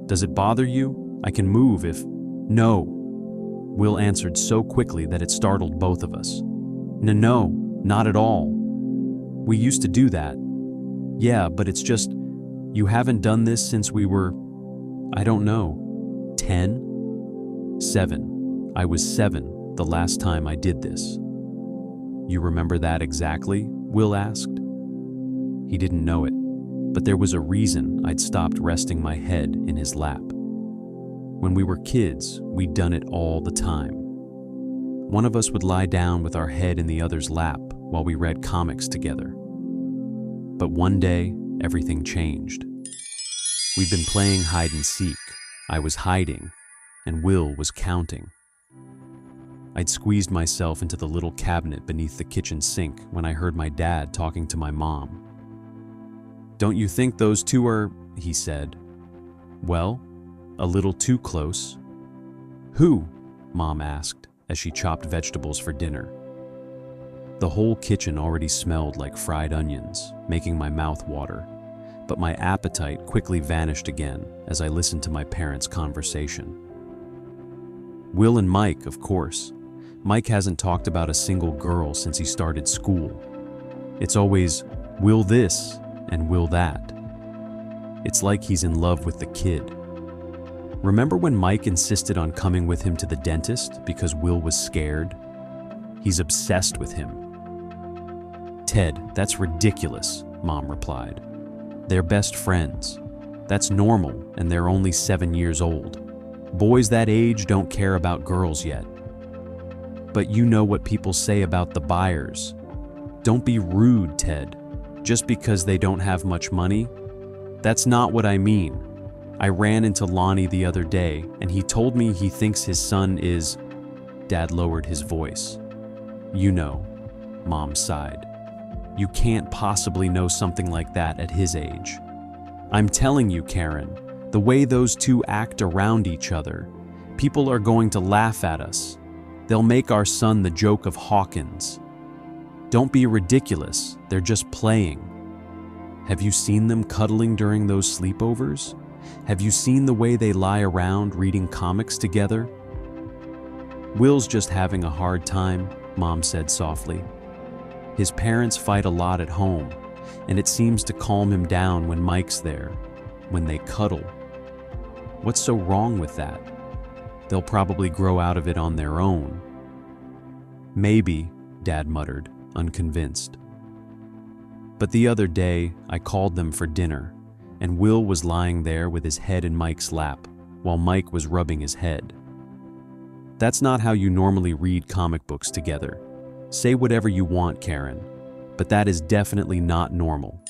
"Does it bother you? I can move if..." "No." Will answered so quickly that it startled both of us. No, not at all. We used to do that." "Yeah, but it's just, you haven't done this since we were, I don't know, 10? 7. I was 7 the last time I did this." "You remember that exactly?" Will asked. He didn't know it, but there was a reason I'd stopped resting my head in his lap. When we were kids, we'd done it all the time. One of us would lie down with our head in the other's lap while we read comics together. But one day, everything changed. We'd been playing hide and seek. I was hiding, and Will was counting. I'd squeezed myself into the little cabinet beneath the kitchen sink when I heard my dad talking to my mom. "Don't you think those two are..." he said. "Well, a little too close." "Who?" Mom asked as she chopped vegetables for dinner. The whole kitchen already smelled like fried onions, making my mouth water, but my appetite quickly vanished again as I listened to my parents' conversation. "Will and Mike, of course. Mike hasn't talked about a single girl since he started school. It's always, Will this and Will that. It's like he's in love with the kid. Remember when Mike insisted on coming with him to the dentist because Will was scared? He's obsessed with him." "Ted, that's ridiculous," Mom replied. "They're best friends. That's normal, and they're only 7 years old. Boys that age don't care about girls yet." "But you know what people say about the buyers. Don't be rude, Ted. Just because they don't have much money? That's not what I mean. I ran into Lonnie the other day, and he told me he thinks his son is..." Dad lowered his voice. "You know," Mom sighed. "You can't possibly know something like that at his age. I'm telling you, Karen, the way those two act around each other, people are going to laugh at us. They'll make our son the joke of Hawkins. Don't be ridiculous, they're just playing. Have you seen them cuddling during those sleepovers? Have you seen the way they lie around reading comics together?" "Will's just having a hard time," Mom said softly. "His parents fight a lot at home, and it seems to calm him down when Mike's there, when they cuddle. What's so wrong with that? They'll probably grow out of it on their own." "Maybe," Dad muttered, unconvinced. But the other day, I called them for dinner, and Will was lying there with his head in Mike's lap, while Mike was rubbing his head. That's not how you normally read comic books together. Say whatever you want, Karen, but that is definitely not normal.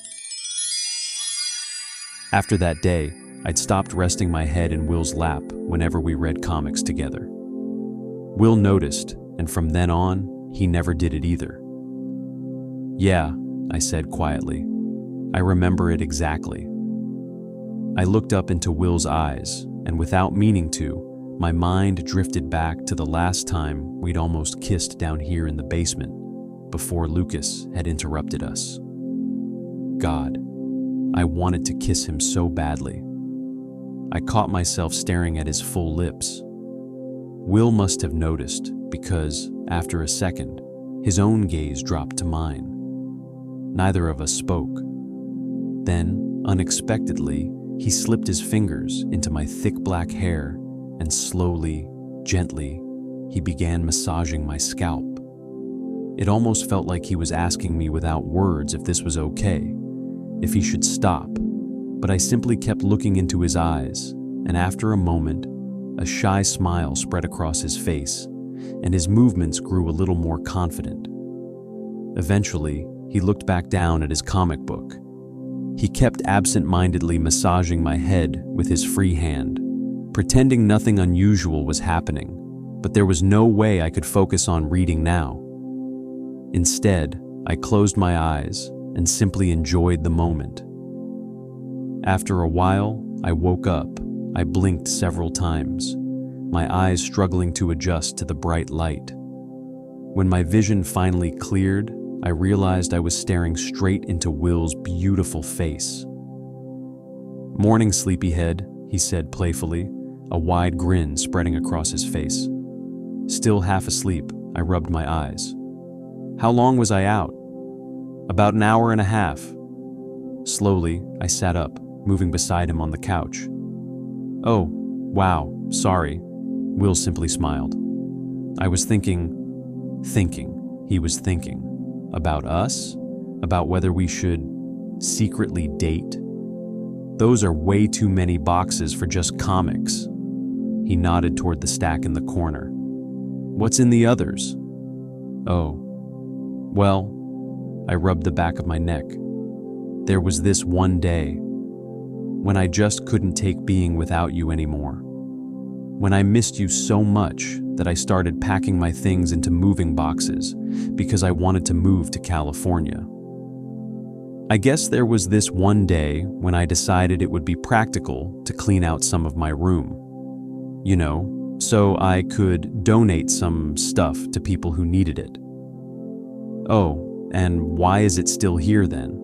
After that day, I'd stopped resting my head in Will's lap whenever we read comics together. Will noticed, and from then on, he never did it either. "Yeah," I said quietly. "I remember it exactly." I looked up into Will's eyes, and without meaning to, my mind drifted back to the last time we'd almost kissed down here in the basement. before Lucas had interrupted us. God, I wanted to kiss him so badly. I caught myself staring at his full lips. Will must have noticed because, after a second, his own gaze dropped to mine. Neither of us spoke. Then, unexpectedly, he slipped his fingers into my thick black hair and slowly, gently, he began massaging my scalp. It almost felt like he was asking me without words if this was okay, if he should stop, but I simply kept looking into his eyes, and after a moment, a shy smile spread across his face, and his movements grew a little more confident. Eventually, he looked back down at his comic book. He kept absent-mindedly massaging my head with his free hand, pretending nothing unusual was happening, but there was no way I could focus on reading now. Instead, I closed my eyes and simply enjoyed the moment. After a while, I woke up. I blinked several times, my eyes struggling to adjust to the bright light. When my vision finally cleared, I realized I was staring straight into Will's beautiful face. "Morning, sleepyhead," he said playfully, a wide grin spreading across his face. Still half asleep, I rubbed my eyes. "How long was I out?" "About an hour and a half." Slowly, I sat up, moving beside him on the couch. "Oh, wow, sorry," Will simply smiled. "I was thinking, he was thinking, about us? About whether we should secretly date? Those are way too many boxes for just comics." He nodded toward the stack in the corner. "What's in the others?" "Oh, well," I rubbed the back of my neck. "There was this one day when I just couldn't take being without you anymore. When I missed you so much that I started packing my things into moving boxes because I wanted to move to California. I guess there was this one day when I decided it would be practical to clean out some of my room. You know, so I could donate some stuff to people who needed it." "Oh, and why is it still here then?"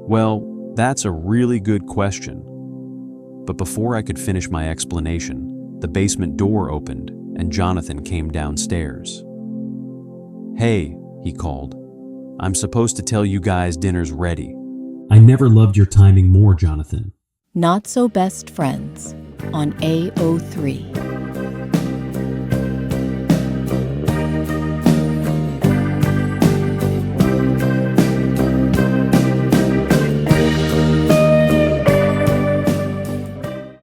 "Well, that's a really good question." But before I could finish my explanation, the basement door opened and Jonathan came downstairs. "Hey," he called. "I'm supposed to tell you guys dinner's ready." I never loved your timing more, Jonathan. Not So Best Friends on AO3.